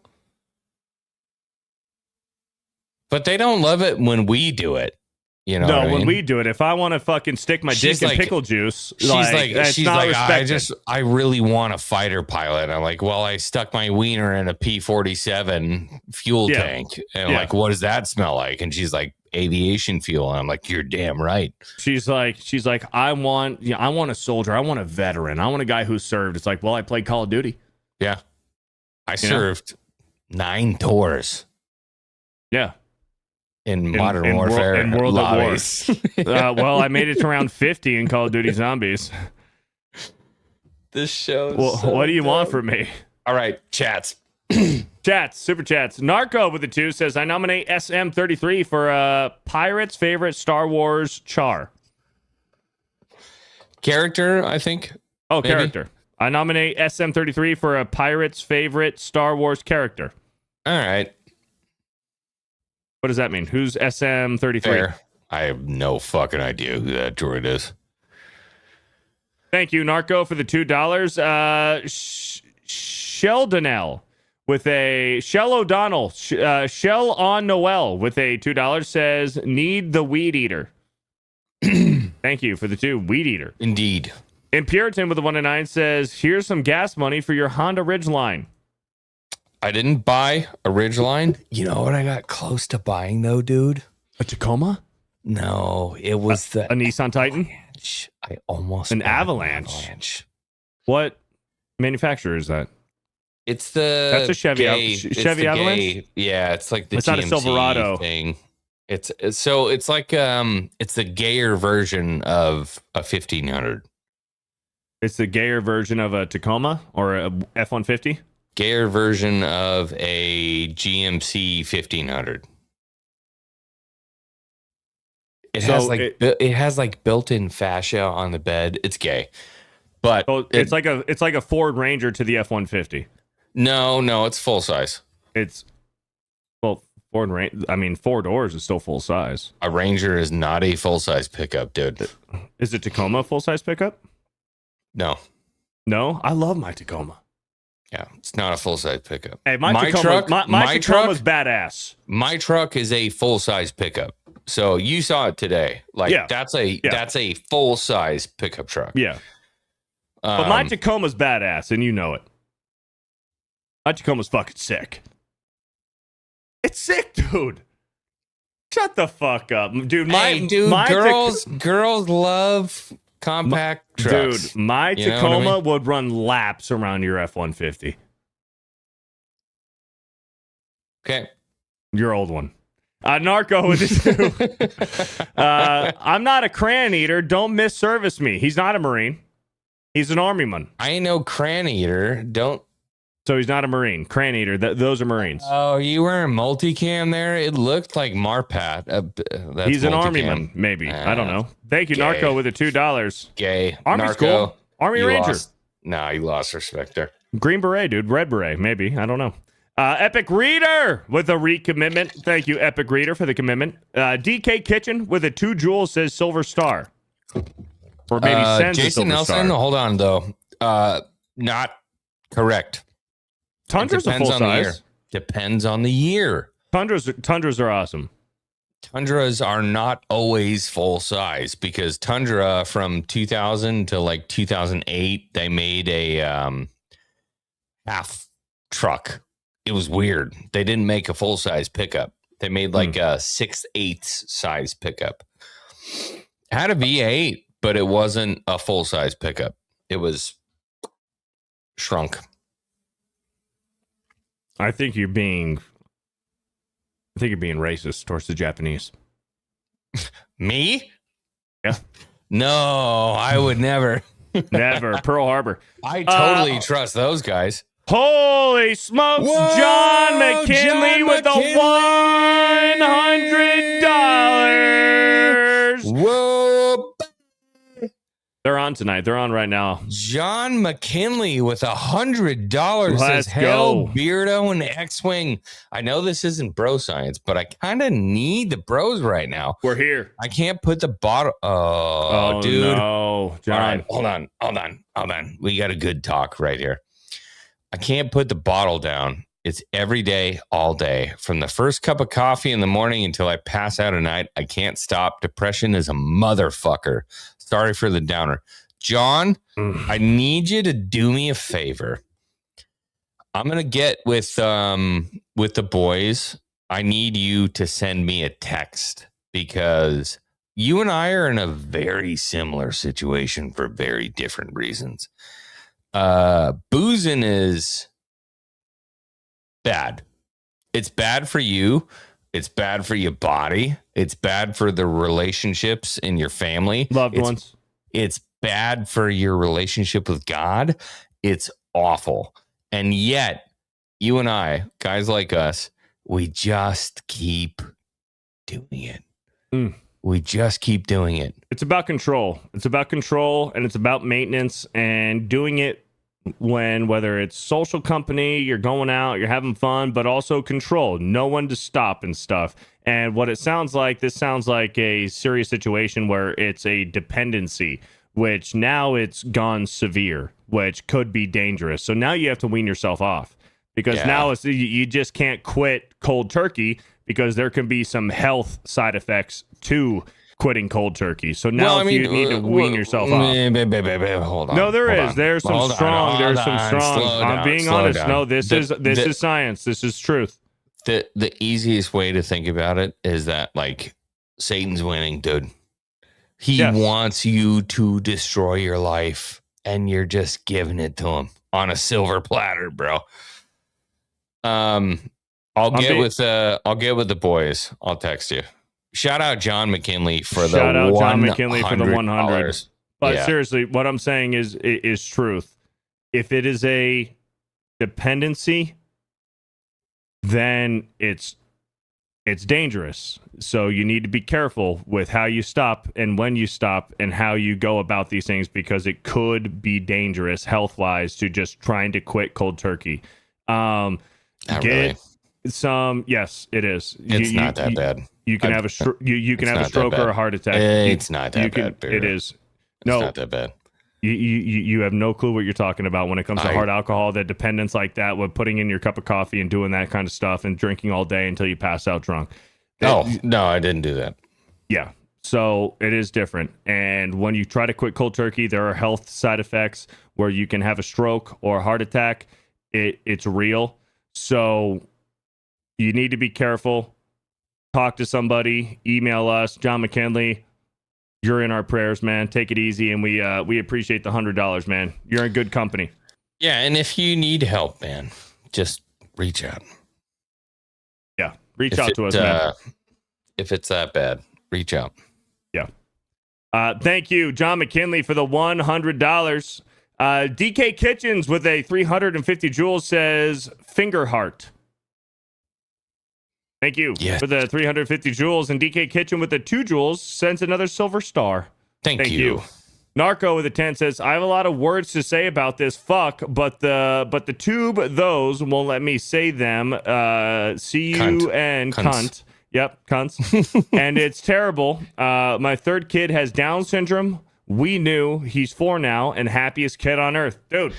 But they don't love it when we do it. You know what I mean? When we do it, if I want to fucking stick my dick in pickle juice, she's like, respected. I really want a fighter pilot. I'm like, well, I stuck my wiener in a P-47 fuel tank, and like, what does that smell like? And she's like, aviation fuel. And I'm like, you're damn right. She's like, I want a soldier, I want a veteran, I want a guy who served. It's like, well, I played Call of Duty. Yeah, I served 9 tours. Yeah. In Modern Warfare and World lobbies. of War. Well, I made it to round 50 in Call of Duty Zombies. This show. What do you want from me? All right, chats. Super chats. Narco with the 2 says, I nominate SM33 for Pirate's favorite Star Wars char. Character, I think. Oh, maybe? Character. I nominate SM33 for a Pirate's favorite Star Wars character. All right. What does that mean? Who's SM33? Fair. I have no fucking idea who that droid is. Thank you, Narco, for the $2. Sheldonell with a Shell O'Donnell. Shell on Noel with a $2 says, need the weed eater. Thank you for the 2. Weed eater. Indeed. Impuritan with a 1-9 says, here's some gas money for your Honda Ridgeline. I didn't buy a Ridgeline. You know what I got close to buying, though, dude? A Tacoma? No, it was a Nissan Titan? Avalanche. I almost an Avalanche. What manufacturer is that? It's the that's a Chevy. Chevy Avalanche. Yeah, it's like the it's GMC not a Silverado thing. It's like it's the gayer version of a 1500. It's the gayer version of a Tacoma or a F-150. Gayer version of a GMC 1500. It has like built-in fascia on the bed. It's gay, but it's like a Ford Ranger to the F-150. No, it's full size. Ford Ranger. I mean, 4 doors is still full size. A Ranger is not a full size pickup, dude. Is the Tacoma a full size pickup? No, I love my Tacoma. Yeah, it's not a full size pickup. Hey, my Tacoma's badass. My truck is a full size pickup. So you saw it today. That's a full size pickup truck. Yeah. But my Tacoma's badass, and you know it. My Tacoma's fucking sick. It's sick, dude. Shut the fuck up, dude. Girls love compact trucks. Dude, my You know what I Tacoma mean? would run laps around your F-150. Okay. Your old one. Narco with it too. I'm not a crayon eater. Don't misservice me. He's not a Marine. He's an Armyman. I ain't no crayon eater. Don't. So he's not a Marine. Crayon eater. Those are Marines. Oh, you wearing multicam there? It looked like Marpat. That's He's an multicam. Armyman, maybe. I don't know. Thank you, gay. Narco, with the $2. Gay. Army Narco, school. Army you Ranger. lost. Nah, you lost respect there. Green Beret, dude. Red Beret, maybe. I don't know. Epic Reader with a recommitment. Thank you, Epic Reader, for the commitment. DK Kitchen with a 2 jewels says Silver Star. Or maybe sends a Jason Silver Nelson, Star. hold on, though. Not correct. Tundra's a full size. Depends on the year. Tundras are awesome. Tundras are not always full size because Tundra from 2000 to like 2008, they made a half truck. It was weird. They didn't make a full size pickup. They made like a 6/8 size pickup. Had a V8, but it wasn't a full size pickup. It was shrunk. I think you're being racist towards the Japanese. Me? Yeah. No, I would never. Never. Pearl Harbor. I totally trust those guys. Holy smokes, Whoa, John McKinley John with the $100. Whoa. They're on tonight. They're on right now. John McKinley with $100 says, Let's hell, go. Beardo and X-Wing. I know this isn't bro science, but I kind of need the bros right now. We're here. I can't put the bottle. Oh, dude. No, John. All right, hold on. We got a good talk right here. I can't put the bottle down. It's every day, all day. From the first cup of coffee in the morning until I pass out at night, I can't stop. Depression is a motherfucker. Sorry for the downer. John, I need you to do me a favor. I'm going to get with the boys. I need you to send me a text because you and I are in a very similar situation for very different reasons. Boozing is bad. It's bad for you. It's bad for your body. It's bad for the relationships in your family. Loved ones. It's bad for your relationship with God. It's awful. And yet, you and I, guys like us, we just keep doing it. We just keep doing it. It's about control. It's about control, and it's about maintenance and doing it whether it's social company, you're going out, you're having fun, but also control. No one to stop and stuff. And what it sounds like, this sounds like a serious situation where it's a dependency, which now it's gone severe, which could be dangerous. So now you have to wean yourself off because now it's, you just can't quit cold turkey because there can be some health side effects to quitting cold turkey. So now you need to wean yourself off. Hold on. No, there Hold is. on. There's some Hold strong. on, There's hold some on. strong. Slow I'm down, being slow honest. down. No, this is science. This is truth. The easiest way to think about it is that like Satan's winning, dude. He wants you to destroy your life, and you're just giving it to him on a silver platter, bro. I'll get with the boys. I'll text you. Shout out John McKinley for the $100. But seriously, what I'm saying is truth. If it is a dependency, then it's dangerous. So you need to be careful with how you stop and when you stop and how you go about these things because it could be dangerous health-wise to just trying to quit cold turkey. Yes, it is. It's not that bad. You can have a you can have a stroke or a heart attack. It's not that bad. It is. It's not that bad. You have no clue what you're talking about when it comes to hard alcohol, that dependence like that, with putting in your cup of coffee and doing that kind of stuff and drinking all day until you pass out drunk. No, I didn't do that. Yeah. So it is different. And when you try to quit cold turkey, there are health side effects where you can have a stroke or a heart attack. It's real. So you need to be careful. Talk to somebody. Email us, John McKinley. You're in our prayers, man. Take it easy, and we appreciate the $100, man. You're in good company. Yeah, and if you need help, man, just reach out. Yeah, reach out to us, man. If it's that bad, reach out. Yeah. Thank you, John McKinley, for the $100. DK Kitchens with a 350 joules says finger heart. Thank you for the 350 joules. And DK Kitchen with the 2 joules sends another silver star. Thank you. Narco with a 10 says, I have a lot of words to say about this. Fuck, but the tube, those won't let me say them. Cunt. Yep, cunts. And it's terrible. My third kid has Down syndrome. We knew. He's 4 now and happiest kid on earth. Dude,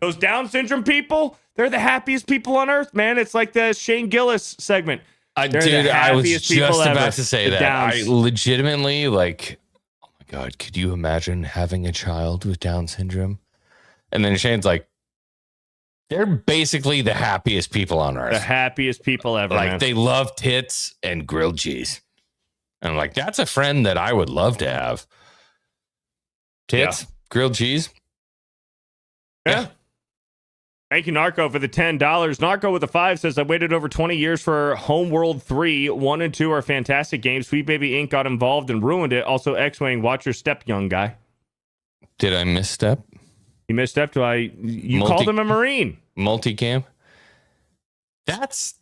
those Down syndrome people, they're the happiest people on earth, man. It's like the Shane Gillis segment. Dude, I was just about to say that. Downs. I legitimately, like, oh my God, could you imagine having a child with Down syndrome? And then Shane's like, they're basically the happiest people on earth. The happiest people ever, like, man. they love tits and grilled cheese. And I'm like, that's a friend that I would love to have. Tits, grilled cheese. Yeah. Thank you, Narco, for the $10. Narco with a 5 says, I waited over 20 years for Homeworld 3. 1 and 2 are fantastic games. Sweet Baby Inc. got involved and ruined it. Also, X-Wing, watch your step, young guy. Did I misstep? You misstepped. You called him a Marine. Multicam? That's...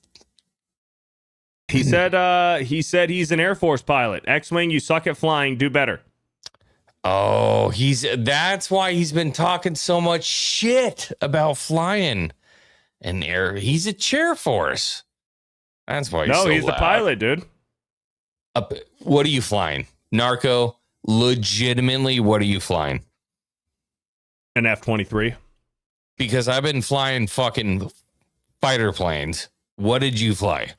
He said he's an Air Force pilot. X-Wing, you suck at flying. Do better. Oh, that's why he's been talking so much shit about flying and air. He's a chair force. That's why he's the pilot, dude. What are you flying? Narco, legitimately, what are you flying? An F-23. Because I've been flying fucking fighter planes. What did you fly?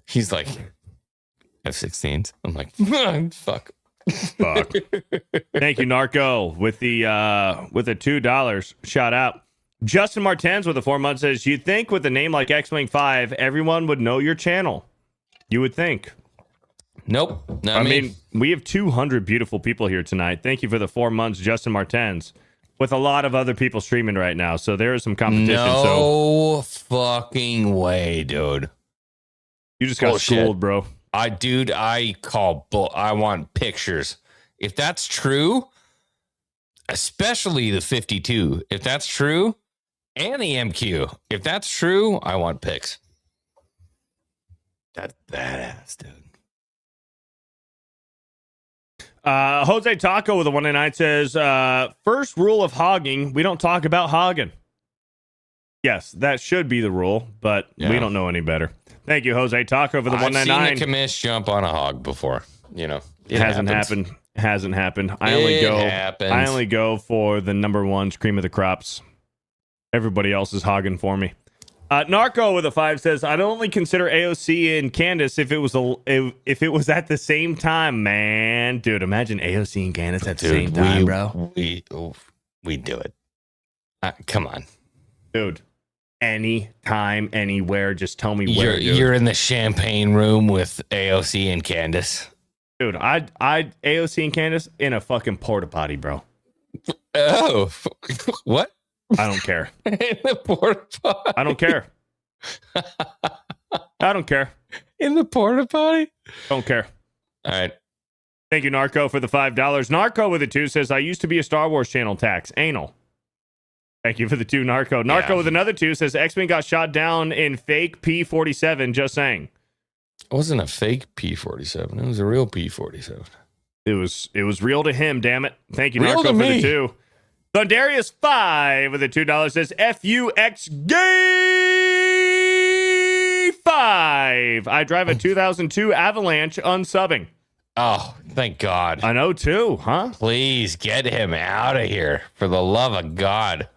He's like, F-16s. I'm like, fuck. Fuck. Thank you, Narco, with the $2. Shout out. Justin Martens with the 4 months says, you'd think with a name like X-Wing 5, everyone would know your channel. You would think. Nope. I mean, we have 200 beautiful people here tonight. Thank you for the 4 months, Justin Martens, with a lot of other people streaming right now. So there is some competition. No fucking way, dude. You just got schooled, bro. I want pictures. If that's true, especially the 52, if that's true, and the MQ, if that's true, I want pics. That's badass, dude. Jose Taco with a 1-9 says, first rule of hogging, we don't talk about hogging. Yes, that should be the rule, but we don't know any better. Thank you, Jose Taco, for the 199. I've seen a commish jump on a hog before. You know, it hasn't happened. Hasn't happened. I only go for the number 1 cream of the crops. Everybody else is hogging for me. Narco with a 5 says, I'd only consider AOC and Candace if it was at the same time, man. Dude, imagine AOC and Candace at the same time, bro. We do it. Come on, dude. Anytime, anywhere, just tell me where. You're in the champagne room with AOC and Candace. Dude, I'd AOC and Candace in a fucking porta potty, bro. Oh, what? I don't care. In the porta potty. I don't care. I don't care. In the porta potty? Don't care. All right. Thank you, Narco, for the $5. Narco with a 2 says, I used to be a Star Wars channel tax. Anal. Thank you for the 2, Narco. Narco with another 2 says, X-Wing got shot down in fake P-47. Just saying. It wasn't a fake P-47. It was a real P-47. It was real to him, damn it. Thank you, Narco, for the 2. Thundarius 5 with a $2 says, F-U-X gay 5. I drive a 2002 Avalanche unsubbing. Oh, thank God. I know too, huh? Please get him out of here. For the love of God.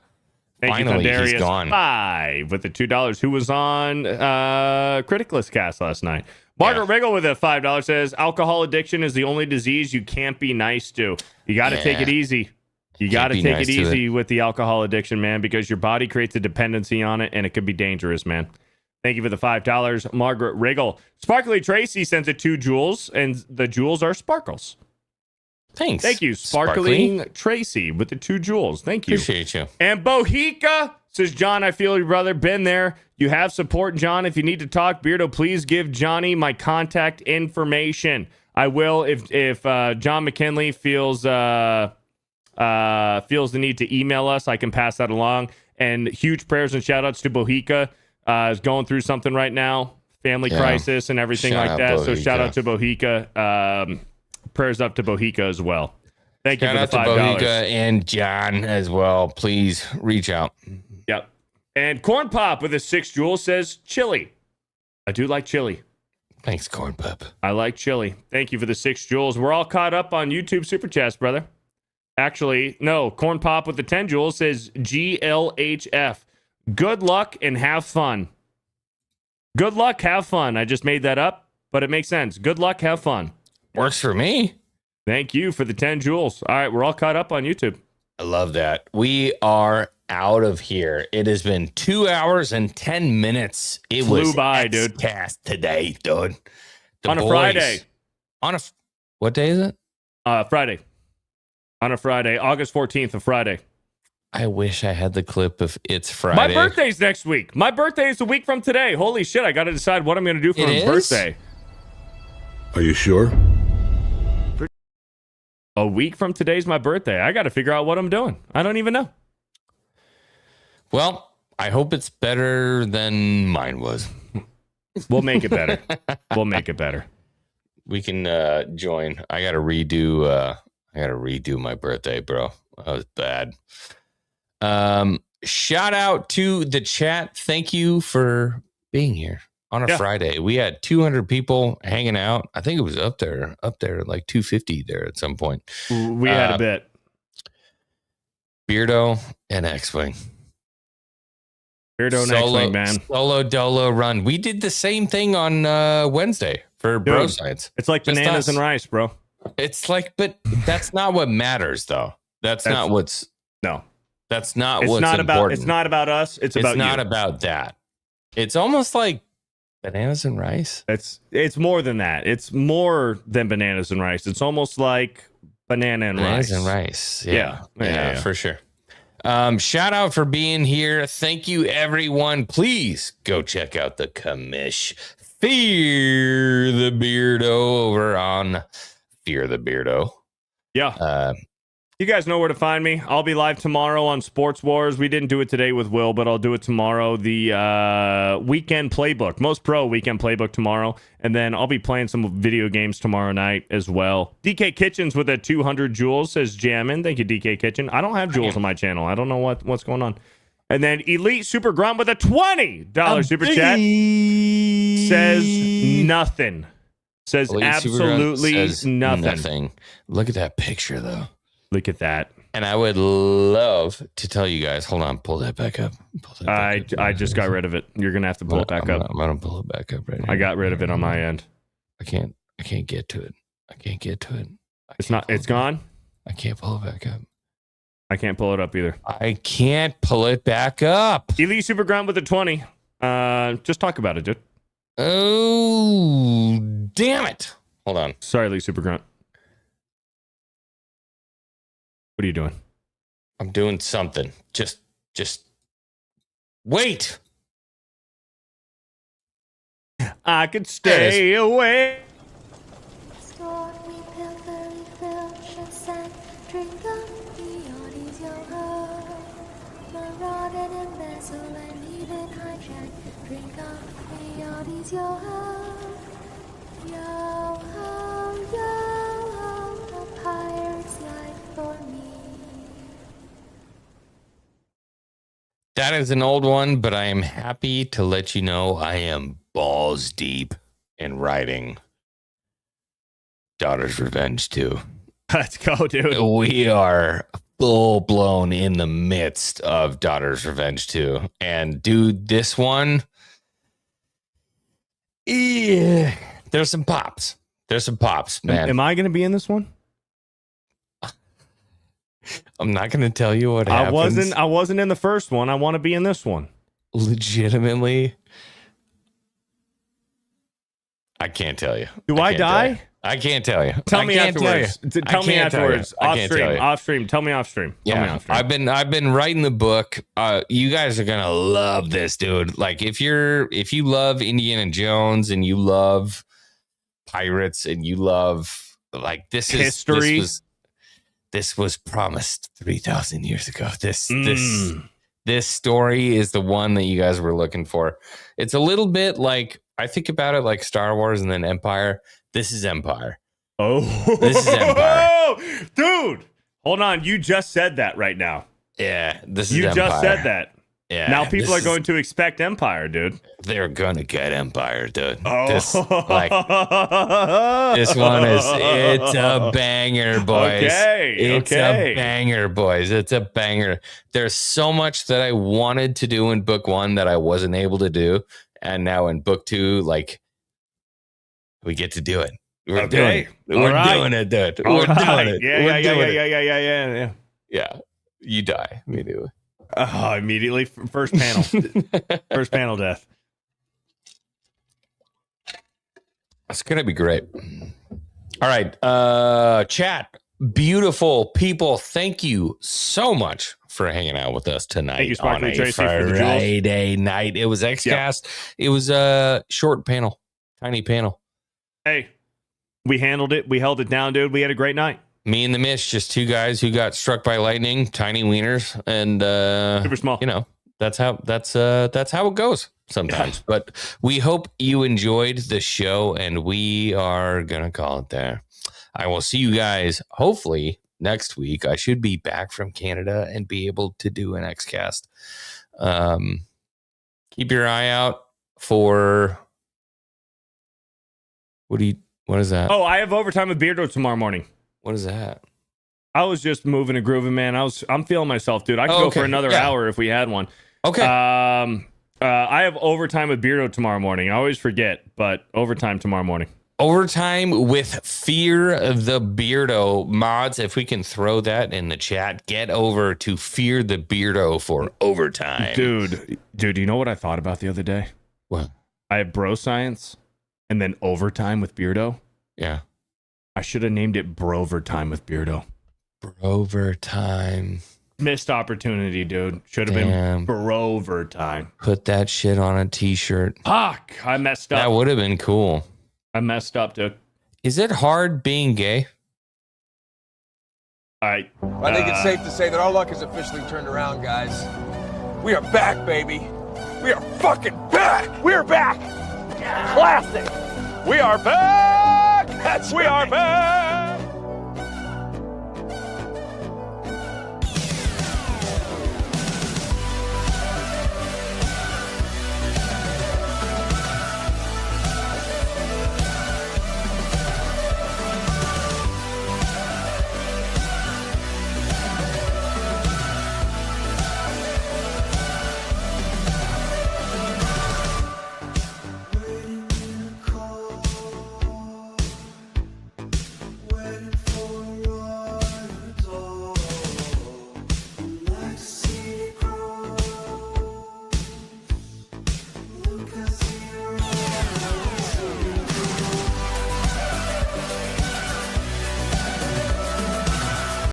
Finally, he's gone. 5 with the $2. Who was on Criticalist Cast last night? Margaret Riggle with a $5 says, alcohol addiction is the only disease you can't be nice to. You got to take it easy. You got to take it easy with the alcohol addiction, man, because your body creates a dependency on it, and it could be dangerous, man. Thank you for the $5. Margaret Riggle. Sparkly Tracy sends it 2 jewels, and the jewels are sparkles. Thanks. Thank you, Sparkling Tracy, with the 2 jewels. Thank you. Appreciate you. And Bohica says, John, I feel your brother. Been there. You have support, John. If you need to talk, Beardo, please give Johnny my contact information. I will if John McKinley feels the need to email us. I can pass that along. And huge prayers and shout outs to Bohica. Is going through something right now, family crisis and everything like that. So shout out to Bohica. Prayers up to Bohica as well. Thank you for the $5. Shout out to Bohica and John as well. Please reach out. Yep. And Corn Pop with a 6 jewel says chili. I do like chili. Thanks, Corn Pop. I like chili. Thank you for the 6 jewels. We're all caught up on YouTube Super Chats, brother. Actually, no. Corn Pop with the 10 jewels says GLHF. Good luck and have fun. Good luck, have fun. I just made that up, but it makes sense. Good luck, have fun. Works for me. Thank you for the 10 jewels. All right, we're all caught up on YouTube. I love that. We are out of here. It has been 2 hours and 10 minutes. It flew by, dude. Cast today, dude. On a Friday. What day is it? Friday. On a Friday, August 14th, a Friday. I wish I had the clip of It's Friday. My birthday's next week. My birthday is a week from today. Holy shit, I got to decide what I'm going to do for my birthday. Are you sure? A week from today's my birthday. I got to figure out what I'm doing. I don't even know. Well, I hope it's better than mine was. We'll make it better. We'll make it better. We can join. I got to redo my birthday, bro. That was bad. Shout out to the chat. Thank you for being here on a Friday. We had 200 people hanging out. I think it was up there like 250 there at some point. We had a bit. Beardo and X-Wing. Beardo and X-Wing, man. Solo Dolo run. We did the same thing on Wednesday for Bro Science. It's like Just bananas us. and rice, bro. It's like, but that's not what matters, though. That's not what's no. That's not It's what's not important. about. It's not about us. It's about not you. about that. It's almost like bananas and rice. It's more than that. It's more than bananas and rice. It's almost like bananas and rice. Yeah, for sure. Shout out for being here. Thank you, everyone. Please go check out the commish. Fear the Beardo over on Fear the Beardo. Yeah. You guys know where to find me. I'll be live tomorrow on Sports Wars. We didn't do it today with Will, but I'll do it tomorrow. The weekend playbook, Most Pro weekend playbook tomorrow. And then I'll be playing some video games tomorrow night as well. DK Kitchens with a 200 jewels says jammin'. Thank you, DK Kitchen. I don't have jewels on my channel. I don't know what's going on. And then Elite Super Grunt with a $20 super chat says nothing. Says Elite absolutely says nothing. Look at that picture, though. Look at that. And I would love to tell you guys. Hold on, pull that back up. I just got rid of it. You're gonna have to pull it back up. I'm gonna pull it back up right now. I got rid of it on my end. I can't get to it. It's not. It's gone. I can't pull it back up. I can't pull it up either. I can't pull it back up. Elite Super Grunt with a 20. Just talk about it, dude. Oh, damn it. Hold on. Sorry, Elite Super Grunt. What are you doing? I'm doing something. Just wait. I could stay away. That is an old one, but I am happy to let you know I am balls deep in writing Daughter's Revenge 2. Let's go, dude. We are full blown in the midst of Daughter's Revenge 2. And dude, this one, there's some pops. Man. Am I going to be in this one? I'm not going to tell you what happens. I wasn't in the first one. I want to be in this one. Legitimately, I can't tell you. Do I can't die? tell you. I can't tell you. Tell I me can't tell you. afterwards. I Tell me can't tell you. afterwards. I Off can't tell stream. you. Off stream. Tell me off stream. Tell me Yeah, off stream. I've been writing the book. You guys are gonna love this, dude. Like if you love Indiana Jones and you love pirates and you love like history. This was promised 3,000 years ago. This story is the one that you guys were looking for. It's a little bit like I think about it like Star Wars and then Empire. This is Empire. Oh, this is Empire, dude. Hold on, you just said that right now. Yeah, this is you Empire. just said that. Yeah, now people are going to expect Empire, dude. They're gonna get Empire, dude. Oh, this one it's a banger, boys. It's a banger, boys. It's a banger. There's so much that I wanted to do in book 1 that I wasn't able to do, and now in book 2, like we get to do it. We're doing it. We're doing it, dude. We're doing it. Yeah. Yeah, you die immediately. Oh, immediately. First panel. First panel death. It's going to be great. All right. Chat. Beautiful people. Thank you so much for hanging out with us tonight. Thank you, Sparkly on Tracy, for the Friday night. It was Xcast. Yep. It was a short panel. Tiny panel. Hey, we handled it. We held it down, dude. We had a great night. Me and the Mish, just two guys who got struck by lightning, tiny wieners, and super small. You know, that's how it goes sometimes. Yeah. But we hope you enjoyed the show, and we are gonna call it there. I will see you guys hopefully next week. I should be back from Canada and be able to do an Xcast. Keep your eye out for what is that? Oh, I have overtime with Beardo tomorrow morning. What is that? I was just moving and grooving, man. I'm feeling myself, dude. I could go for another hour if we had one. Okay. I have overtime with Beardo tomorrow morning. I always forget, but overtime tomorrow morning. Overtime with Fear the Beardo. Mods, if we can throw that in the chat, get over to Fear the Beardo for overtime. Dude, you know what I thought about the other day? What? I have bro science and then overtime with Beardo. Yeah. I should have named it Brovertime with Beardo. Brovertime. Missed opportunity, dude. Should have been Brovertime. Put that shit on a t-shirt. Fuck, I messed up. That would have been cool. I messed up, dude. Is it hard being gay? I think it's safe to say that our luck has officially turned around, guys. We are back, baby. We are fucking back. We're back. Classic. We are back. We are back.